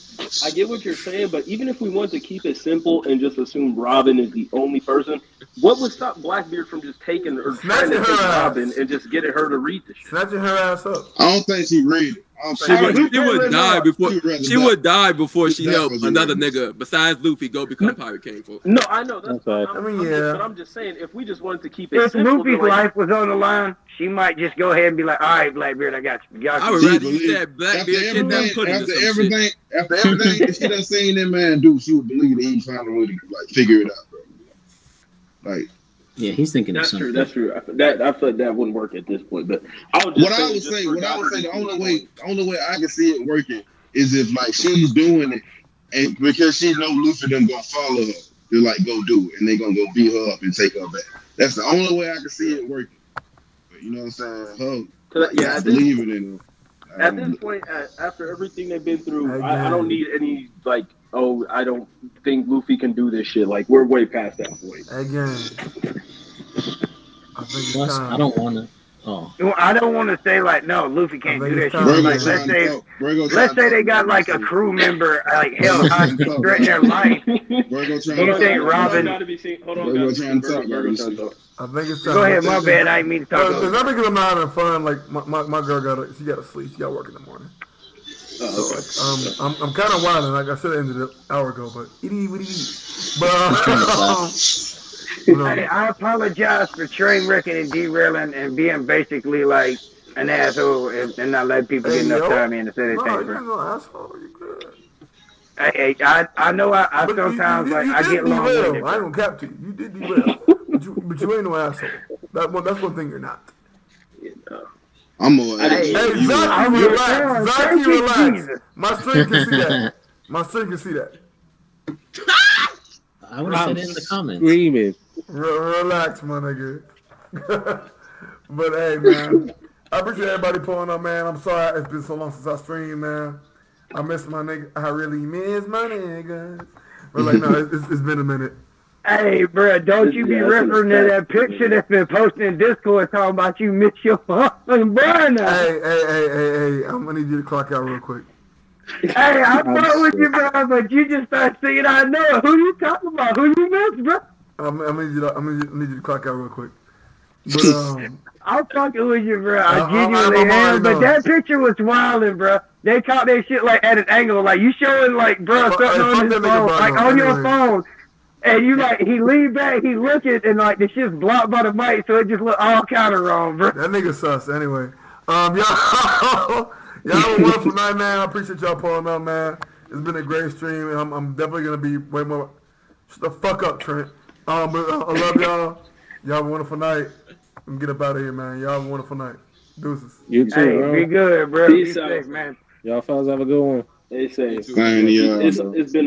I get what you're saying, but even if we want to keep it simple and just assume Robin is the only person, what would stop Blackbeard from just taking or trying to take Robin and just getting her to read the shit? Snatching her ass up. I don't think she read it. She would die before she would die before she helped another nigga besides Luffy go become Pirate King for. No, I know that's right. But I'm just saying if we just wanted to keep it if simple. Luffy's life was on the line, she might just go ahead and be like, "All right, Blackbeard, I got you." I would rather you said Blackbeard kidnapped pudding. After everything that she done seen that man do, she would believe that he found a way to like figure it out, bro. Like. Yeah, he's thinking that's of something. That's true. I thought that wouldn't work at this point. But I would say the only way I can see it working is if like she's doing it, and because she know Luffy them gonna follow her, they're like go do it, and they gonna go beat her up and take her back. That's the only way I can see it working. But you know what I'm saying? I believe it in her. At this point, after everything they've been through, I don't need any like. Oh, I don't think Luffy can do this shit. Like, we're way past that point. Again. Plus, I don't want to. Oh. I don't want to say, like, no, Luffy can't do that shit. Like, let's say they got, like, a crew member, like, held hostage, threatening their life. Do you think Robin... I think it's time. Go ahead, my bad. I didn't mean to talk about it. Because I think I'm not having fun. Like, my girl got to sleep. She got to work in the morning. So, I'm kind of wilding. Like I should have ended it an hour ago, but Hey, I apologize for train wrecking and derailing and being basically like an asshole and not letting people get enough time in to say their thing. You're no asshole. You good? Hey, I know I sometimes I get long-winded. I ain't gonna cap to you. You did derail, but you ain't no asshole. That's one thing you're not. I'm more. Hey, Zaki, relax. Zaki, relax. My stream can see that. I would have said it in the comments. Screaming. Relax, my nigga. But hey, man, I appreciate everybody pulling up, man. I'm sorry it's been so long since I streamed, man. I miss my nigga. I really miss my niggas. But like, no, it's been a minute. Hey, bro, don't you be referring to that picture that's been posted in Discord talking about you miss your fucking brother. Hey, I'm going to need you to clock out real quick. Hey, I fuck with you, bro, but you just start singing, I know. Who you talking about? Who you miss, bro? I'm going to need you to clock out real quick. But, I'm fucking with you, bro. I genuinely am. But that picture was wilding, bro. They caught that shit like at an angle. Like, you showing, like, bro, something on his phone. Like, on your phone. And you like, he leaned back, he looking, and like the shit's blocked by the mic, so it just look all kind of wrong, bro. That nigga sus. Anyway, y'all have a wonderful night, man. I appreciate y'all pulling up, man. It's been a great stream. I'm definitely gonna be way more. Shut the fuck up, Trent. But I love y'all. Y'all have a wonderful night. And get up out of here, man. Y'all have a wonderful night. Deuces. You too, bro. Be good, bro. Be safe, man. Y'all fellas have a good one. They say Fine, it's been